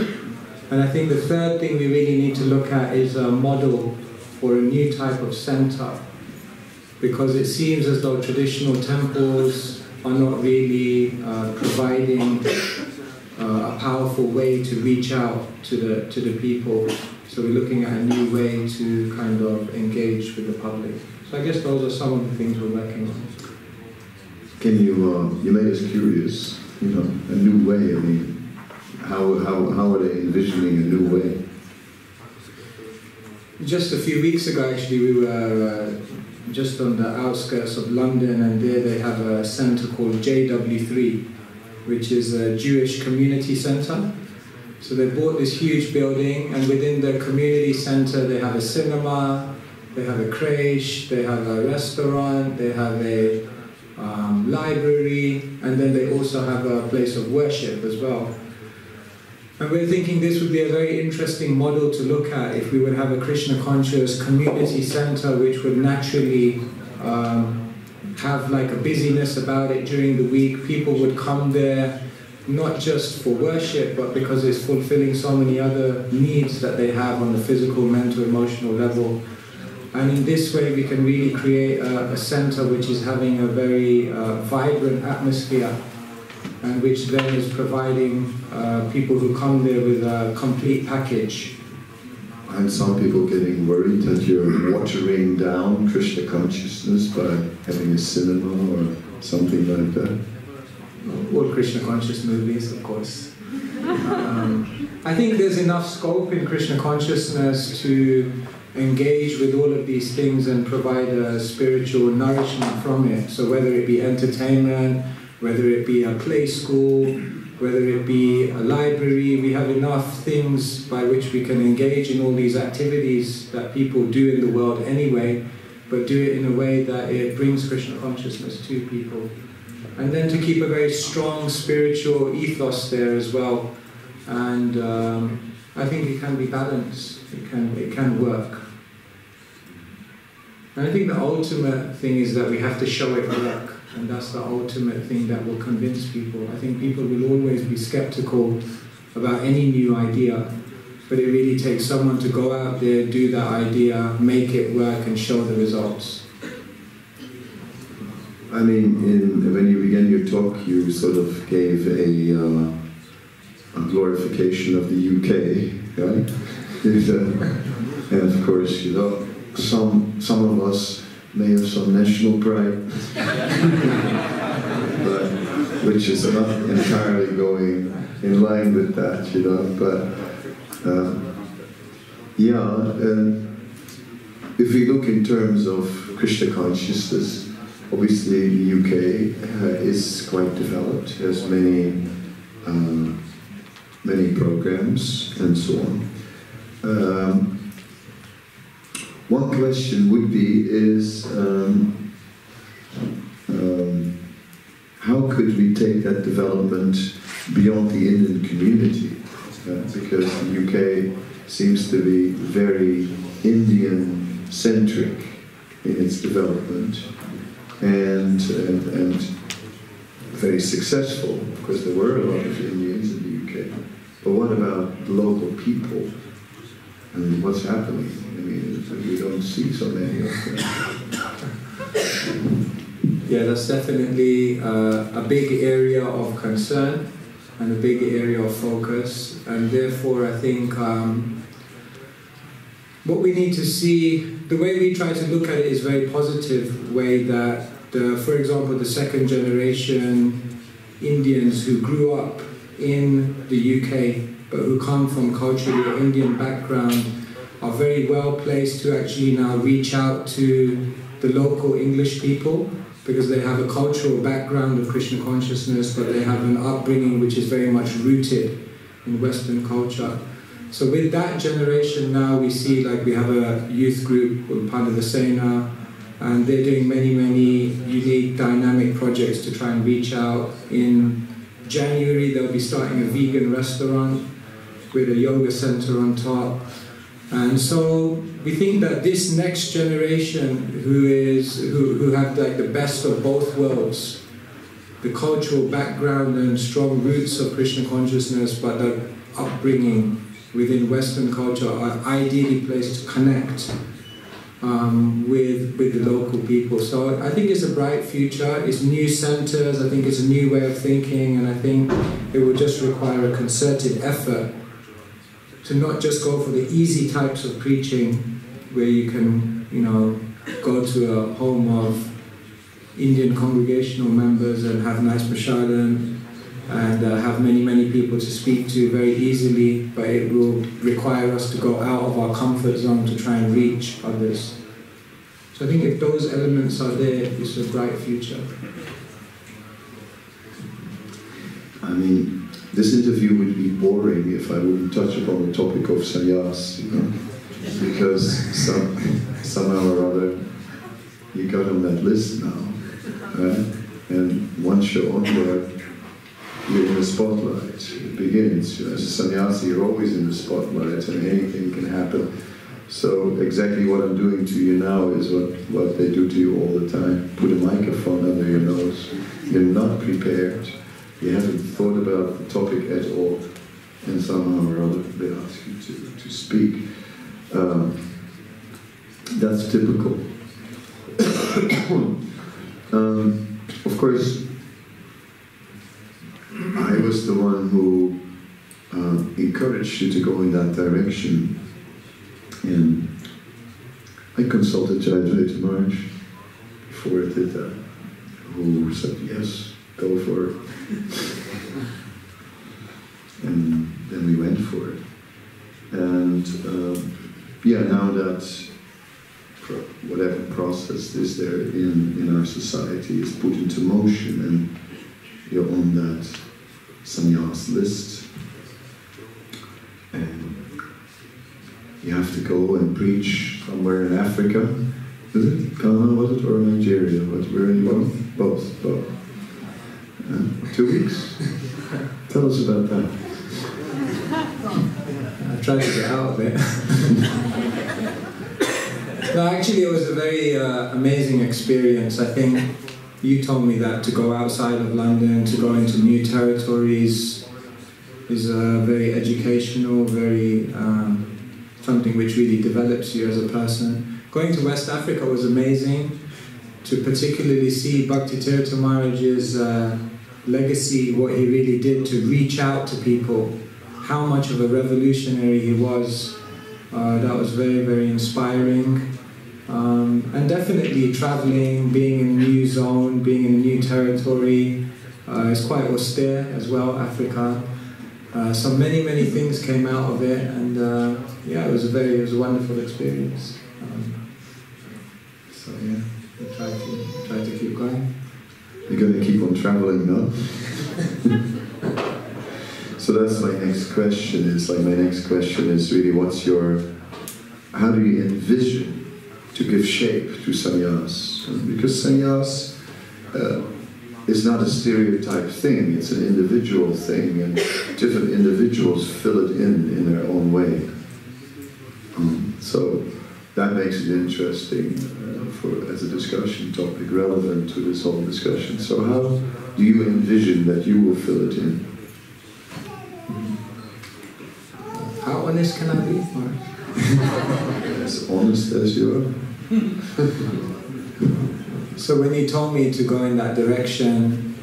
And I think the third thing we really need to look at is a model for a new type of center, because it seems as though traditional temples are not really providing a powerful way to reach out to the people. So we're looking at a new way to kind of engage with the public. So I guess those are some of the things we're working on. Can you made us curious, a new way, I mean, how are they envisioning a new way? Just a few weeks ago, actually, we were just on the outskirts of London, and there they have a centre called JW3, which is a Jewish community centre. So they bought this huge building, and within the community centre they have a cinema, they have a creche, they have a restaurant, they have a library, and then they also have a place of worship as well. And we're thinking this would be a very interesting model to look at if we would have a Krishna conscious community center which would naturally have like a busyness about it during the week. People would come there not just for worship, but because it's fulfilling so many other needs that they have on the physical, mental, emotional level. And in this way we can really create a center which is having a very vibrant atmosphere, and which then is providing people who come there with a complete package. And some people getting worried that you're watering down Krishna consciousness by having a cinema or something like that? All Krishna conscious movies, of course. I think there's enough scope in Krishna consciousness to engage with all of these things and provide a spiritual nourishment from it. So whether it be entertainment, whether it be a play school, whether it be a library, we have enough things by which we can engage in all these activities that people do in the world anyway, but do it in a way that it brings Krishna consciousness to people. And then to keep a very strong spiritual ethos there as well. And I think it can be balanced, it can work. And I think the ultimate thing is that we have to show it work. And that's the ultimate thing that will convince people. I think people will always be skeptical about any new idea, but it really takes someone to go out there, do that idea, make it work, and show the results. I mean, when you began your talk, you sort of gave a glorification of the UK, right? And of course, some of us may have some national pride, but which is not entirely going in line with that, But if we look in terms of Krishna consciousness, obviously the UK is quite developed, has many programs and so on. One question would be is how could we take that development beyond the Indian community? Because the UK seems to be very Indian-centric in its development and very successful, because there were a lot of Indians in the UK. But what about the local people and what's happening? I mean, we don't see so many of them. Yeah, that's definitely a big area of concern and a big area of focus, and therefore I think what we need to see, the way we try to look at it is very positive way that, for example, the second generation Indians who grew up in the UK but who come from culturally Indian background are very well placed to actually now reach out to the local English people, because they have a cultural background of Krishna consciousness, but they have an upbringing which is very much rooted in Western culture. So with that generation now, we see like we have a youth group called Pandavasena, and they're doing many, many unique dynamic projects to try and reach out. In January, they'll be starting a vegan restaurant with a yoga center on top. And so we think that this next generation who have like the best of both worlds, the cultural background and strong roots of Krishna consciousness, but the upbringing within Western culture, are ideally placed to connect with the local people. So I think it's a bright future. It's new centers. I think it's a new way of thinking, and I think it will just require a concerted effort to not just go for the easy types of preaching where you can, you know, go to a home of Indian congregational members and have nice prasadam and have many, many people to speak to very easily, but it will require us to go out of our comfort zone to try and reach others. So I think if those elements are there, it's a bright future. I mean, this interview would be boring if I wouldn't touch upon the topic of sannyas, you know? Because somehow or other you got on that list now, right? And once you're on there, you're in the spotlight. It begins. As a sannyasi, you're always in the spotlight, and anything can happen. So exactly what I'm doing to you now is what they do to you all the time. Put a microphone under your nose. You're not prepared. You haven't thought about the topic at all, and somehow or other they ask you to speak. That's typical. Of course, I was the one who encouraged you to go in that direction, and I consulted Jayadvaita Maharaj before I did that, who said, yes, go for it. And then we went for it. And yeah, now that whatever process is there in our society is put into motion, and you're on that sannyas list, and you have to go and preach somewhere in Africa. Is it Ghana, was it, or Nigeria? Where are you on? Both. 2 weeks? Tell us about that. I tried to get out of it. No, actually it was a very amazing experience. I think you told me that to go outside of London, to go into new territories is very educational, very something which really develops you as a person. Going to West Africa was amazing, to particularly see Bhakti Tirtha Maharaj's legacy, what he really did to reach out to people, how much of a revolutionary he was. That was very, very inspiring. And definitely traveling, being in a new zone, being in a new territory, is quite austere as well, Africa. So many, many things came out of it, and yeah, it was a wonderful experience. So yeah, we try to keep going. You're going to keep on traveling now? So that's my next question. My next question is really, how do you envision to give shape to sannyas? Because sannyas is not a stereotype thing, it's an individual thing, and different individuals fill it in their own way. So that makes it interesting as a discussion topic, relevant to this whole discussion. So how do you envision that you will fill it in? How honest can I be? As honest as you are. So when you told me to go in that direction,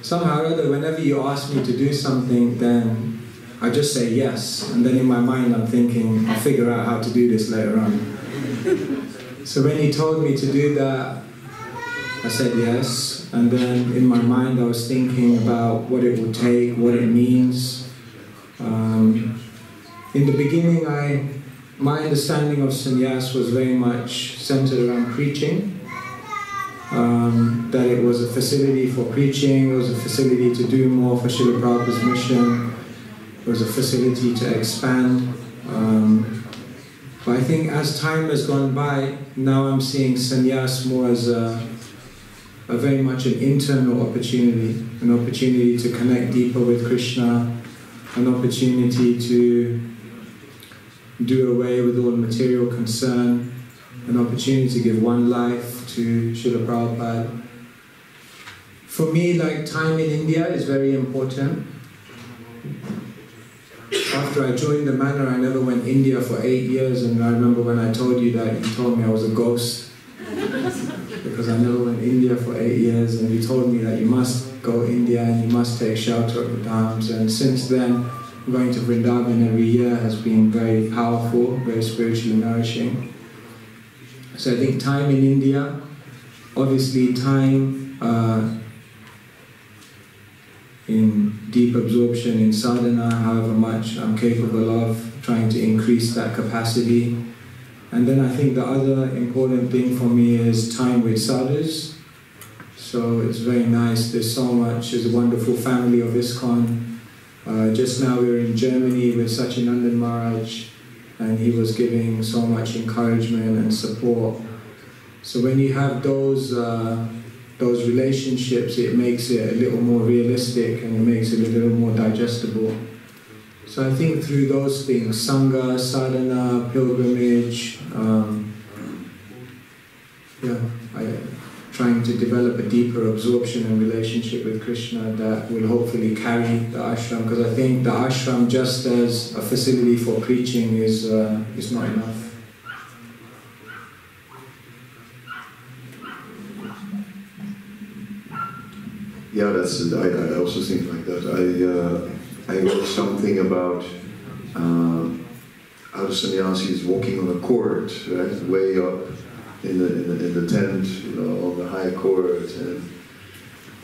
somehow or other, whenever you ask me to do something, then I just say yes. And then in my mind I'm thinking, I'll figure out how to do this later on. So when you told me to do that, I said yes. And then in my mind I was thinking about what it would take, what it means. In the beginning, my understanding of sannyas was very much centered around preaching. That it was a facility for preaching, it was a facility to do more for Srila Prabhupada's mission, it was a facility to expand. But I think as time has gone by, now I'm seeing sannyas more as a very much an internal opportunity, an opportunity to connect deeper with Krishna, an opportunity to do away with all material concern, an opportunity to give one life to Srila Prabhupada. For me, like, time in India is very important. After I joined the manor, I never went India for 8 years, and I remember when I told you that, you told me I was a ghost because I never went India for 8 years, and you told me that you must go India and you must take shelter of the Dhams. And since then, going to Vrindavan every year has been very powerful, very spiritually nourishing. So I think time in India, obviously time in deep absorption in sadhana, however much I'm capable of, trying to increase that capacity. And then I think the other important thing for me is time with sadhus. So it's very nice, there's so much, there's a wonderful family of ISKCON. Just now we were in Germany with Sachinandan Maharaj, and he was giving so much encouragement and support. So when you have those relationships, it makes it a little more realistic and it makes it a little more digestible. So I think through those things, Sangha, sadhana, pilgrimage, trying to develop a deeper absorption and relationship with Krishna that will hopefully carry the ashram, because I think the ashram just as a facility for preaching is not enough. Yeah, that's. I also think like that. I wrote something about how the sannyasi is walking on a court, right, way up in the tent, on the high court, and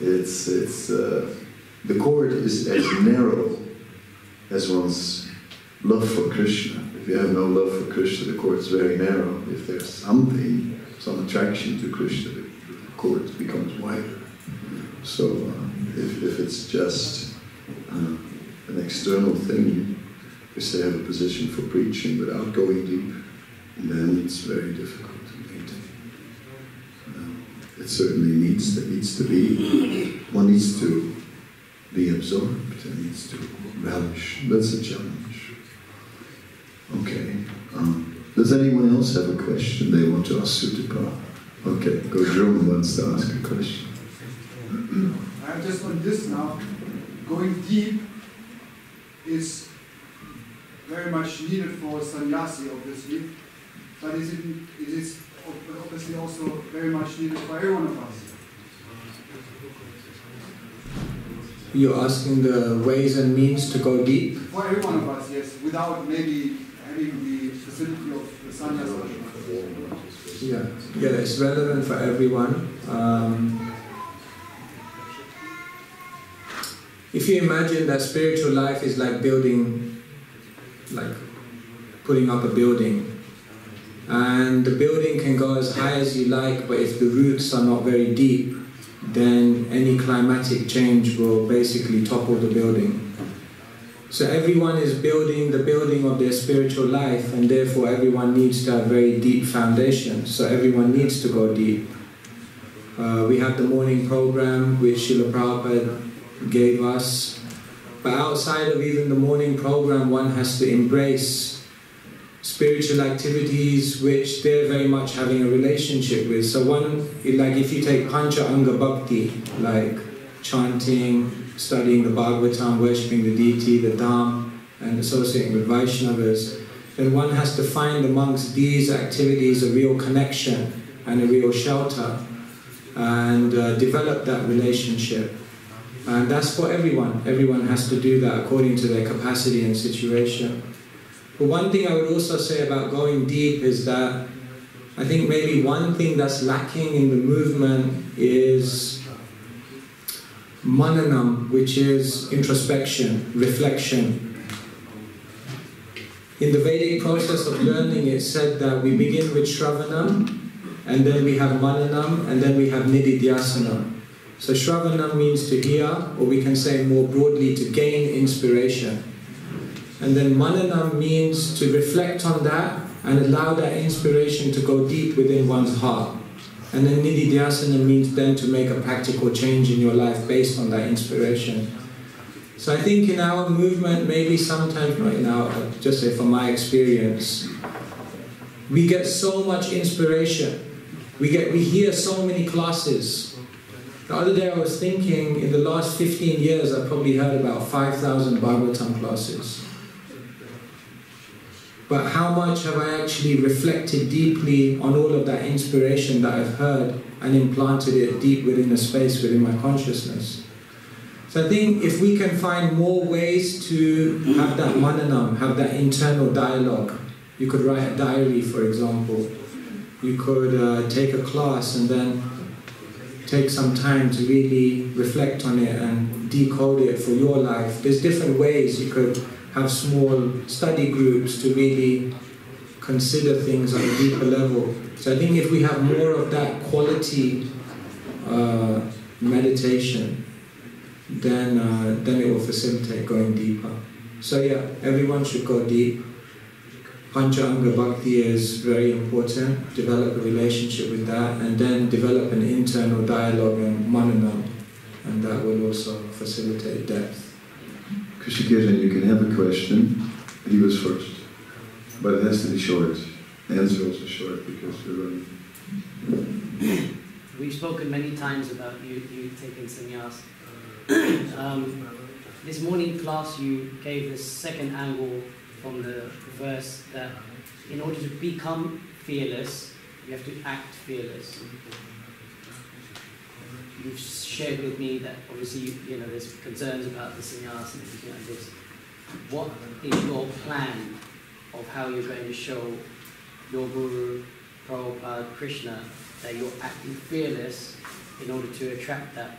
it's the court is as narrow as one's love for Krishna. If you have no love for Krishna, the court is very narrow. If there's something, some attraction to Krishna, the court becomes wider. So if it's just an external thing, if they have a position for preaching without going deep, then it's very difficult to maintain. It certainly needs to be, one needs to be absorbed, and needs to relish. That's a challenge. Okay. Does anyone else have a question they want to ask Sutipa? Okay, Gojrum wants to ask a question. I'm just on this now. Going deep is very much needed for sannyasi, obviously, but is it obviously also very much needed for every one of us? You're asking the ways and means to go deep? For every one of us, yes, without maybe having the facility of the sannyasa. Yeah, it's relevant for everyone. If you imagine that spiritual life is like putting up a building, and the building can go as high as you like, but if the roots are not very deep, then any climatic change will basically topple the building. So everyone is building the building of their spiritual life, and therefore everyone needs to have very deep foundations. So everyone needs to go deep. We have the morning program which Srila Prabhupada gave us, but outside of even the morning program, one has to embrace spiritual activities which they're very much having a relationship with. So one, like if you take Pancha Anga Bhakti, like chanting, studying the Bhagavatam, worshipping the deity, the Dham, and associating with Vaishnavas, then one has to find amongst these activities a real connection and a real shelter, and develop that relationship. And that's for everyone. Everyone has to do that according to their capacity and situation. But one thing I would also say about going deep is that I think maybe one thing that's lacking in the movement is mananam, which is introspection, reflection. In the Vedic process of learning, it's said that we begin with Shravanam, and then we have Mananam, and then we have Nididhyasana. So Shravanam means to hear, or we can say more broadly, to gain inspiration. And then Mananam means to reflect on that and allow that inspiration to go deep within one's heart. And then Nididhyasana means then to make a practical change in your life based on that inspiration. So I think in our movement, maybe sometimes, not in our, I'll just say from my experience, we get so much inspiration. We hear so many classes. The other day I was thinking, in the last 15 years, I've probably heard about 5,000 Bhagavatam classes. But how much have I actually reflected deeply on all of that inspiration that I've heard and implanted it deep within a space within my consciousness? So I think if we can find more ways to have that mananam, have that internal dialogue. You could write a diary, for example. You could take a class and then take some time to really reflect on it and decode it for your life. There's different ways. You could have small study groups to really consider things on a deeper level. So I think if we have more of that quality meditation, then it will facilitate going deeper. So yeah, everyone should go deep. Pancha-anga Bhakti is very important. Develop a relationship with that, and then develop an internal dialogue and mananam, and that will also facilitate depth. Krishna, you can have a question. He was first, but it has to be short. Answer also short because we're running. We've spoken many times about you taking sannyas. This morning class you gave the second angle from the verse that in order to become fearless, you have to act fearless. You've shared with me that obviously you know there's concerns about the sannyas and everything like this. What is your plan of how you're going to show your Guru, Prabhupada, Krishna, that you're acting fearless in order to attract that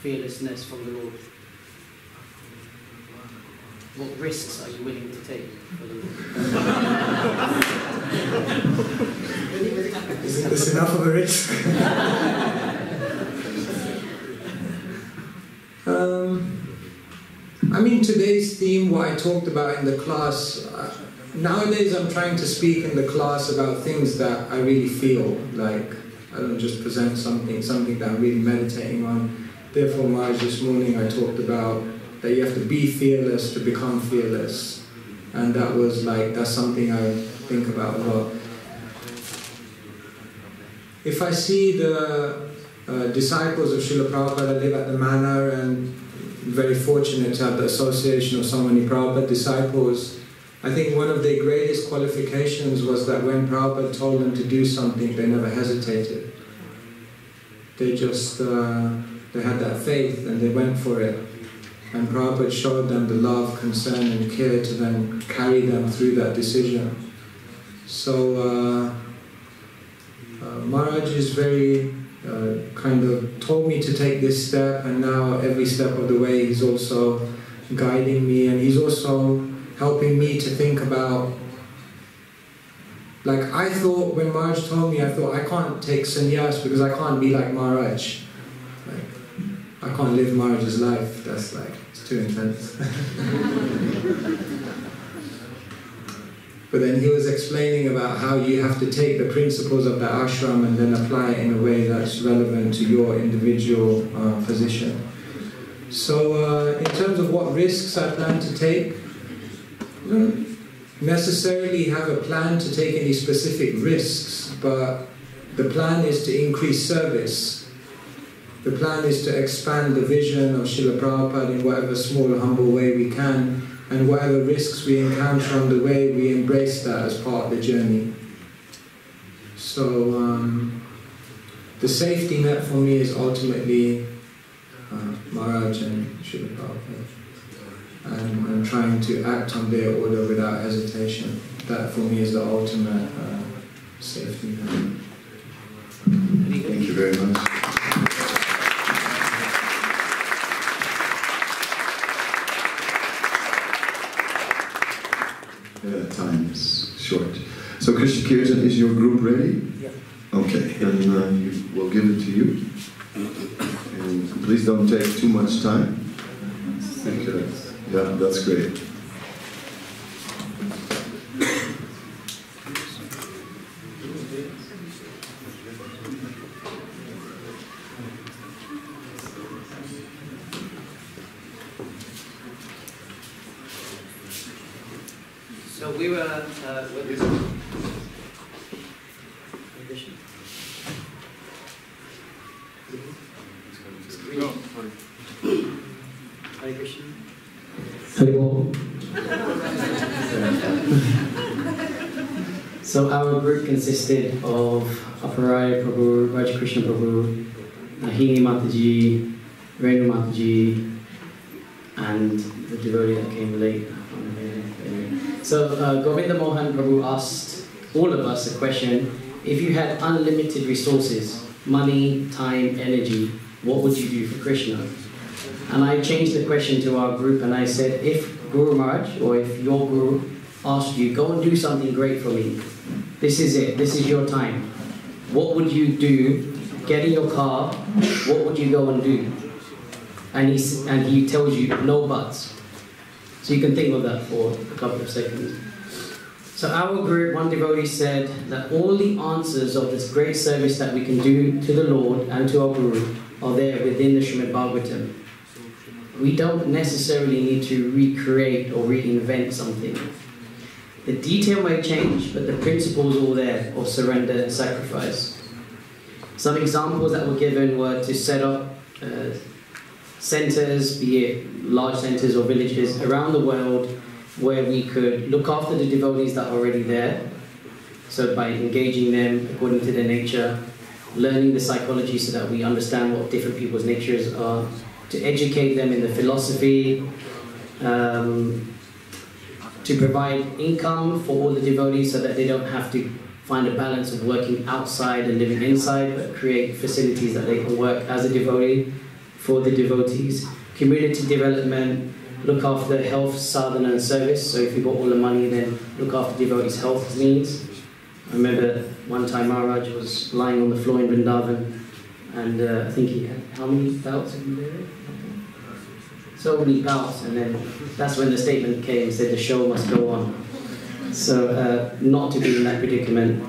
fearlessness from the Lord? What risks are you willing to take for the Lord? Isn't this enough of a risk? I mean, today's theme, what I talked about in the class, nowadays I'm trying to speak in the class about things that I really feel, like I don't just present something that I'm really meditating on. Therefore, Maharaj, this morning I talked about that you have to be fearless to become fearless. And that was like, that's something I think about a lot. If I see the disciples of Srila Prabhupada live at the manor, and very fortunate to have the association of so many Prabhupada disciples, I think one of their greatest qualifications was that when Prabhupada told them to do something, they never hesitated. They just, they had that faith and they went for it. And Prabhupada showed them the love, concern and care to then carry them through that decision. So Maharaj is very kind of told me to take this step, and now every step of the way he's also guiding me, and he's also helping me to think about, like I thought when Maharaj told me, I thought I can't take sannyas because I can't be like Maharaj. Like, I can't live Maharaj's life, that's like, it's too intense. But then he was explaining about how you have to take the principles of the ashram and then apply it in a way that's relevant to your individual position. So in terms of what risks I plan to take, I don't necessarily have a plan to take any specific risks, but the plan is to increase service. The plan is to expand the vision of Srila Prabhupada in whatever small, humble way we can, and whatever risks we encounter on the way, we embrace that as part of the journey. So the safety net for me is ultimately Maharaj and Srila Prabhupada, and trying to act on their order without hesitation. That for me is the ultimate safety net. Thank you very much. Time's short. So Krishna Kirtan, is your group ready? Yeah. Okay, then we'll give it to you. And please don't take too much time. Because, yeah, that's great. So we were Hare Krishna. Hare So our group consisted of Aparaya Prabhu, Raj Krishna Prabhu, Ahini Mataji, Renu Mataji, and the devotee that came late. So Govinda Mohan Prabhu asked all of us a question: if you had unlimited resources, money, time, energy, what would you do for Krishna? And I changed the question to our group and I said, if Guru Maharaj, or if your Guru asked you, go and do something great for me, this is it, this is your time, what would you do? Get in your car, what would you go and do? And he tells you, no buts. So you can think of that for a couple of seconds. So our group, one devotee said that all the answers of this great service that we can do to the Lord and to our Guru are there within the Srimad Bhagavatam. We don't necessarily need to recreate or reinvent something. The detail may change, but the principle is all there of surrender and sacrifice. Some examples that were given were to set up centers, be it large centers or villages around the world, where we could look after the devotees that are already there. So by engaging them according to their nature, learning the psychology so that we understand what different people's natures are, to educate them in the philosophy, to provide income for all the devotees so that they don't have to find a balance of working outside and living inside, but create facilities that they can work as a devotee for the devotees. Community development, look after health, sadhana and service. So if you've got all the money, then look after devotees' health needs. I remember one time Maharaj was lying on the floor in Vrindavan, and I think he had, how many bouts have you there? So many bouts, and then that's when the statement came and said the show must go on. So not to be in that predicament.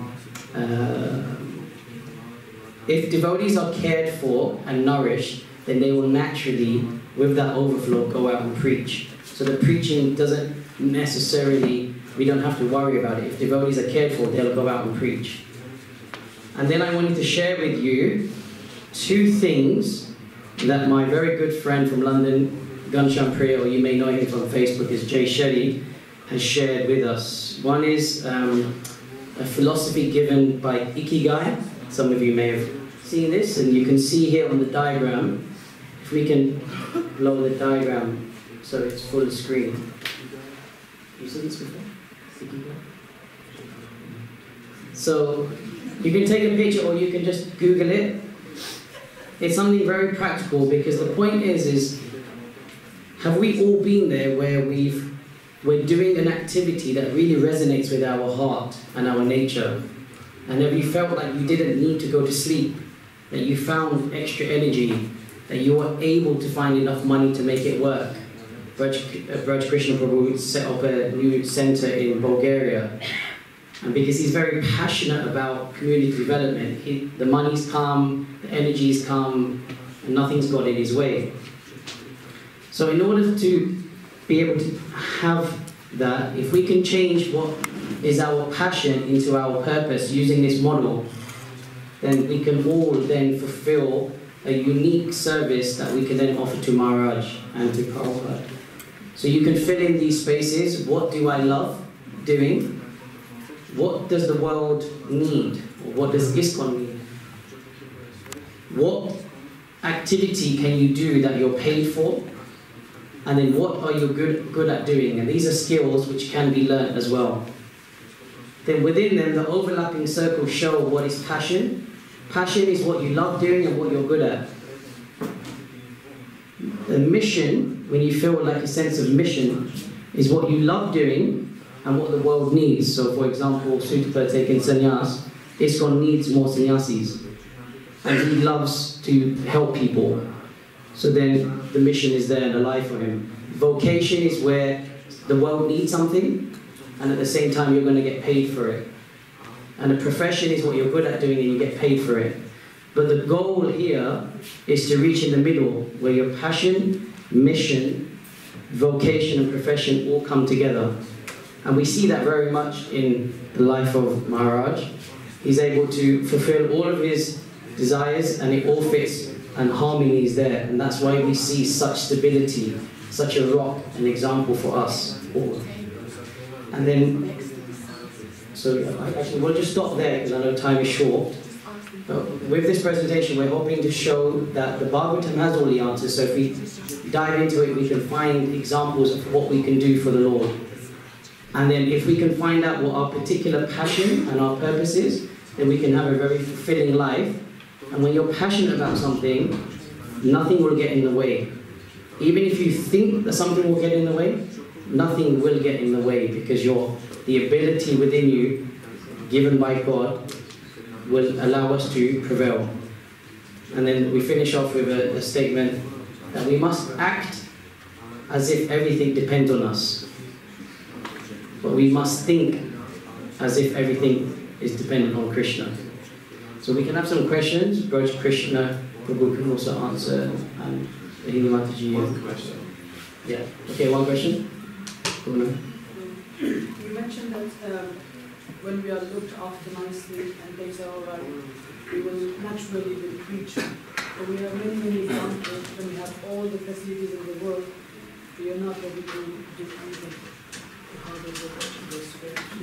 If devotees are cared for and nourished, then they will naturally, with that overflow, go out and preach. So the preaching doesn't necessarily, we don't have to worry about it. If devotees are cared for, they'll go out and preach. And then I wanted to share with you two things that my very good friend from London, Ghanshyam Priya, or you may know him from Facebook, is Jay Shetty, has shared with us. One is a philosophy given by Ikigai. Some of you may have seen this, and you can see here on the diagram, if we can blow the diagram so it's full screen. You seen this before? Ikigai? So you can take a picture or you can just Google it. It's something very practical, because the point is have we all been there where we're doing an activity that really resonates with our heart and our nature, and have you felt like you didn't need to go to sleep, that you found extra energy, that you were able to find enough money to make it work? Raj Krishna Prabhu set up a new center in Bulgaria, and because he's very passionate about community development, the money's come, the energy's come, and nothing's got in his way. So in order to be able to have that, if we can change what is our passion into our purpose using this model, then we can all then fulfill a unique service that we can then offer to Maharaj and to Prabhupada. So you can fill in these spaces. What do I love doing? What does the world need? Or what does ISKCON need? What activity can you do that you're paid for? And then what are you good at doing? And these are skills which can be learnt as well. Then within them, the overlapping circles show what is passion. Passion is what you love doing and what you're good at. The mission, when you feel like a sense of mission, is what you love doing and what the world needs. So for example, Sutapa taking sannyas, ISKCON needs more sannyasis. And he loves to help people. So then the mission is there and alive for him. Vocation is where the world needs something, and at the same time you're going to get paid for it. And a profession is what you're good at doing and you get paid for it. But the goal here is to reach in the middle, where your passion, mission, vocation and profession all come together. And we see that very much in the life of Maharaj. He's able to fulfill all of his desires and it all fits and harmony is there. And that's why we see such stability, such a rock, an example for us all. And then, so actually we'll just stop there because I know time is short. But with this presentation, we're hoping to show that the Bhagavatam has all the answers. So if we dive into it, we can find examples of what we can do for the Lord. And then if we can find out what our particular passion and our purpose is, then we can have a very fulfilling life. And when you're passionate about something, nothing will get in the way. Even if you think that something will get in the way, nothing will get in the way, because the ability within you, given by God, will allow us to prevail. And then we finish off with a statement that we must act as if everything depends on us. But we must think as if everything is dependent on Krishna. So we can have some questions. Braj Krishna, Prabhu can also answer, and Hindi Mataji. One question. Yeah. Okay, one question. You mentioned that when we are looked after nicely and things are alright, we will naturally be preaching. But we have many examples when we have all the facilities in the world, we are not able to do anything.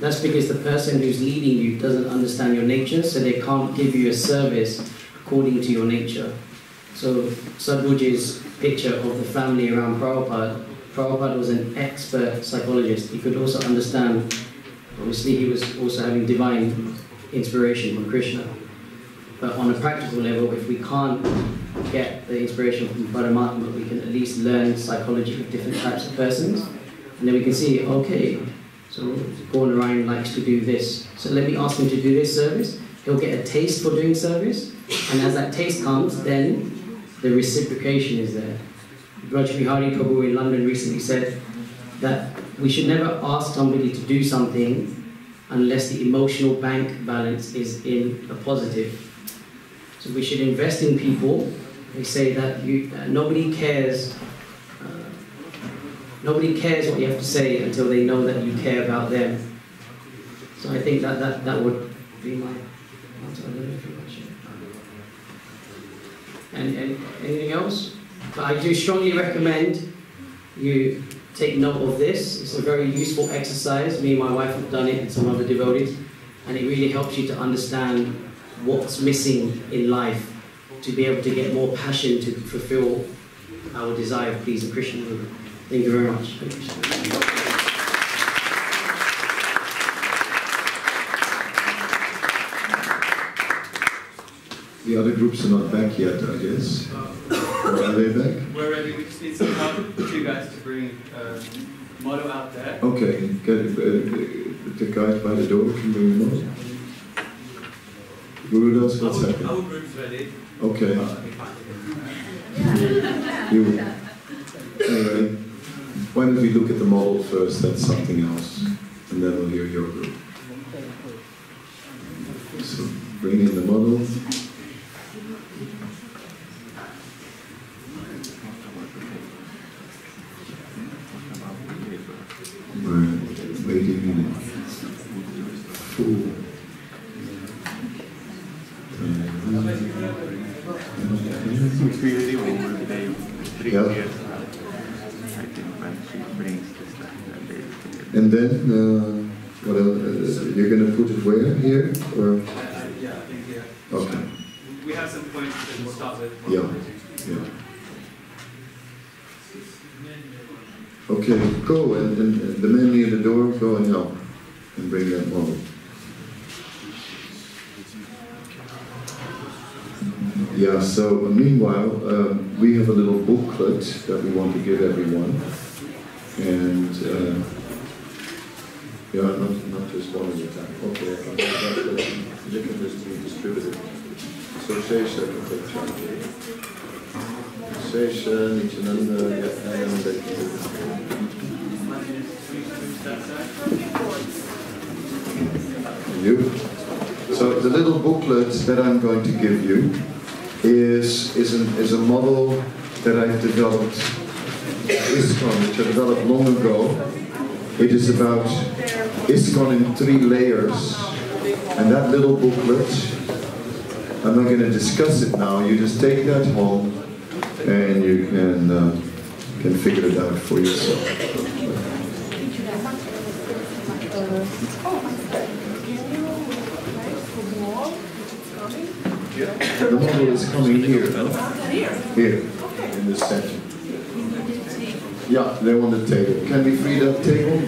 That's because the person who's leading you doesn't understand your nature, so they can't give you a service according to your nature. So Sadhuji's picture of the family around Prabhupada, Prabhupada was an expert psychologist. He could also understand, obviously he was also having divine inspiration from Krishna. But on a practical level, if we can't get the inspiration from Paramatma, we can at least learn psychology of different types of persons. And then we can see, okay, so Gaur Narayan likes to do this. So let me ask him to do this service. He'll get a taste for doing service. And as that taste comes, then the reciprocation is there. Raj Vihari Prabhu in London recently said that we should never ask somebody to do something unless the emotional bank balance is in a positive. So we should invest in people. They say that nobody cares. Nobody cares what you have to say until they know that you care about them. So I think that would be my answer. And anything else? But I do strongly recommend you take note of this. It's a very useful exercise. Me and my wife have done it, and some other devotees, and it really helps you to understand what's missing in life, to be able to get more passion to fulfill our desire of pleasing Krishna. Thank you very much. The other groups are not back yet, I guess. Or are they back? We're ready. We just need some help with you guys to bring motto out there. Okay, get the guy by the door can bring the motto. Gurudas, what's happening? Our group's ready. Okay. You. Anyway, why don't we look at the model first, that's something else, and then we'll hear your group. So, bring in the model. We're waiting in full. Yeah. And then, what else? You're going to put it where? Here? Or? Yeah, I think here. Okay. We have some points that we'll start with. Yeah. Yeah. Okay, go and the man near the door, go and help and bring that model. Yeah, so meanwhile, we have a little booklet that we want to give everyone. And yeah, not just one at a time. Okay, you can just distribute it. So Shesha can take charge. Shesha, Nityananda, and you. So the little booklet that I'm going to give you is a model that I've developed, ISKCON, which I developed long ago. It is about ISKCON in 3 layers. And that little booklet, I'm not going to discuss it now, you just take that home and you can figure it out for yourself. The model is coming here, no? Here, in this section. Yeah, they're on the table. Can we free that table?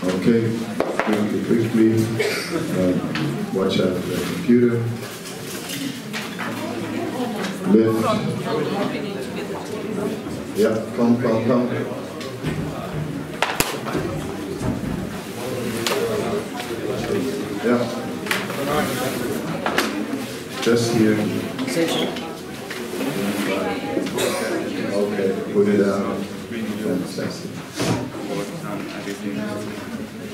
Okay, quickly. Watch out for the computer. Lift. Yeah, come. Yeah. Just here. Okay, put it out. Fantastic.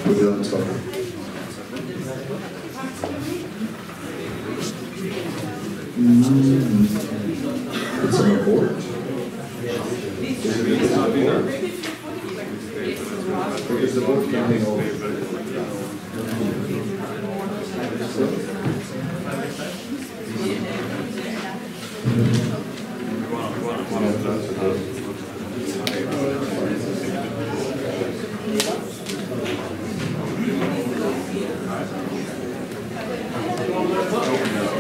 Put it on top. It's on a board. It's on a board. Because the board can hang over.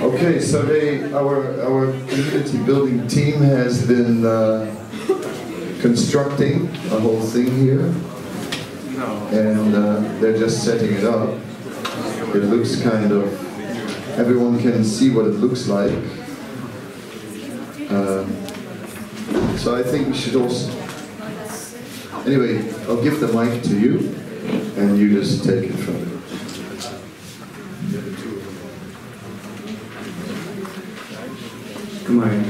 Okay, so our community building team has been constructing a whole thing here, and they're just setting it up. It looks kind of, everyone can see what it looks like. So I think we should also, anyway, I'll give the mic to you, and you just take it from there. Good morning.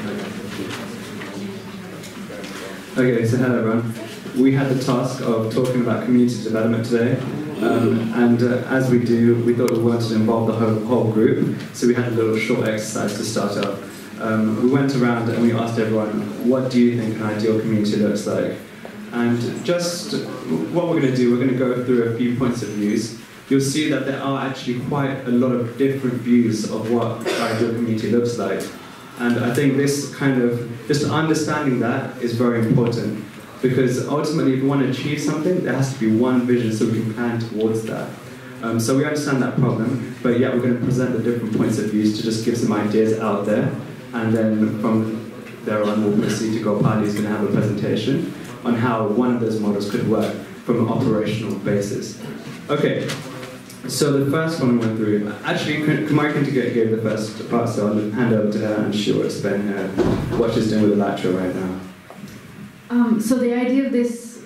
Okay, so hello everyone. We had the task of talking about community development today, and as we do, we thought we wanted to involve the whole group, so we had a little short exercise to start up. We went around and we asked everyone, what do you think an ideal community looks like? And just what we're going to do, we're going to go through a few points of views. You'll see that there are actually quite a lot of different views of what an ideal community looks like. And I think this kind of, just understanding that is very important, because ultimately if we want to achieve something, there has to be one vision so we can plan towards that. So we understand that problem, but yeah, we're going to present the different points of views to just give some ideas out there, and then from there on we'll proceed to Gopali is going to have a presentation on how one of those models could work from an operational basis. Okay. So the first one we went through, actually Kumari gave the first part, so I'll hand over to her and she'll explain what she's doing with the lecture right now. So the idea of this,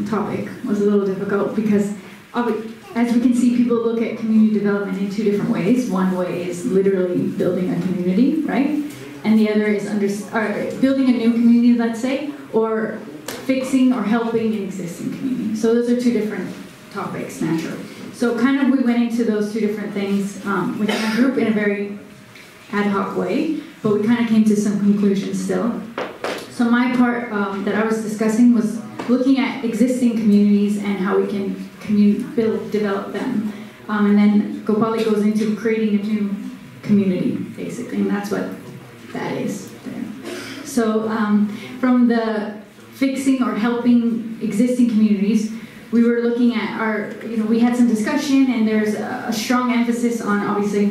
topic was a little difficult because as we can see, people look at community development in 2 different ways. One way is literally building a community, right? And the other is building a new community, let's say, or fixing or helping an existing community. So those are 2 different topics, naturally. So kind of we went into those 2 different things within our group in a very ad hoc way, but we kind of came to some conclusions still. So my part that I was discussing was looking at existing communities and how we can develop them. And then Gopali goes into creating a new community, basically, and that's what that is there. So from the fixing or helping existing communities, we were looking at our, we had some discussion, and there's a strong emphasis on obviously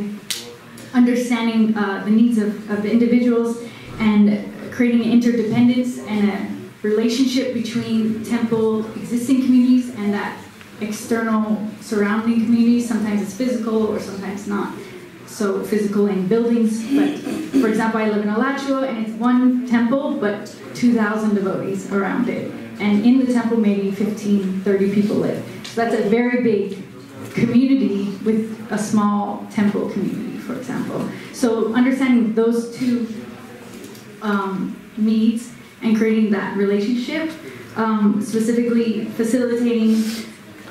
understanding the needs of the individuals and creating an interdependence and a relationship between temple existing communities and that external surrounding communities. Sometimes it's physical or sometimes not so physical in buildings. But for example, I live in Alachua, and it's one temple, but 2,000 devotees around it. And in the temple, maybe 15, 30 people live. So that's a very big community with a small temple community, for example. So understanding those two needs and creating that relationship, specifically facilitating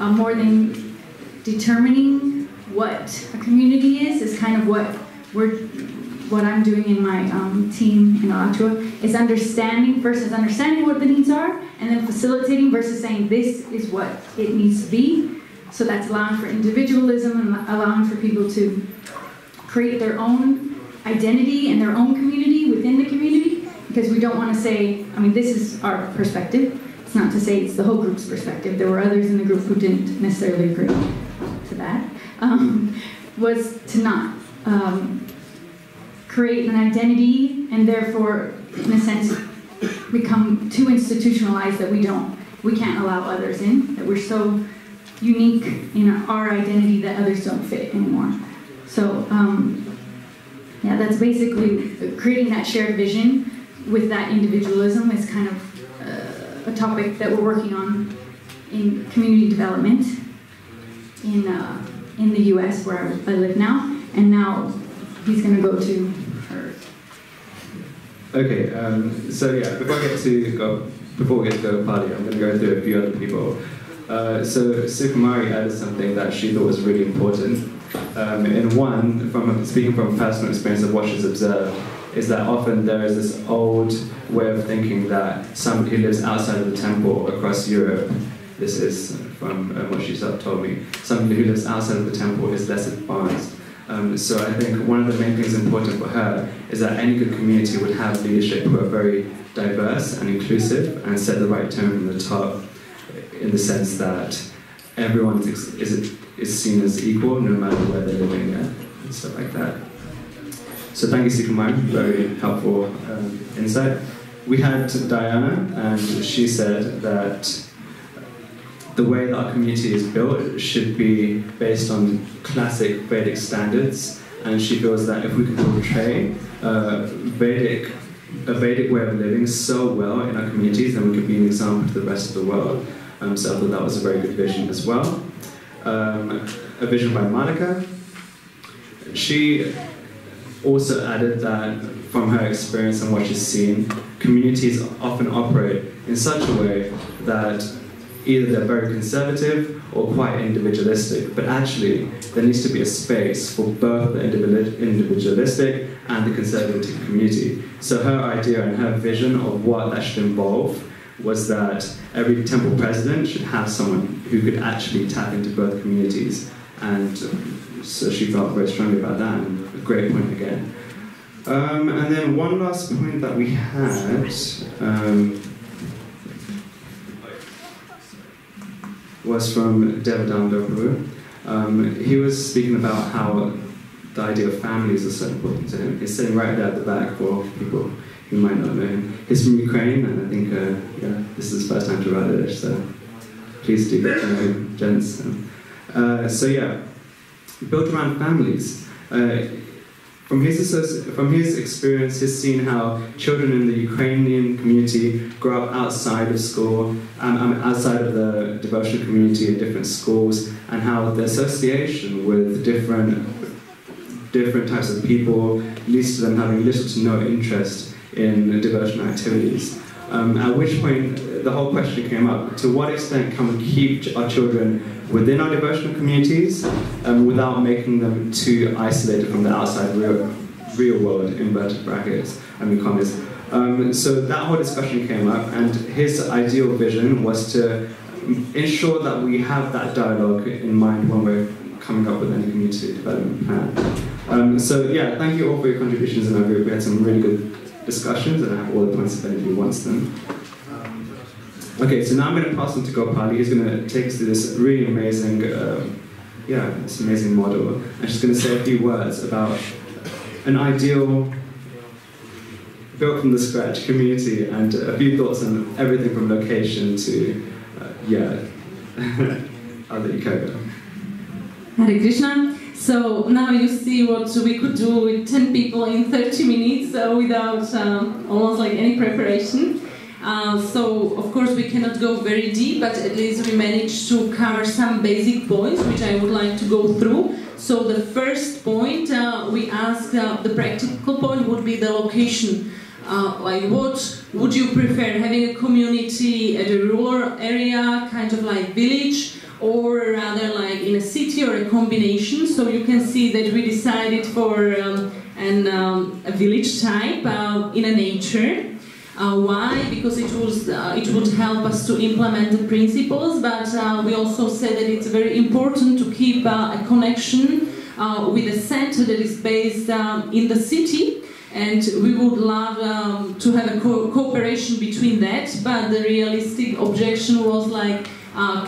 more than determining what a community is kind of what I'm doing in my team in Alachua, is understanding versus understanding what the needs are, and then facilitating versus saying this is what it needs to be. So that's allowing for individualism and allowing for people to create their own identity and their own community within the community, because we don't want to say, this is our perspective. It's not to say it's the whole group's perspective. There were others in the group who didn't necessarily agree to that. Was to not create an identity and therefore, in a sense, become too institutionalized that we can't allow others in, that we're so unique in our identity that others don't fit anymore. So, yeah, that's basically creating that shared vision with that individualism is kind of a topic that we're working on in community development in the U.S. where I live now, and now he's going to go to her. Okay, so yeah, before we get to go party, I'm going to go through a few other people. So Sukumari added something that she thought was really important. Speaking from personal experience of what she's observed, is that often there is this old way of thinking that somebody who lives outside of the temple across Europe, this is from what she's told me, somebody who lives outside of the temple is less advanced. So I think one of the main things important for her is that any good community would have leadership who are very diverse and inclusive and set the right tone from the top, in the sense that everyone is seen as equal no matter where they're living and stuff like that. So thank you, Sukumar, very helpful insight. We had Diana, and she said that the way that our community is built should be based on classic Vedic standards, and she feels that if we can portray a Vedic way of living so well in our communities, then we could be an example to the rest of the world. So I thought that was a very good vision as well. A vision by Monica. She also added that from her experience and what she's seen, communities often operate in such a way that either they're very conservative or quite individualistic, but actually there needs to be a space for both the individualistic and the conservative community. So her idea and her vision of what that should involve was that every temple president should have someone who could actually tap into both communities, and so she felt very strongly about that, and a great point again. And then one last point that we had was from Devadanda Prabhu. He was speaking about how the idea of families is so important to him. He's sitting right there at the back for people who might not know him. He's from Ukraine, and I think this is his first time to Radhadesh, so please do get to know him, gents. So yeah, built around families. From his experience, he's seen how children in the Ukrainian community grow up outside of school, outside of the devotional community in different schools, and how the association with different types of people leads to them having little to no interest in devotional activities. At which point, the whole question came up: to what extent can we keep our children within our devotional communities without making them too isolated from the outside real world, inverted brackets, commas. So that whole discussion came up, and his ideal vision was to ensure that we have that dialogue in mind when we're coming up with any community development plan. So yeah, thank you all for your contributions in our group. We had some really good discussions, and I have all the points if anybody wants them. Okay, so now I'm going to pass on to Gopali. He's going to take us through this really amazing, this amazing model. And she's going to say a few words about an ideal, built from the scratch community, and a few thoughts on everything from location to, other Ikoga. Hare Krishna. So now you see what we could do with 10 people in 30 minutes without almost like any preparation. So of course we cannot go very deep, but at least we managed to cover some basic points which I would like to go through. So the first point we asked, the practical point would be the location. Like what would you prefer, having a community at a rural area, kind of like village, or rather like in a city, or a combination? So you can see that we decided for a village type in a nature. Why? Because it would help us to implement the principles, but we also said that it's very important to keep a connection with a center that is based in the city, and we would love to have a cooperation between that, but the realistic objection was like,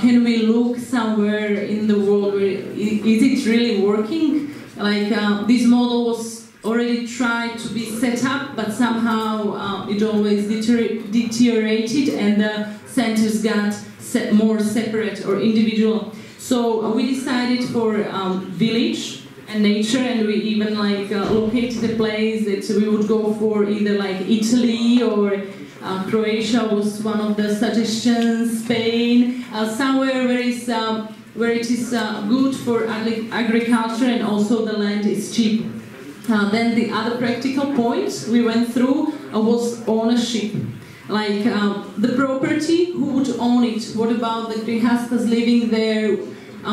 can we look somewhere in the world where is it really working? Like this model was already tried to be set up, but somehow it always deteriorated, and the centers got more separate or individual. So we decided for village and nature, and we even like located a place that we would go for, either like Italy or Croatia was one of the suggestions, Spain, somewhere where it is good for agriculture and also the land is cheap. Then the other practical point we went through was ownership. Like the property, who would own it? What about the grihastas living there?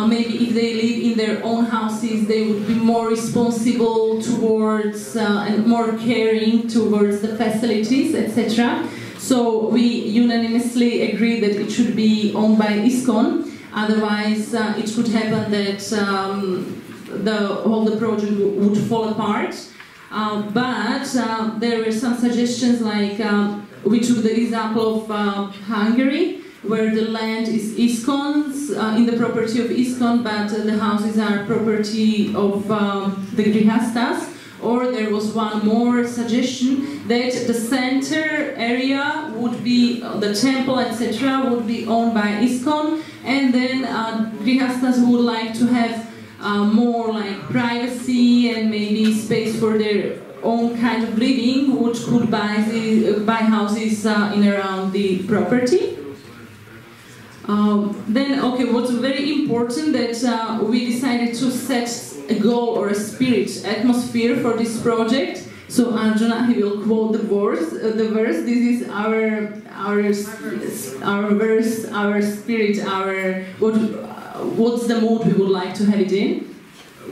Maybe if they live in their own houses, they would be more responsible towards and more caring towards the facilities, etc. So we unanimously agreed that it should be owned by ISKCON. Otherwise, it could happen that the project would fall apart. But there were some suggestions, like we took the example of Hungary, where the land is ISKCON's, in the property of ISKCON, but the houses are property of the grihastas. Or there was one more suggestion that the center area would be, the temple, etc., would be owned by ISKCON, and then grihastas who would like to have more like privacy and maybe space for their own kind of living could buy houses in around the property. Then, okay, what's very important that we decided to set a goal or a spirit, atmosphere for this project. So Arjuna, he will quote the verse. This is our verse, our spirit, what's the mood we would like to have it in.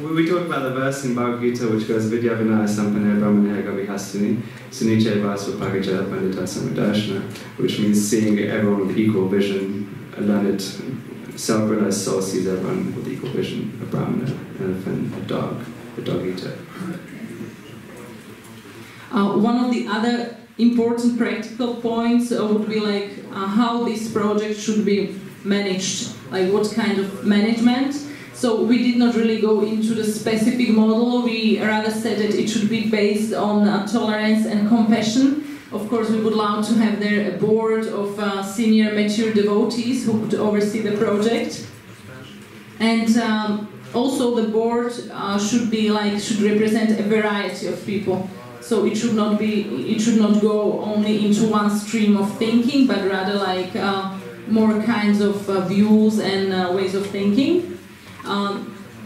We talked about the verse in Bhagavad Gita which goes Vidya Vinaya Sampane Brahmane Gavihastini Suniche Vasva Pagajaya Pandita Samadarshana, which means seeing everyone with equal vision. A learned, self-realized soul sees everyone with equal vision: a Brahmana, an elephant, a dog eater. One of the other important practical points would be like how this project should be managed, like what kind of management. So we did not really go into the specific model, we rather said that it should be based on tolerance and compassion. Of course, we would love to have there a board of senior mature devotees who could oversee the project. And also the board should represent a variety of people. So it should not go only into one stream of thinking, but rather like more kinds of views and ways of thinking.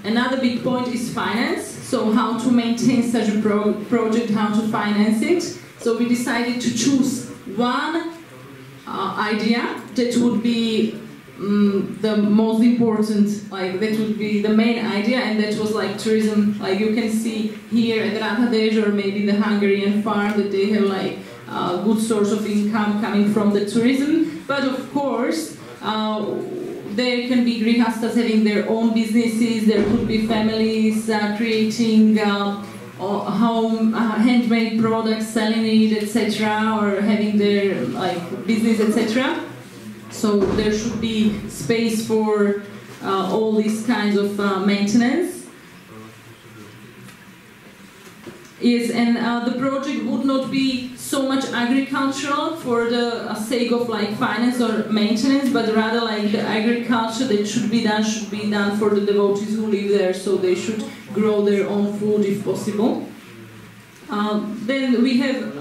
Another big point is finance. So how to maintain such a project, how to finance it. So we decided to choose one idea that would be the most important, like that would be the main idea, and that was like tourism. Like you can see here at Radhadesh or maybe the Hungarian farm that they have like a good source of income coming from the tourism. But of course, there can be grihastas having their own businesses, there could be families creating home handmade products, selling it, etc., or having their business, etc. So there should be space for all these kinds of maintenance. Yes, and the project would not be so much agricultural for the sake of finance or maintenance, but rather the agriculture that should be done for the devotees who live there, so they should grow their own food if possible. Then we have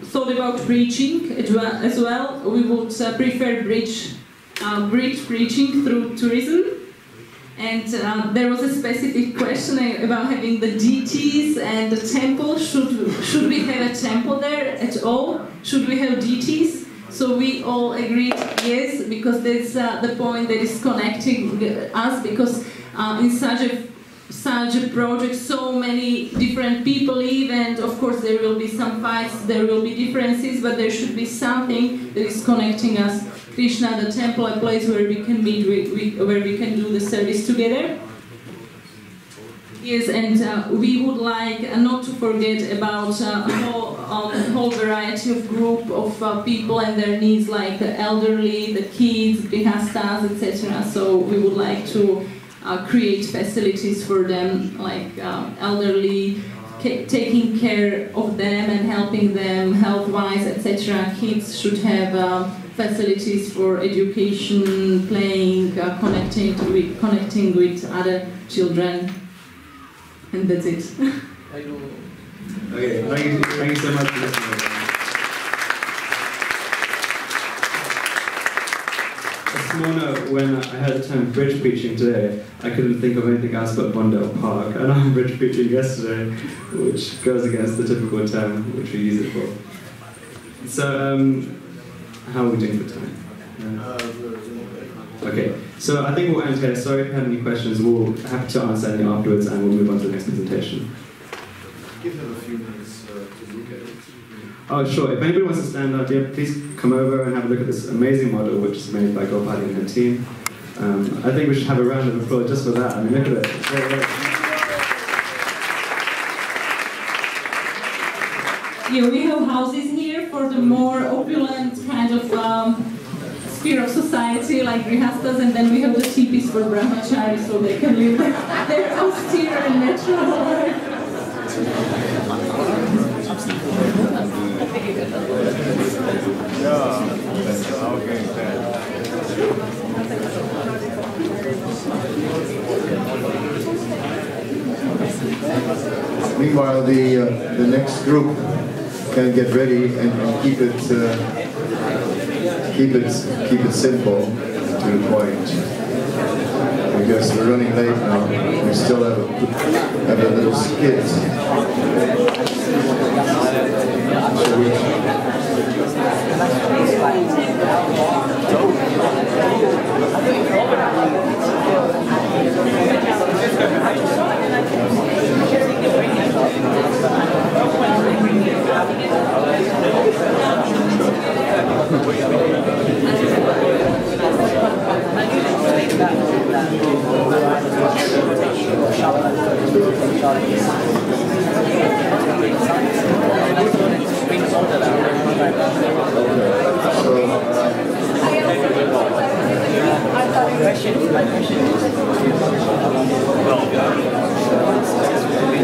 thought about preaching as well. We would prefer bridge preaching through tourism. And there was a specific question about having the deities and the temple. Should we have a temple there at all? Should we have deities? So we all agreed yes, because that's the point that is connecting us, because in such a project so many different people live, and of course there will be some fights, there will be differences, but there should be something that is connecting us. Krishna, the temple, a place where we can meet, where we can do the service together. Yes, and we would like not to forget about a whole variety of group of people and their needs, like the elderly, the kids, grihastas, etc. So we would like to create facilities for them, like elderly, taking care of them and helping them health-wise, etc. Kids should have facilities for education, playing, connecting with other children, and that's it. Okay, thank you so much for listening. A small note, when I heard the term bridge preaching today, I couldn't think of anything else but Bondale Park, and I'm bridge preaching yesterday, which goes against the typical term which we use it for. So, how are we doing for time? Okay, so I think we'll end here. Sorry if you have any questions, we'll happy to answer any afterwards, and we'll move on to the next presentation. Give them a few minutes to look at it. Oh, sure. If anybody wants to stand up, yeah, please come over and have a look at this amazing model, which is made by Gopali and her team. I think we should have a round of applause just for that. I mean, look at it. It's very, very... Yeah, we have houses here for the more opulent kind of sphere of society, like grihastas, and then we have the teepees for brahmacharis, so they can live their austere and natural life. Meanwhile, the next group can get ready and keep it simple to the point, because we're running late now. We still have a little skit.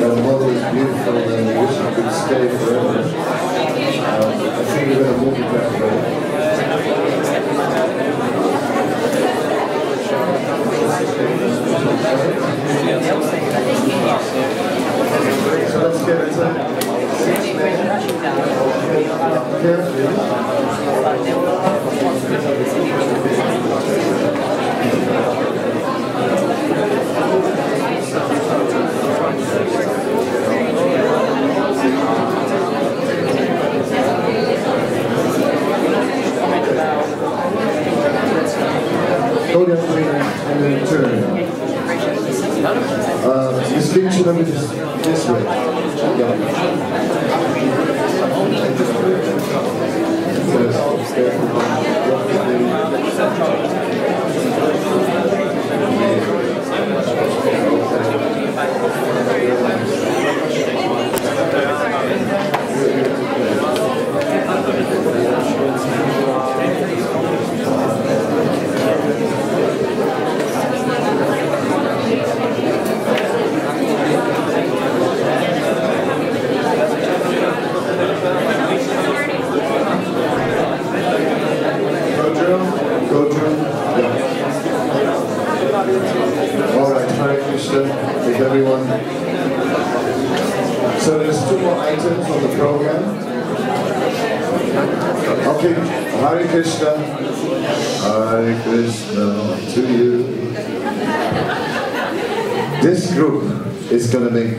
The model is beautiful and we wish it could stay forever. I think we're going to move it back further. So let's get it go that way and then turn. This picture of it is this way. Yeah. Hare Krishna to you. This group is going to make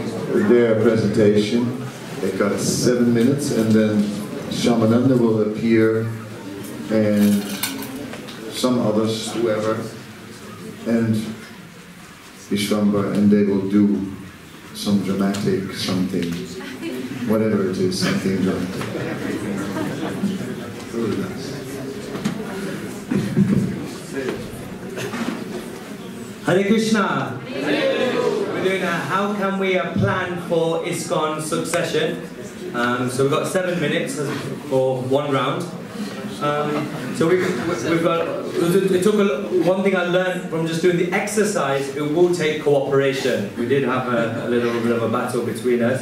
their presentation. They've got 7 minutes, and then Shamananda will appear, and some others, whoever, and Vishwambara, and they will do some dramatic something, whatever it is, something dramatic. Really nice. Hare Krishna! We're doing a how can we plan for ISKCON succession. So we've got 7 minutes for one round. So we've got, it took one thing I learned from just doing the exercise, it will take cooperation. We did have a little bit of a battle between us.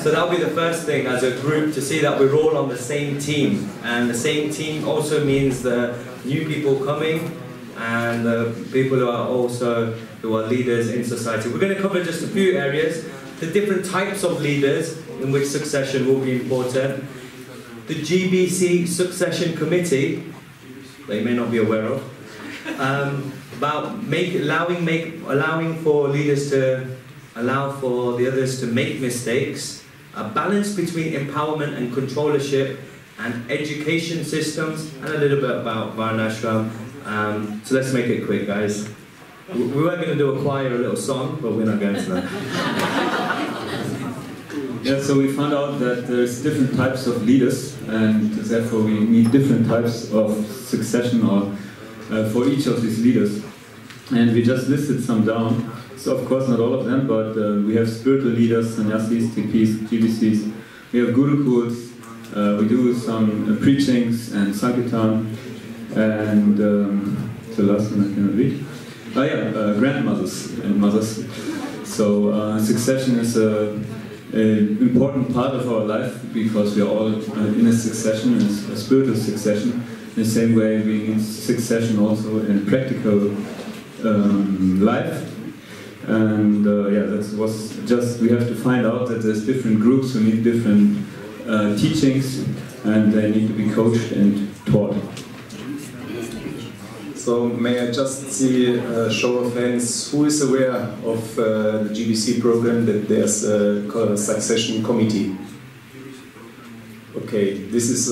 So that'll be the first thing as a group, to see that we're all on the same team. And the same team also means the new people coming and the people who are leaders in society. We're going to cover just a few areas, the different types of leaders in which succession will be important. The GBC Succession Committee, that you may not be aware of, about allowing for leaders to allow for the others to make mistakes, a balance between empowerment and controllership, and education systems, and a little bit about Varnashram. So let's make it quick, guys. We were going to do a choir, a little song, but we're not going to that. Yeah, so we found out that there's different types of leaders, and therefore we need different types of succession or for each of these leaders. And we just listed some down. So of course not all of them, but we have spiritual leaders, sannyasis, TPs, GBCs. We have gurukuls. We do some preachings and sankirtan, and the last one I cannot read. Oh yeah, grandmothers and mothers. So succession is an important part of our life, because we are all in a succession, a spiritual succession. In the same way we need succession also in practical life. And yeah, that was just, we have to find out that there's different groups who need different teachings, and they need to be coached and taught. So may I just see a show of hands, who is aware of the GBC program, that there's a succession committee? Okay, this is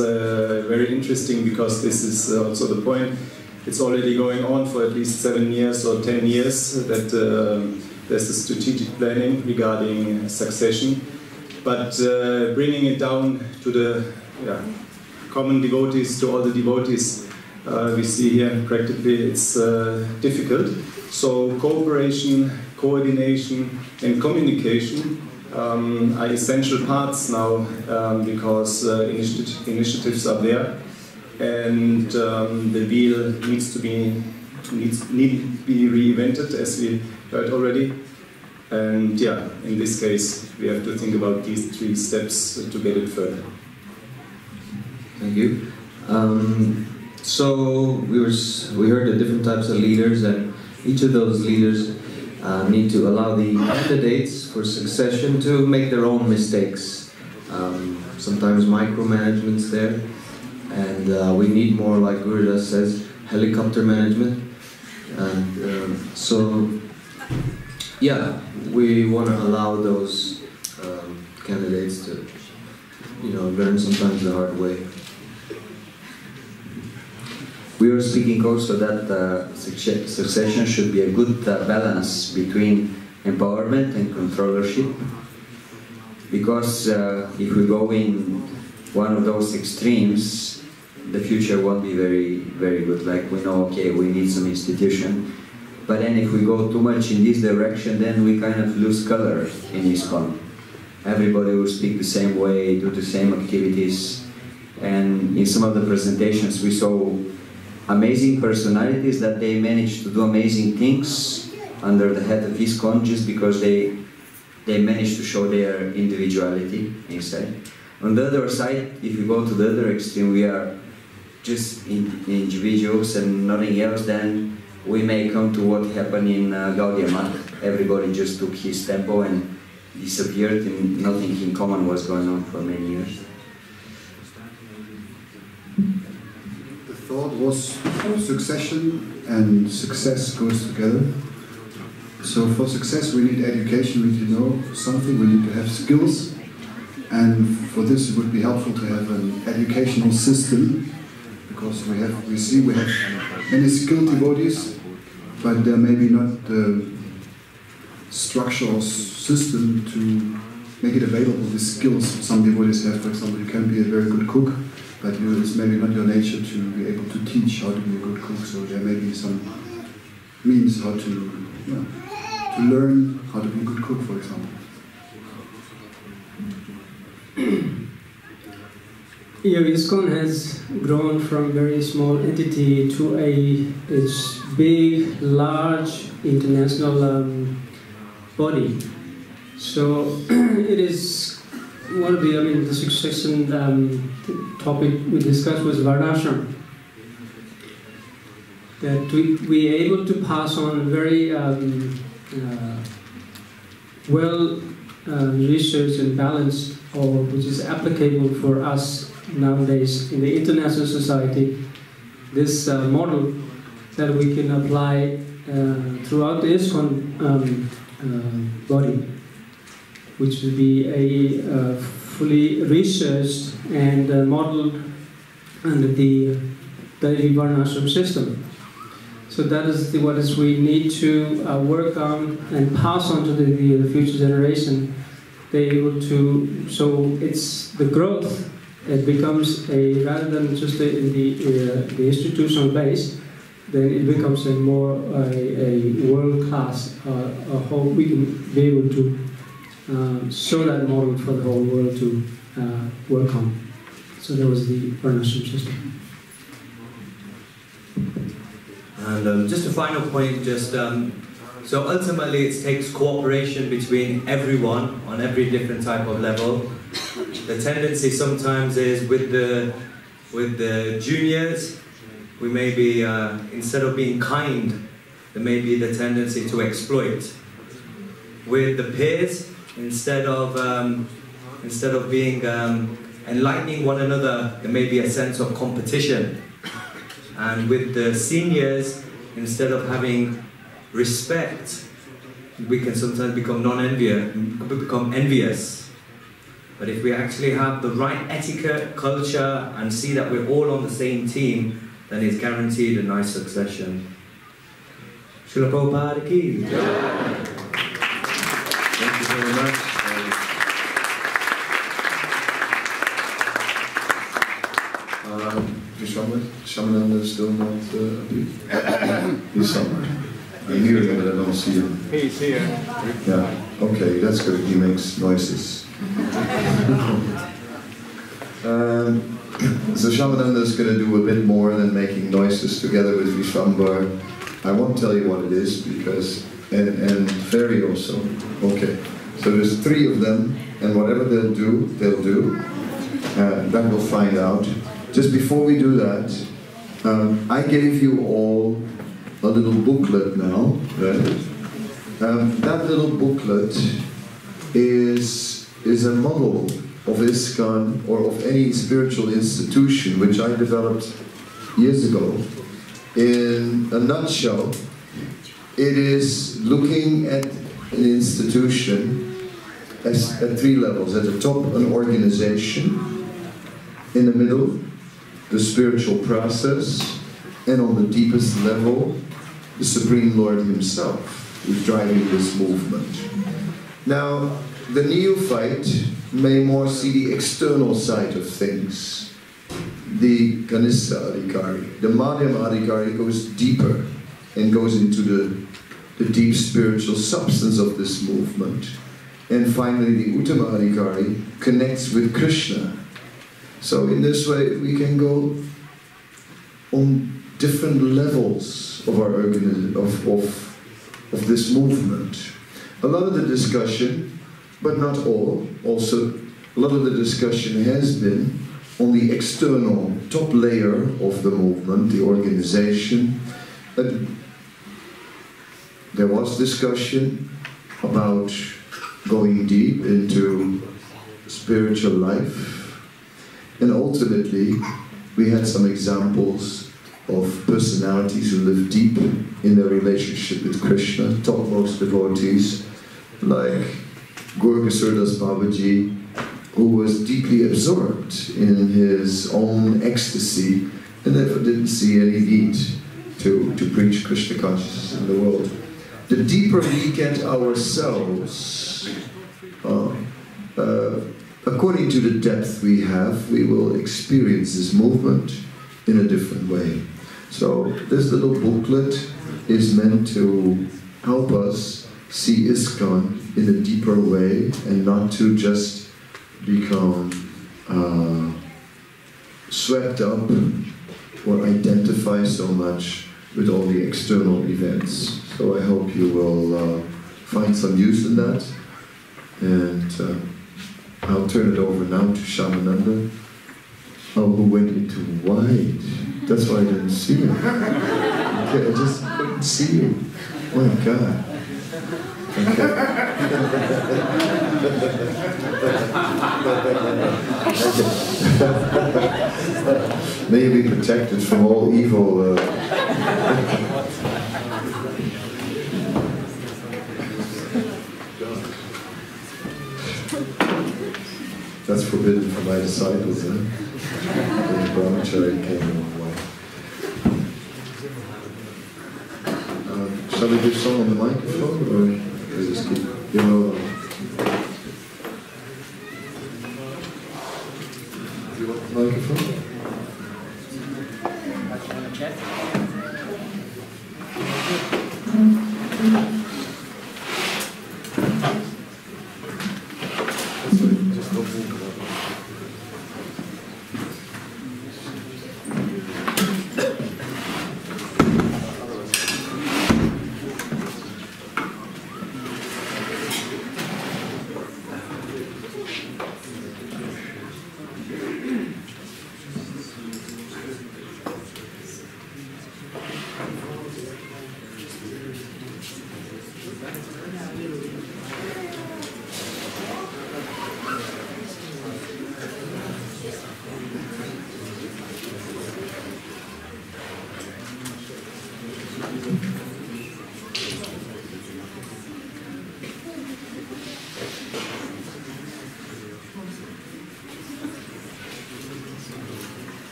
very interesting, because this is also the point. It's already going on for at least 7 years or 10 years that there's a strategic planning regarding succession. But bringing it down to the common devotees, to all the devotees, we see here practically it's difficult. So cooperation, coordination and communication are essential parts now, because initiatives are there, and the wheel needs to be reinvented, as we heard already. And yeah, in this case we have to think about these 3 steps to get it further. Thank you. So we heard the different types of leaders, and each of those leaders need to allow the candidates for succession to make their own mistakes. Sometimes micromanagement's there, and we need more, like Gurudas says, helicopter management. And so, yeah, we want to allow those candidates to, learn sometimes the hard way. We were speaking also that succession should be a good balance between empowerment and controllership, because if we go in one of those extremes, the future won't be very, very good. Like, we know, okay, we need some institution, but then if we go too much in this direction, then we kind of lose color in ISKCON. Everybody will speak the same way, do the same activities, and in some of the presentations we saw amazing personalities that they managed to do amazing things under the head of ISKCON, just because they managed to show their individuality inside. On the other side, if you go to the other extreme, we are just individuals and nothing else, then we may come to what happened in Gaudiya Math. Everybody just took his tempo and disappeared, and nothing in common was going on for many years. thought was succession and success goes together. So for success we need education, we need to know something, we need to have skills, and for this it would be helpful to have an educational system, because we have many skilled devotees, but there may be not the structural system to make it available, the skills some devotees have. For example, you can be a very good cook, but it's maybe not your nature to be able to teach how to be a good cook, so there may be some means how to learn how to be a good cook, for example. Yeah, ISKCON has grown from a very small entity to a big, large international body. So it is one of the succession topic we discussed was Varnashram. That we are able to pass on very well researched and balanced, or which is applicable for us nowadays in the international society, this model that we can apply throughout the ISKCON body, which will be a fully researched and modeled under the daily Varnashram system. So that is what we need to work on and pass on to the future generation. They're able to, so it's the growth. It becomes rather than just the institutional base, then it becomes a more a world class. How we can be able to show that model for the whole world to work on. So that was the Varnashram system. And just a final point, so ultimately it takes cooperation between everyone on every different type of level. The tendency sometimes is with the juniors, we may be, instead of being kind, there may be the tendency to exploit. With the peers, instead of being enlightening one another, there may be a sense of competition. And with the seniors, instead of having respect, we can sometimes become envious. But if we actually have the right etiquette, culture, and see that we're all on the same team, then it's guaranteed a nice succession. Srila Prabhupada ki. Thank you very much. Shamananda is still not he's somewhere. I'm hearing him, but I don't see him. He's here. Yeah, okay, that's good. He makes noises. So Shamananda is going to do a bit more than making noises together with Vishwambar. I won't tell you what it is, because, and Ferry also. Okay, so there's 3 of them, and whatever they'll do. That we'll find out. Just before we do that, I gave you all a little booklet now. Right? That little booklet is a model of ISKCON or of any spiritual institution, which I developed years ago. In a nutshell, it is looking at an institution at 3 levels. At the top, an organization. In the middle, the spiritual process. And on the deepest level, the Supreme Lord Himself, who's driving this movement. Now, the neophyte may more see the external side of things. The Kanistha Adhikari. The Madhyama Adhikari goes deeper and goes into the deep spiritual substance of this movement. And finally, the Uttama Adhikari connects with Krishna. So in this way, we can go on different levels of our organism, of this movement. A lot of the discussion, but not all, also a lot of the discussion has been on the external top layer of the movement, the organization. There was discussion about going deep into spiritual life, and ultimately we had some examples of personalities who live deep in their relationship with Krishna, topmost devotees, like Gorgasuradas Babaji, who was deeply absorbed in his own ecstasy and therefore didn't see any need to preach Krishna consciousness in the world. The deeper we get ourselves, according to the depth we have, we will experience this movement in a different way. So this little booklet is meant to help us see ISKCON in a deeper way and not to just become swept up or identify so much with all the external events. So I hope you will find some use in that. And I'll turn it over now to Shamananda, who went into white. That's why I didn't see him. Okay, I just couldn't see him. Oh my God. May you be protected from all evil. That's forbidden for my disciples, huh? The brahmachari came away. Shall we give song on the microphone, or just keep, you know? Do you want the microphone?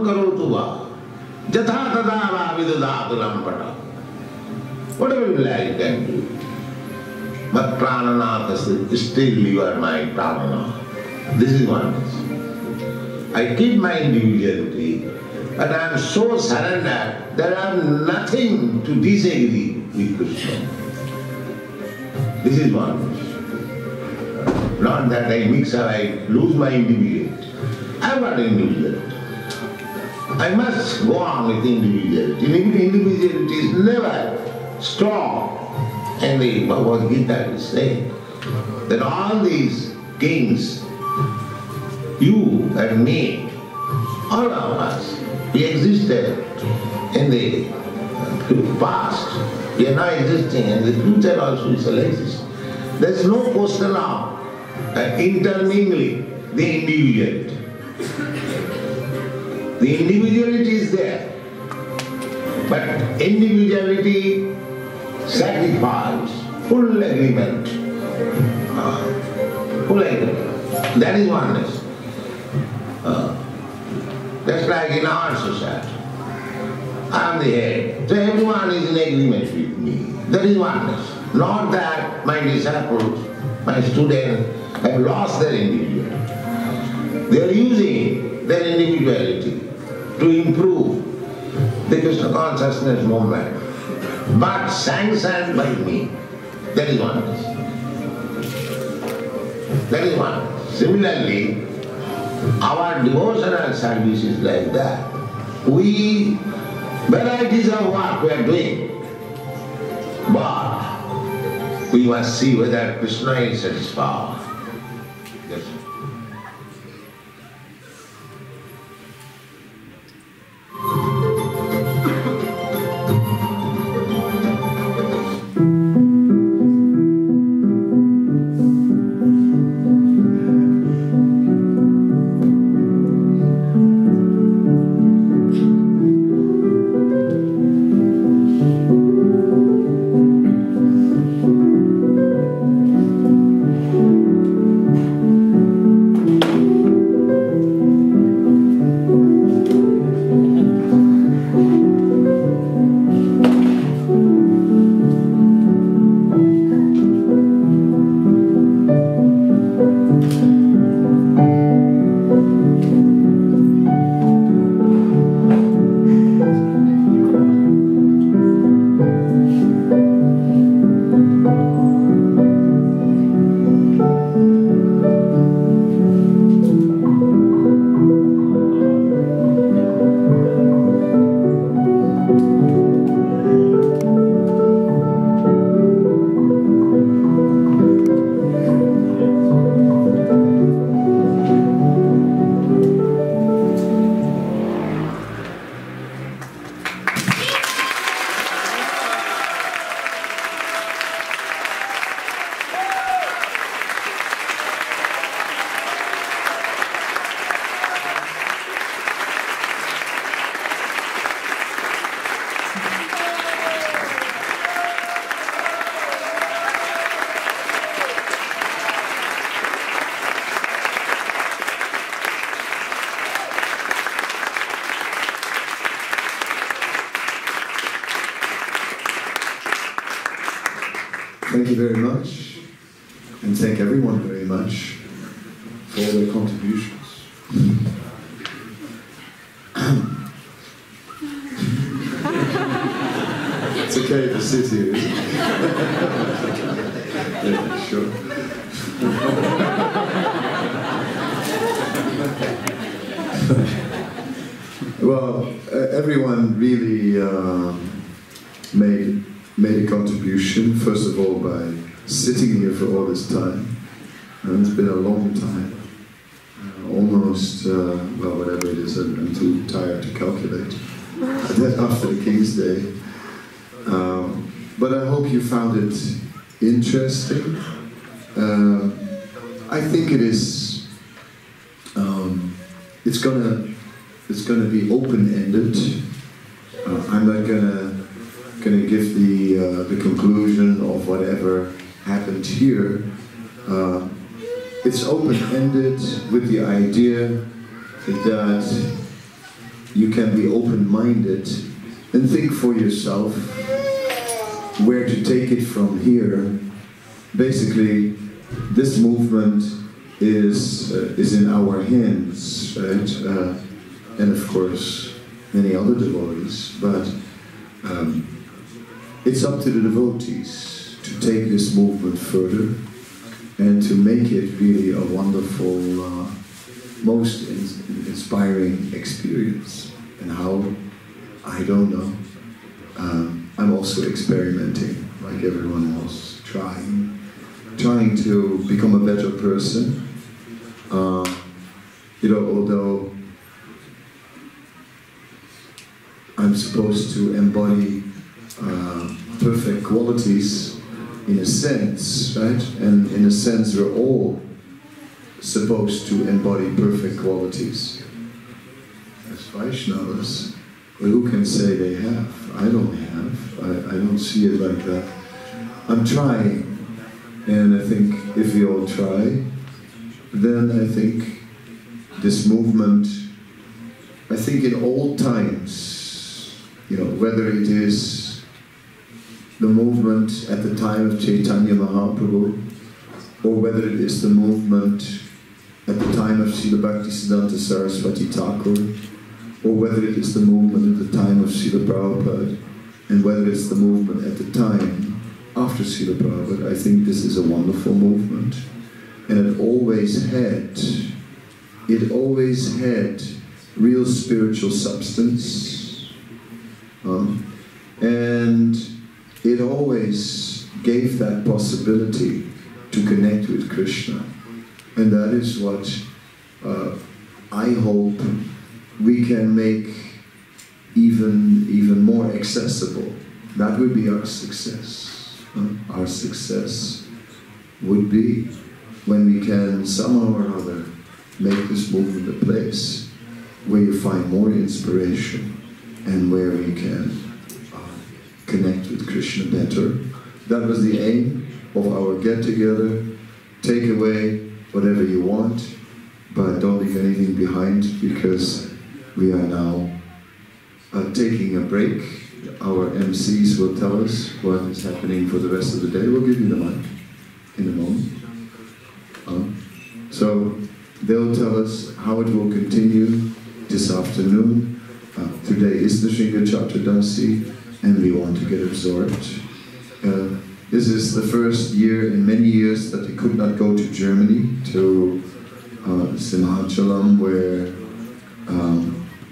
karotu va, jatha tada va vidudatu lampata. Whatever you like, you can do. But prananath is still you are my prananath. This is oneness. I keep my individuality, but I am so surrendered that I have nothing to disagree with Krishna. This is oneness. Not that I mix up, I lose my individuality. I have got individuality. I must go on with individuality. Individuality is never strong. And the Bhagavad Gita is saying that all these kings, you and me, all of us, we existed in the past. We are now existing, and the future also shall exist. There is no question of intermingling the individuality. The individuality is there, but individuality sacrifice, full agreement. Full agreement. That is oneness. Just like in our society. I am the head. So everyone is in agreement with me. That is oneness. Not that my disciples, my students have lost their individuality. They are using their individuality to improve the Krishna consciousness movement. But sanctioned by me. That is oneness. That is oneness. Similarly, our devotional service is like that. We, varieties of work we are doing, but we must see whether Krishna is satisfied. Yes. Thank you very much, and thank everyone very much for all their contributions. It's okay to sit here, isn't it? Yeah, sure. Well, everyone really made a contribution, first of all by sitting here for all this time. It's been a long time. Almost, well, whatever it is, I'm too tired to calculate. That's after the King's Day. But I hope you found it interesting. I think it is, it's gonna be open-ended. I'm not gonna give the conclusion of whatever happened here. It's open-ended with the idea that you can be open-minded and think for yourself where to take it from here. Basically, this movement is in our hands, right? And of course, many other devotees, but it's up to the devotees to take this movement further and to make it really a wonderful, most inspiring experience. And how? I don't know. I'm also experimenting, like everyone else, trying to become a better person. You know, although I'm supposed to embody perfect qualities in a sense, right? And in a sense, we're all supposed to embody perfect qualities as Vaishnavas. But who can say they have? I don't have. I don't see it like that. I'm trying. And I think if we all try, then I think this movement, I think in old times, you know, whether it is the movement at the time of Chaitanya Mahaprabhu, or whether it is the movement at the time of Srila Bhaktisiddhanta Saraswati Thakur, or whether it is the movement at the time of Srila Prabhupada, and whether it's the movement at the time after Srila Prabhupada, I think this is a wonderful movement. And it always had real spiritual substance, and it always gave that possibility to connect with Krishna. And that is what I hope we can make even more accessible. That would be our success. Our success would be when we can somehow or other make this movement a place where you find more inspiration and where we can connect with Krishna better. That was the aim of our get-together. Take away whatever you want, but don't leave anything behind, because we are now taking a break. Our MCs will tell us what is happening for the rest of the day. We'll give you the mic in a moment. So they'll tell us how it will continue this afternoon. Today is the Shringa Chaturdasi, and we want to get absorbed. This is the first year in many years that we could not go to Germany, to Simhachalam, where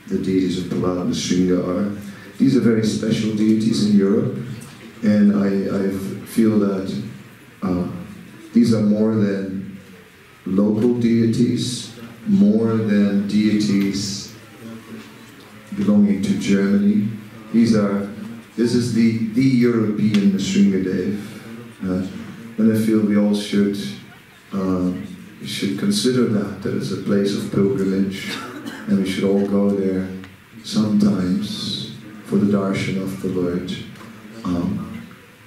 the deities of Prahlad and Shringa are. These are very special deities in Europe, and I feel that these are more than local deities, more than deities belonging to Germany. This is the European Shringadev, and I feel we all should consider that it's a place of pilgrimage, and we should all go there sometimes for the darshan of the Lord.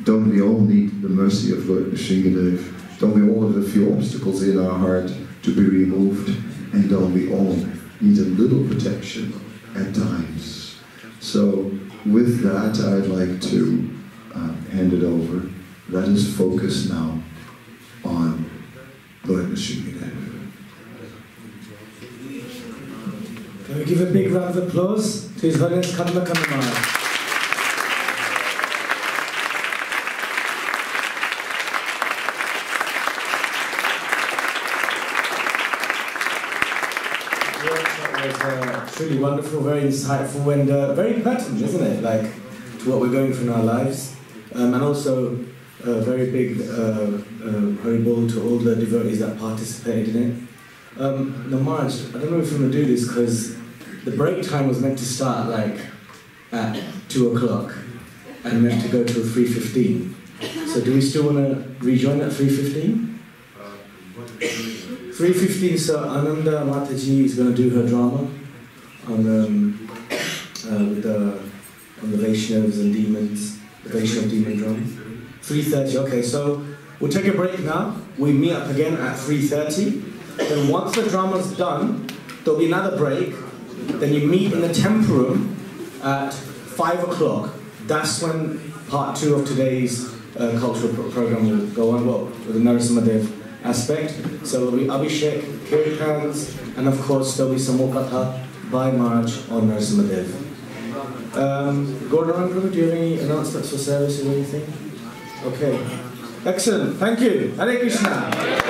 Don't we all need the mercy of Lord Nrsingadev? Don't we all have a few obstacles in our heart to be removed? And don't we all need a little protection at times? So with that, I'd like to hand it over. Let us focus now on Lord Nrsingadev. Can we give a big round of applause to His Holiness Kadamba Kanana? Truly wonderful, very insightful, and very pertinent, isn't it? Like, to what we're going through in our lives. And also a very big Haribol to all the devotees that participated in it. Now, Marge, I don't know if you want to do this, because the break time was meant to start like at 2 o'clock and meant to go till 3:15. So do we still want to rejoin at 3:15? 3:15, so Ananda Mataji is going to do her drama on the Vaishnavas and demons, the Vaishnav demon drama. 3:30, okay, so we'll take a break now. We meet up again at 3:30. Then once the drama's done, there'll be another break, Then you meet in the temple room at 5 o'clock. That's when part 2 of today's cultural program will go on, well, with the Narasimhadev aspect. So there will be Abhishek, kirtans, and of course there'll be some more katha by Maharaj on Narasimhadev. Gordon, do you have any announcements for service or anything? Okay. Excellent. Thank you. Hare Krishna.